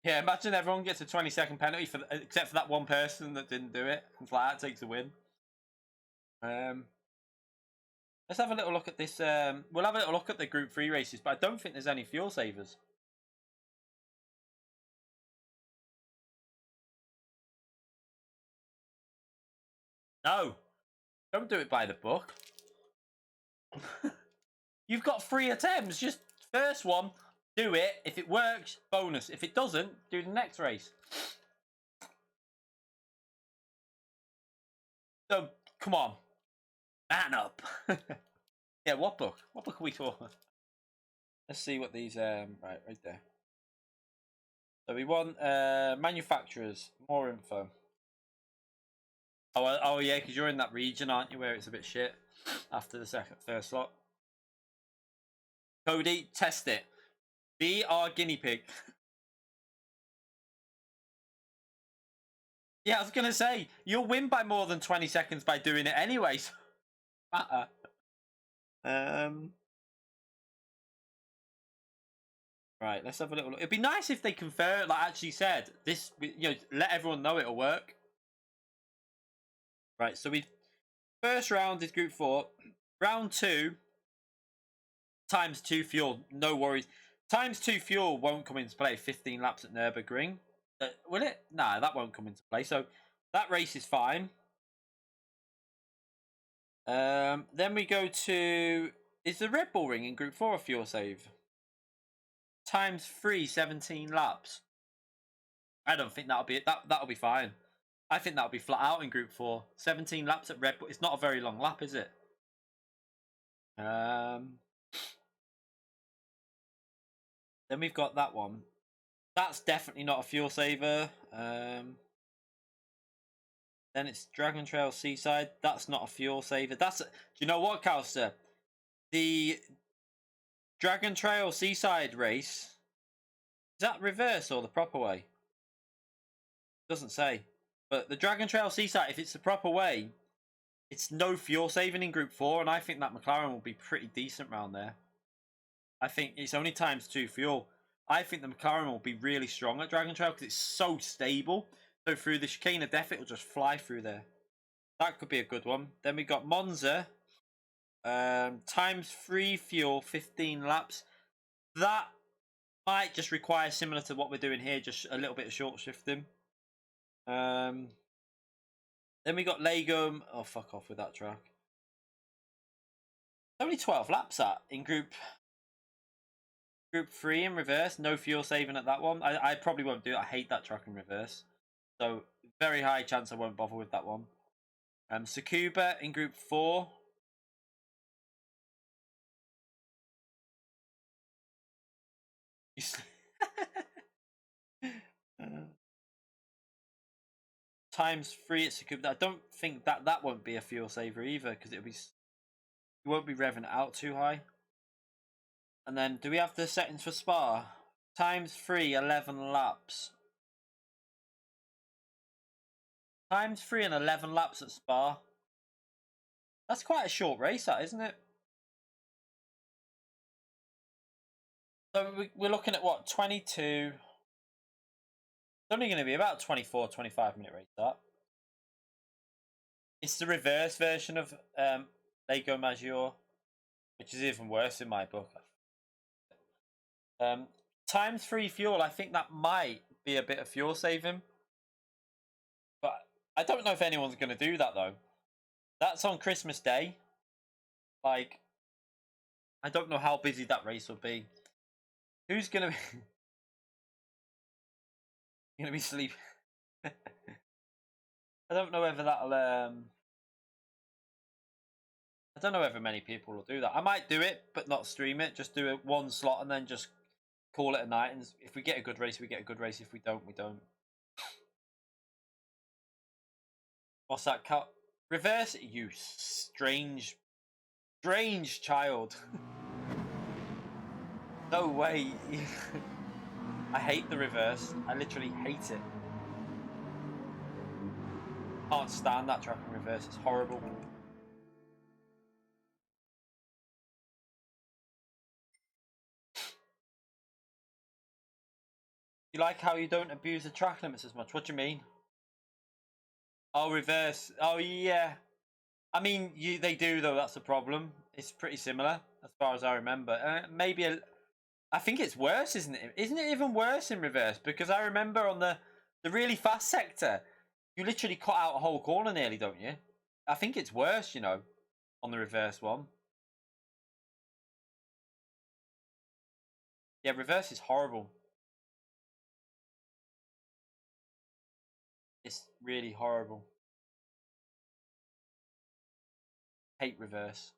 Yeah, imagine everyone gets a 20-second penalty except for that one person that didn't do it. It's like that takes a win. Let's have a little look at this. We'll have a little look at the Group 3 races, but I don't think there's any fuel savers. No, don't do it by the book. You've got 3 attempts. Just first one, do it. If it works, bonus. If it doesn't, do the next race. So, come on. Man up. Yeah, what book? What book are we talking? Let's see what these... right there. So we want manufacturers. More info. Oh yeah, because you're in that region, aren't you, where it's a bit shit after the first slot. Cody, test it. Be our guinea pig. Yeah, I was gonna say you'll win by more than 20 seconds by doing it anyway. So matter. Right, let's have a little look. It'd be nice if they confirm, like actually said this. Let everyone know it'll work. Right, so first round is Group 4. Round 2 ×2 fuel. No worries. ×2 fuel won't come into play. 15 laps at Nürburgring. Will it? Nah, that won't come into play. So that race is fine. Then we go to... Is the Red Bull Ring in Group 4 a fuel save? ×3, 17 laps. I don't think that'll be it. That'll be fine. I think that'll be flat out in Group 4. 17 laps at Red Bull. It's not a very long lap, is it? Then we've got that one. That's definitely not a fuel saver. Then it's Dragon Trail Seaside. That's not a fuel saver. Do you know what, Calster? The Dragon Trail Seaside race, is that reverse or the proper way? Doesn't say. But the Dragon Trail Seaside, if it's the proper way, it's no fuel saving in Group 4, and I think that McLaren will be pretty decent round there. I think it's only ×2 fuel. I think the McLaren will be really strong at Dragon Trail because it's so stable. So through the chicane of death, it will just fly through there. That could be a good one. Then we got Monza. ×3 fuel, 15 laps. That might just require, similar to what we're doing here, just a little bit of short shifting. Then we got Lagom. Oh, fuck off with that track. Only 12 laps in Group 3 in reverse. No fuel saving at that one. I probably won't do it. I hate that track in reverse. So, very high chance I won't bother with that one. Tsukuba in Group 4. ×3 at Tsukuba. I don't think that won't be a fuel saver either because you won't be revving it out too high. And then, do we have the settings for Spa? ×3, 11 laps. ×3 and 11 laps at Spa. That's quite a short race, that, isn't it? So we're looking at what, 22? It's only going to be about 24, 25-minute race, that. It's the reverse version of Lego Maggiore, which is even worse in my book. ×3 fuel, I think that might be a bit of fuel saving. But I don't know if anyone's going to do that, though. That's on Christmas Day. Like, I don't know how busy that race will be. Who's going to be... going to be sleeping? I don't know whether that'll... I don't know whether many people will do that. I might do it, but not stream it. Just do it one slot and then just call it a night. And if we get a good race, we get a good race. If we don't, we don't. What's that? Reverse? You strange child. No way. I hate the reverse. I literally hate it. Can't stand that track in reverse. It's horrible. You like how you don't abuse the track limits as much? What do you mean? Oh, reverse. Oh, yeah. I mean, they do, though. That's the problem. It's pretty similar, as far as I remember. Maybe I think it's worse, isn't it? Isn't it even worse in reverse? Because I remember on the really fast sector, you literally cut out a whole corner nearly, don't you? I think it's worse, you know, on the reverse one. Yeah, reverse is horrible. It's really horrible. Hate reverse.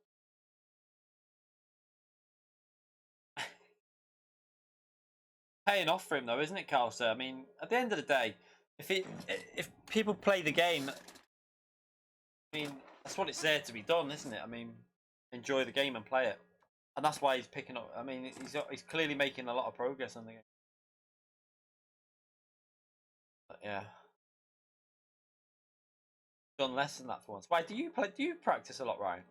Paying off for him though, isn't it, Calcer? I mean, at the end of the day, if people play the game, I mean, that's what it's there to be done, isn't it? I mean, enjoy the game and play it, and that's why he's picking up. I mean, he's clearly making a lot of progress on the game. But yeah, done less than that for once. Why do you play? Do you practice a lot, Ryan?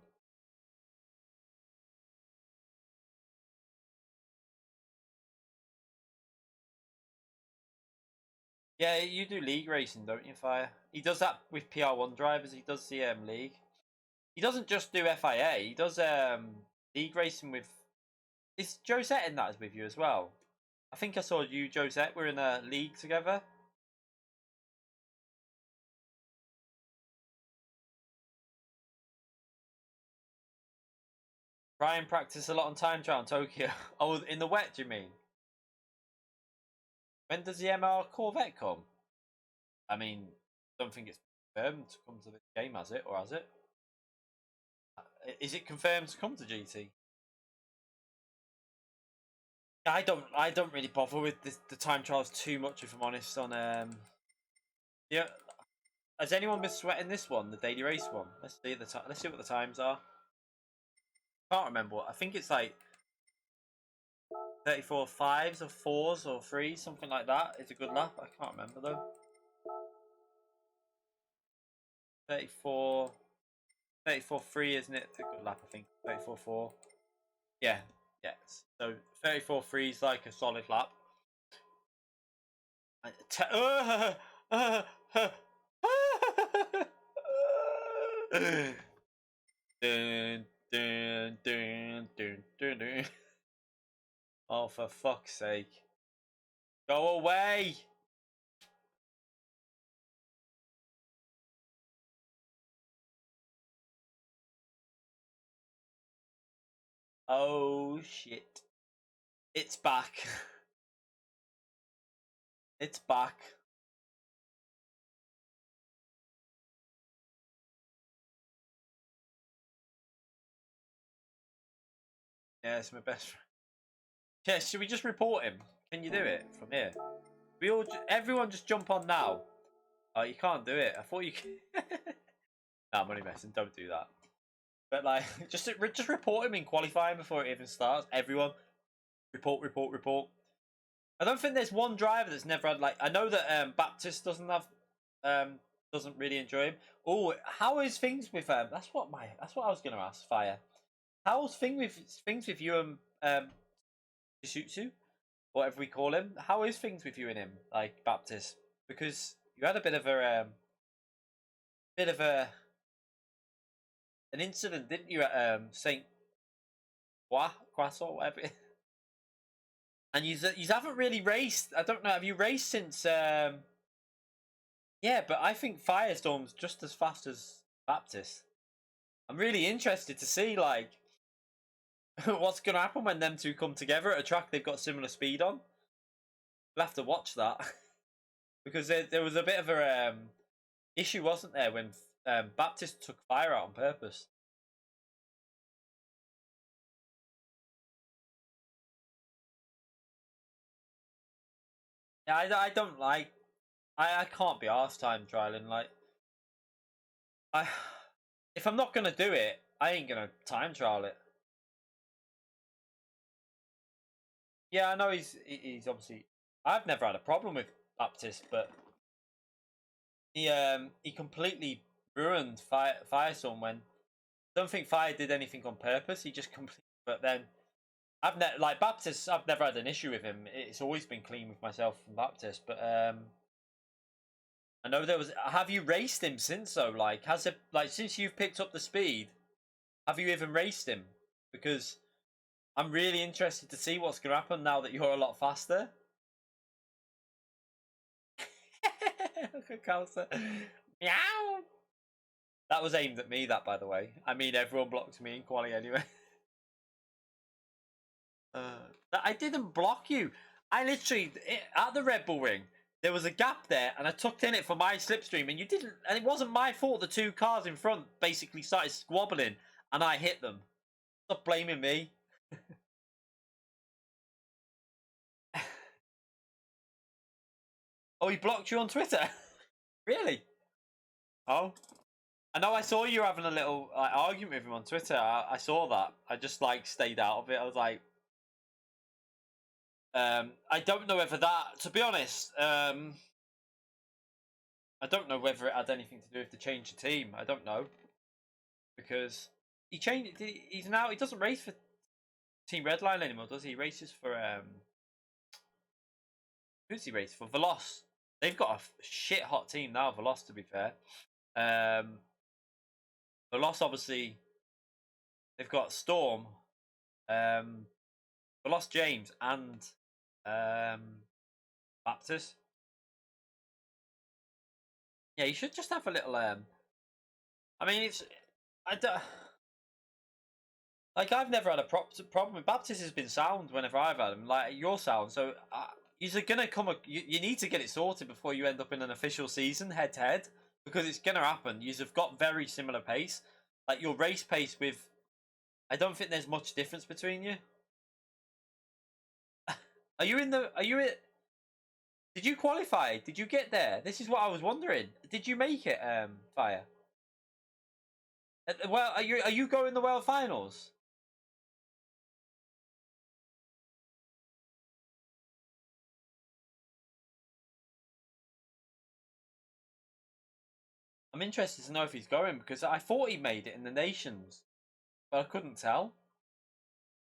Yeah, you do league racing, don't you, Fire? He does that with PR1 drivers. He does the league. He doesn't just do FIA. He does league racing with. Is Josette in that with you as well? I think I saw you, Josette. We're in a league together. Ryan practiced a lot on time trial in Tokyo. Oh, in the wet, do you mean? When does the MR Corvette come? I mean, don't think it's confirmed to come to the game, has it? Or has it? Is it confirmed to come to GT? I don't really bother with the time trials too much, if I'm honest. On yeah, has anyone been sweating this one, the daily race one? Let's see let's see what the times are. Can't remember. I think it's like 34 5s or 4s or 3s, something like that. It's a good lap. I can't remember though. 34 3, isn't it? It's a good lap, I think. 34 4. Yeah, yeah. So 34 3 is like a solid lap. Dun, dun, dun, dun, dun, dun. Oh, for fuck's sake. Go away! Oh, shit. It's back. It's back. Yeah, it's my best friend. Yeah, should we just report him? Can you do it from here? Everyone just jump on now. Oh, you can't do it. I thought you could. Nah, I'm only messing. Don't do that. But like, just report him in qualifying before it even starts. Everyone, report, report, report. I don't think there's one driver that's never had like. I know that Baptist doesn't have, doesn't really enjoy him. Oh, how is things with That's what I was gonna ask. Fire. How's things with you and Jisutsu, whatever we call him? How is things with you and him, like Baptist? Because you had a bit of an incident, didn't you, at Saint Quas or whatever? And you haven't really raced. I don't know. Have you raced since? Yeah, but I think Firestorm's just as fast as Baptist. I'm really interested to see like what's going to happen when them two come together at a track they've got similar speed on. We'll have to watch that because there was a bit of a issue, wasn't there, when Baptist took fire out on purpose. Yeah, I don't like. I can't be arsed time trialing. Like, I if I'm not gonna do it, I ain't gonna time trial it. Yeah, I know he's obviously. I've never had a problem with Baptist, but he completely ruined Firestorm when. I don't think Fire did anything on purpose. He just completely. But then I've never like Baptist. I've never had an issue with him. It's always been clean with myself and Baptist. But I know there was. Have you raced him since though? Like, has it like since you've picked up the speed? Have you even raced him? Because I'm really interested to see what's going to happen now that you're a lot faster. Meow. That was aimed at me. That, by the way. I mean, everyone blocked me in quali anyway. I didn't block you. I literally at the Red Bull Ring. There was a gap there, and I tucked in it for my slipstream, and you didn't. And it wasn't my fault. The two cars in front basically started squabbling, and I hit them. Stop blaming me. Oh, he blocked you on Twitter? Really? Oh. I know I saw you having a little like, argument with him on Twitter. I saw that. I just like stayed out of it. I was like, I don't know whether that, to be honest, I don't know whether it had anything to do with the change of team. I don't know because he changed. He's now he doesn't race for Team Redline anymore, does he? He races for who's he race for? Veloz. They've got a shit hot team now. Veloz, to be fair. Veloz obviously. They've got Storm, Veloz James, and Baptist. Yeah, you should just have a little. I mean, it's I don't like. I've never had a problem with Baptist. Has been sound whenever I've had him. Like your sound, so you're gonna come. You need to get it sorted before you end up in an official season head to head. because it's gonna happen. You've got very similar pace, like your race pace with. I don't think there's much difference between you. Are you in the? Are you it? Did you qualify? Did you get there? This is what I was wondering. Did you make it, Fire? Well, are you going the World Finals? I'm interested to know if he's going because I thought he made it in the nations, but I couldn't tell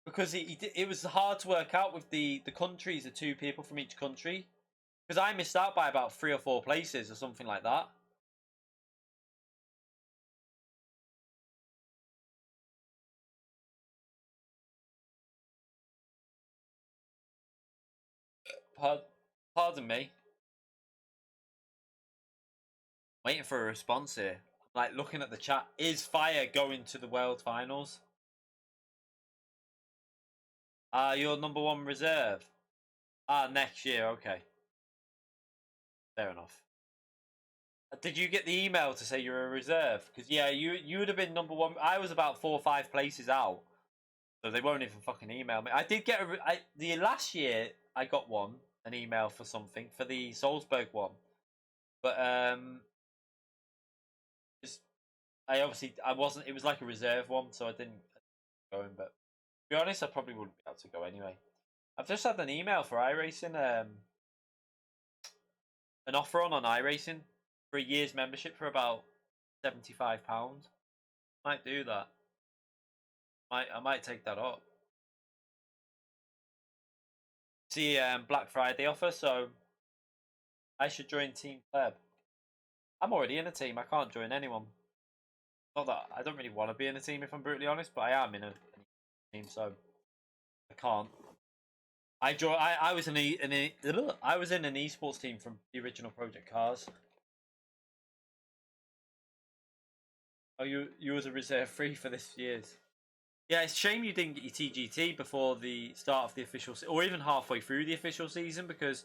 because it was hard to work out with the countries, the two people from each country, because I missed out by about 3 or 4 places or something like that. Pardon me. Waiting for a response here. Like looking at the chat, is Fire going to the World Finals? Your number 1 reserve. Next year. Okay, fair enough. Did you get the email to say you're a reserve? Because yeah, you would have been number 1. I was about 4 or 5 places out, so they won't even fucking email me. I did get the last year I got an email for something for the Salzburg one, but just I wasn't. It was like a reserve one, so I didn't go in. But to be honest, I probably wouldn't be able to go anyway. I've just had an email for iRacing, an offer on iRacing for a year's membership for about £75. Might do that. I might take that up. See, Black Friday offer, so I should join Team Pleb. I'm already in a team. I can't join anyone. Not that I don't really want to be in a team, if I'm brutally honest, but I am in a team, so I can't. I was in I was in an esports team from the original Project Cars. Oh, you was a reserve free for this year's. Yeah, it's a shame you didn't get your TGT before the start of the official, or even halfway through the official season, because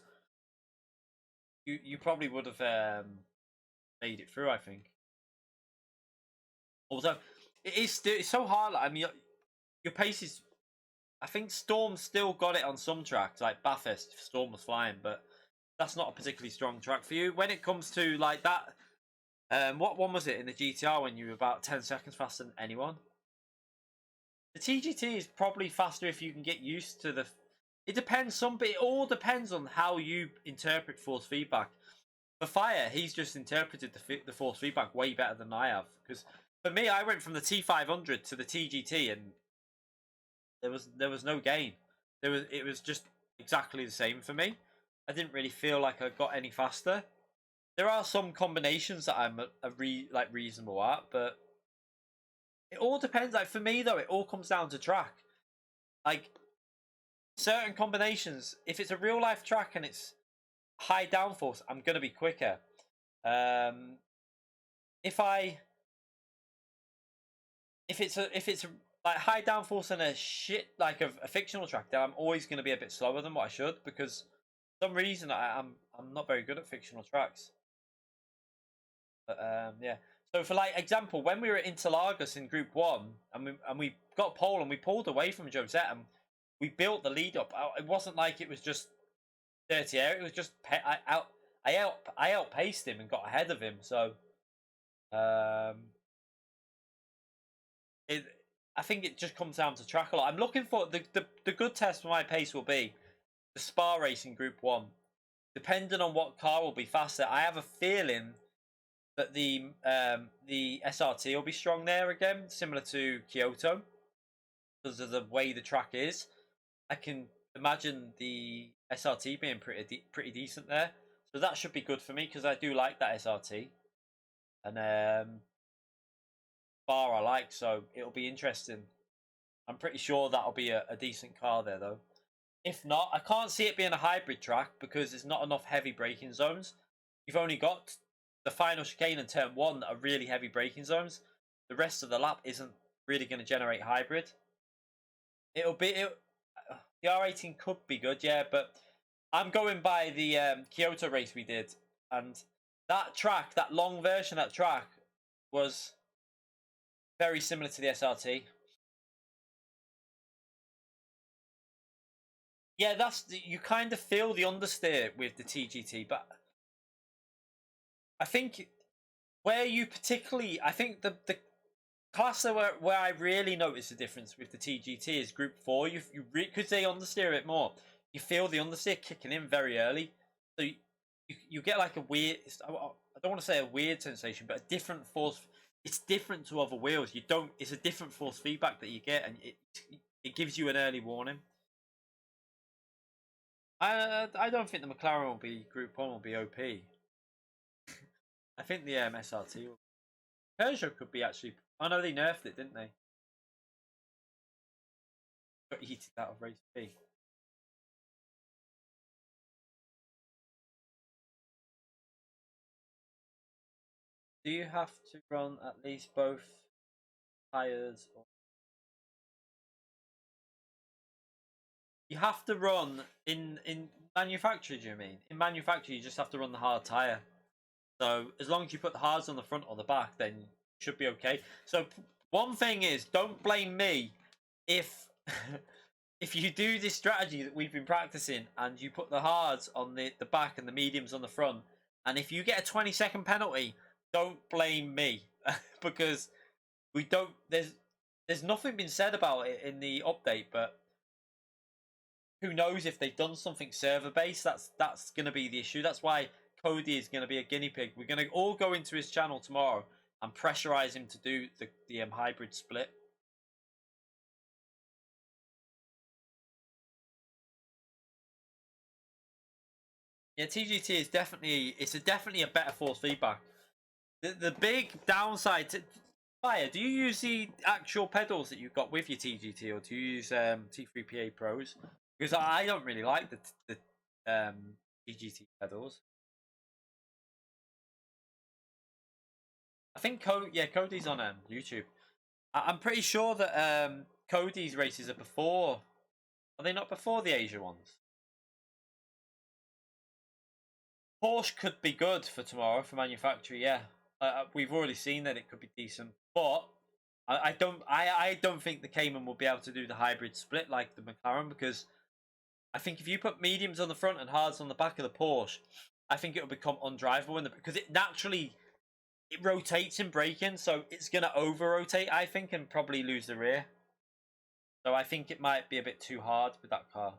you probably would have made it through. I think. Although it's so hard. I mean, your pace is. I think Storm still got it on some tracks, like Bathurst. Storm was flying, but that's not a particularly strong track for you. When it comes to like that, what one was it in the GTR when you were about 10 seconds faster than anyone? The TGT is probably faster if you can get used to the. It depends. It all depends on how you interpret force feedback. For Fire, he's just interpreted the force feedback way better than I have. Because for me, I went from the T500 to the TGT, and there was no gain. It was just exactly the same for me. I didn't really feel like I got any faster. There are some combinations that I'm reasonable at, but it all depends. Like for me though, it all comes down to track. Like certain combinations, if it's a real life track and it's high downforce, I'm gonna be quicker. If it's a like high downforce and a shit like a fictional track, then I'm always gonna be a bit slower than what I should because for some reason I'm not very good at fictional tracks. But yeah. So for like example, when we were at Interlagos in Group 1 and we got pole and we pulled away from Josette and we built the lead up. It wasn't like it was just dirty air. It was just I outpaced him and got ahead of him. So it I think it just comes down to track a lot. I'm looking for the good test for my pace will be the Spa race in Group 1. Depending on what car will be faster, I have a feeling that the SRT will be strong there again, similar to Kyoto, because of the way the track is. I can imagine the SRT being pretty decent there, so that should be good for me because I do like that SRT, and bar I like, so it'll be interesting. I'm pretty sure that'll be a decent car there though. If not, I can't see it being a hybrid track because there's not enough heavy braking zones. You've only got the final chicane and turn 1 that are really heavy braking zones. The rest of the lap isn't really going to generate hybrid. The R18 could be good, yeah, but I'm going by the Kyoto race we did, and that track, that long version of that track, was very similar to the SRT. Yeah, you kind of feel the understeer with the TGT, but I think where you particularly, I think the class where I really notice the difference with the TGT is Group 4. Because they understeer a bit more, you feel the understeer kicking in very early, so you get like a weird. I don't want to say a weird sensation, but a different force. It's different to other wheels. You don't. It's a different force feedback that you get, and it gives you an early warning. I don't think the McLaren will be Group 1 will be OP. I think the SRT will. Peugeot could be actually. Oh no, they nerfed it, didn't they? Got yeeted out of race B. Do you have to run at least both tires? You have to run in manufacture. Do you mean in manufacture? You just have to run the hard tire. So as long as you put the hards on the front or the back, then you should be okay. So one thing is, don't blame me if if you do this strategy that we've been practicing and you put the hards on the back and the mediums on the front, and if you get a 20-second penalty, don't blame me because we don't. There's nothing been said about it in the update, but who knows if they've done something server based? That's going to be the issue. That's why Cody is going to be a guinea pig. We're going to all go into his channel tomorrow and pressurize him to do the hybrid split. Yeah, TGT is definitely definitely a better force feedback. The big downside to Fire, do you use the actual pedals that you've got with your TGT, or do you use T3PA Pros? Because I don't really like the TGT pedals. I think Cody's on YouTube. I'm pretty sure that Cody's races are before. Are they not before the Asia ones? Porsche could be good for tomorrow for manufacturer. Yeah, we've already seen that it could be decent, but I don't think the Cayman will be able to do the hybrid split like the McLaren, because I think if you put mediums on the front and hards on the back of the Porsche, I think it will become undrivable because it naturally it rotates in braking, so it's going to over rotate, I think, and probably lose the rear. So I think it might be a bit too hard with that car.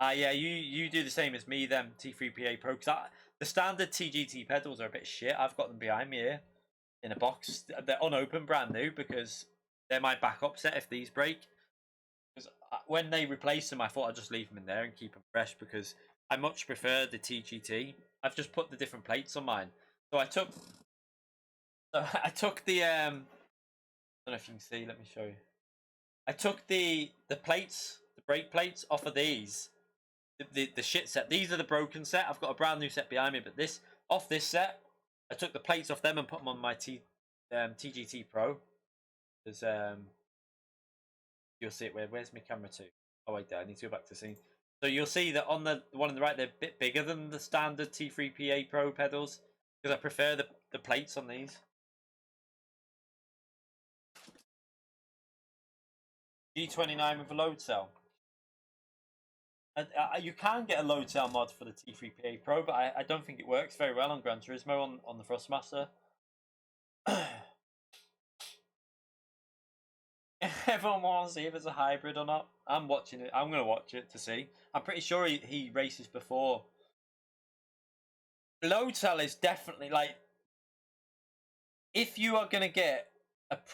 Yeah, you do the same as me then, T3PA Pro, because the standard TGT pedals are a bit shit. I've got them behind me here in a box. They're unopened, brand new, because they're my backup set if these break. Because when they replace them, I thought I'd just leave them in there and keep them fresh, because I much prefer the TGT. I've just put the different plates on mine. So I took the I don't know if you can see, let me show you. I took the plates, the brake plates off of these. The shit set. These are the broken set. I've got a brand new set behind me, but off this set, I took the plates off them and put them on my TGT Pro. There's you'll see it. Where's my camera to? Oh wait, there. I need to go back to scene. So you'll see that on the one on the right, they're a bit bigger than the standard T3PA Pro pedals because I prefer the plates on these. G29 with a load cell. You can get a load cell mod for the T3PA Pro, but I don't think it works very well on Gran Turismo on the Thrustmaster. Everyone wants to see if it's a hybrid or not. I'm watching it. I'm going to watch it to see. I'm pretty sure he races before. Load cell is definitely like, if you are going to get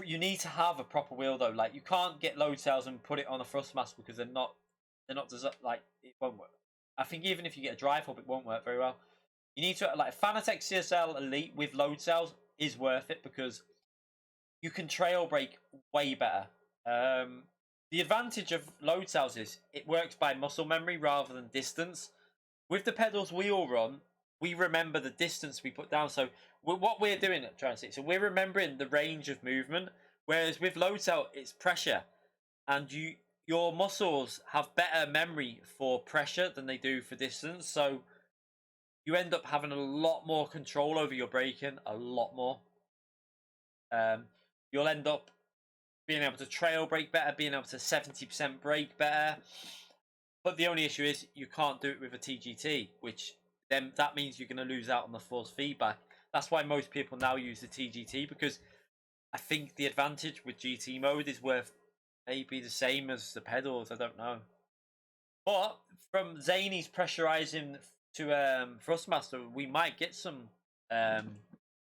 you need to have a proper wheel though. Like you can't get load cells and put it on a Thrustmaster because they're not like it won't work. I think even if you get a drive hub, it won't work very well. You need to like Fanatec CSL Elite with load cells is worth it because you can trail brake way better. The advantage of load cells is it works by muscle memory rather than distance. With the pedals we all run, we remember the distance we put down. So what we're doing at Transit, so we're remembering the range of movement. Whereas with load cell, it's pressure, and your muscles have better memory for pressure than they do for distance. So you end up having a lot more control over your braking, a lot more. You'll end up being able to trail brake better, being able to 70% brake better. But the only issue is you can't do it with a TGT, which then that means you're going to lose out on the force feedback. That's why most people now use the TGT, because I think the advantage with GT mode is worth maybe the same as the pedals. I don't know. But from Zany's pressurizing to Thrustmaster, we might get some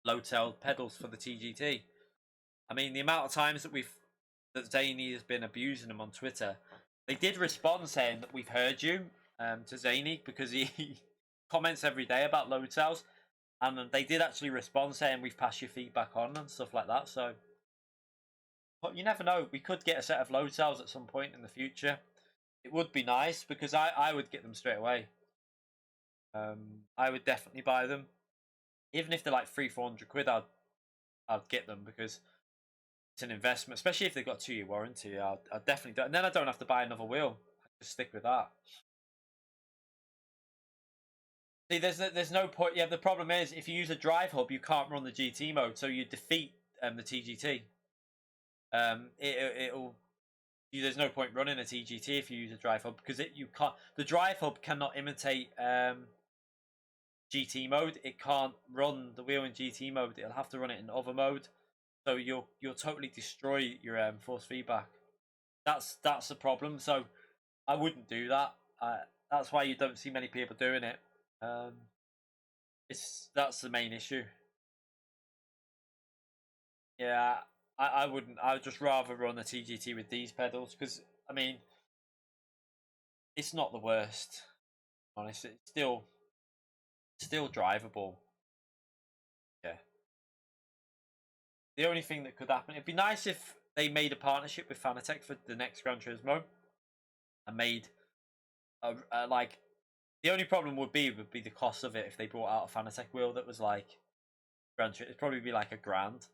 low-tailed pedals for the TGT. I mean, the amount of times that Zany has been abusing them on Twitter, they did respond saying that we've heard you to Zany, because he comments every day about load cells, and they did actually respond saying we've passed your feedback on and stuff like that. So, but you never know, we could get a set of load cells at some point in the future. It would be nice, because I would get them straight away. I would definitely buy them, even if they're like 300-400 quid. I'd get them, because it's an investment, especially if they've got 2-year warranty. I'll definitely do it. And then I don't have to buy another wheel. I just stick with that. See, there's no point. Yeah, the problem is if you use a drive hub, you can't run the GT mode, so you defeat the TGT. There's no point running a TGT if you use a drive hub, because you can't. The drive hub cannot imitate GT mode. It can't run the wheel in GT mode. It'll have to run it in other mode. So you'll totally destroy your force feedback. That's the problem. So I wouldn't do that. That's why you don't see many people doing it. That's the main issue. Yeah, I wouldn't. I would just rather run a TGT with these pedals, because I mean, it's not the worst. Honestly, it's still drivable. Yeah. The only thing that could happen, it'd be nice if they made a partnership with Fanatec for the next Gran Turismo, and made like, the only problem would be the cost of it. If they brought out a Fanatec wheel that was like Gran Turismo, it'd probably be like $1,000.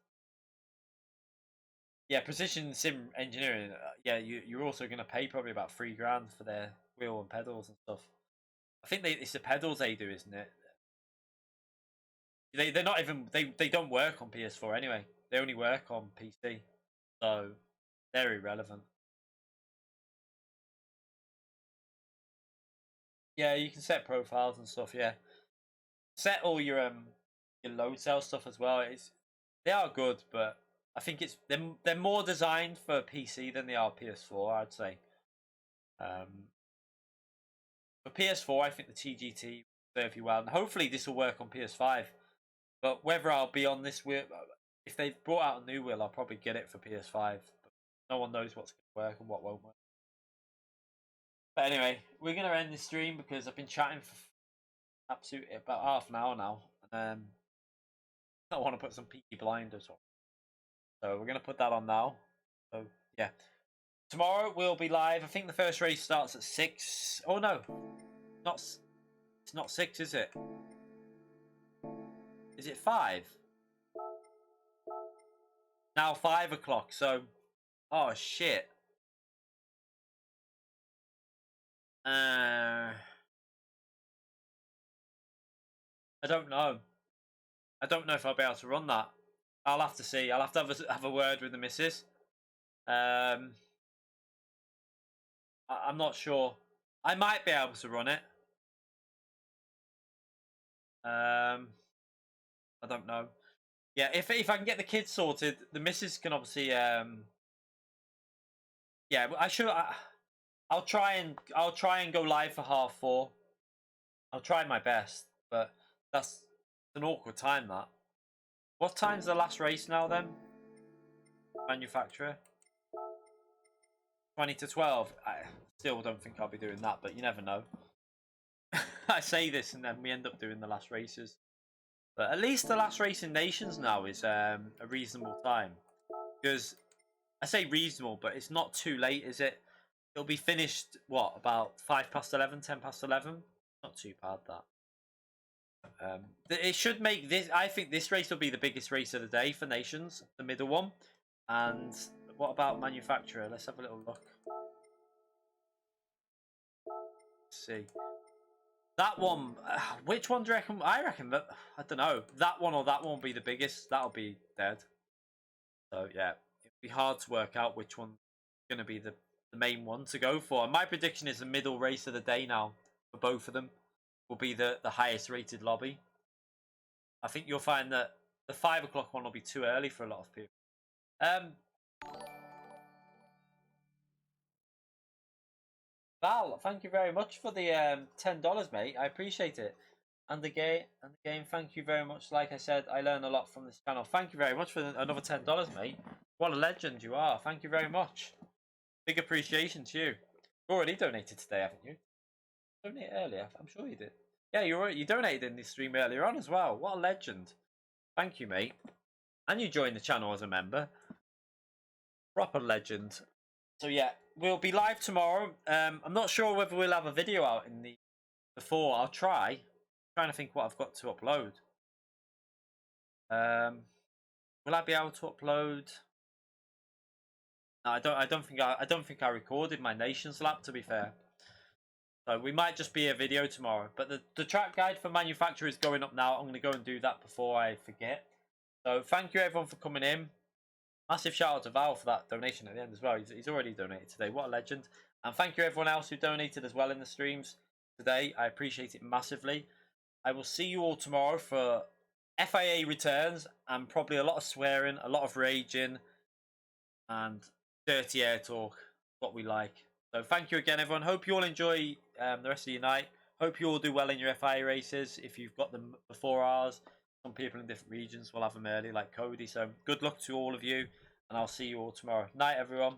Yeah, Precision Sim Engineering. Yeah, you're also going to pay probably about $3,000 for their wheel and pedals and stuff. I think it's the pedals they do, isn't it? They're not even they don't work on PS4 anyway. They only work on PC, so they're irrelevant. Yeah, you can set profiles and stuff. Yeah, set all your load cell stuff as well. They are good, but I think they're more designed for PC than they are PS4. I'd say. For PS4, I think the TGT will serve you well, and hopefully this will work on PS5. But whether I'll be on this wheel, if they've brought out a new wheel, I'll probably get it for PS5. But no one knows what's going to work and what won't work. But anyway, we're going to end this stream, because I've been chatting for absolutely about half an hour now. I want to put some Peaky Blinders on. So we're going to put that on now. So, yeah. Tomorrow we'll be live. I think the first race starts at 6. Oh, no. It's not 6, is it? Is it 5? Now 5 o'clock, so... Oh, shit. I don't know. I don't know if I'll be able to run that. I'll have to see. I'll have to have a word with the missus. I'm not sure. I might be able to run it. I don't know. Yeah, if I can get the kids sorted, the missus can obviously. Yeah, I should. I'll try and go live for 4:30. I'll try my best, but that's an awkward time. That. What time's the last race now then? Manufacturer. 20 to 12. I still don't think I'll be doing that, but you never know. I say this and then we end up doing the last races. But at least the last race in Nations now is a reasonable time. Because I say reasonable, but it's not too late, is it? It'll be finished, what, about 11:05, 11:10. Not too bad, that. It should make this... I think this race will be the biggest race of the day for Nations, the middle one. And what about Manufacturer? Let's have a little look. Let's see. That one, which one do you reckon? I reckon that, I don't know, that one or that one will be the biggest. That'll be dead. So yeah, it'd be hard to work out which one's going to be the main one to go for. And my prediction is the middle race of the day now for both of them will be the highest rated lobby. I think you'll find that the 5 o'clock one will be too early for a lot of people. Val, thank you very much for the $10, mate. I appreciate it. And the game, thank you very much. Like I said, I learn a lot from this channel. Thank you very much for another $10, mate. What a legend you are. Thank you very much. Big appreciation to you. You already donated today, haven't you? Donated earlier? I'm sure you did. Yeah, you donated in this stream earlier on as well. What a legend. Thank you, mate. And you joined the channel as a member. Proper legend. So yeah, we'll be live tomorrow. I'm not sure whether we'll have a video out in the before. I'll try. I'm trying to think what I've got to upload. Will I be able to upload? No, I don't think I recorded my Nations Lab, to be fair. So we might just be a video tomorrow. But the track guide for manufacturer is going up now. I'm going to go and do that before I forget. So thank you everyone for coming in. Massive shout out to Val for that donation at the end as well. He's already donated today. What a legend. And thank you everyone else who donated as well in the streams today. I appreciate it massively. I will see you all tomorrow for FIA returns and probably a lot of swearing, a lot of raging, and dirty air talk. What we like. So thank you again, everyone. Hope you all enjoy the rest of your night. Hope you all do well in your FIA races. If you've got them before ours, some people in different regions will have them early, like Cody. So good luck to all of you, and I'll see you all tomorrow. Night, everyone.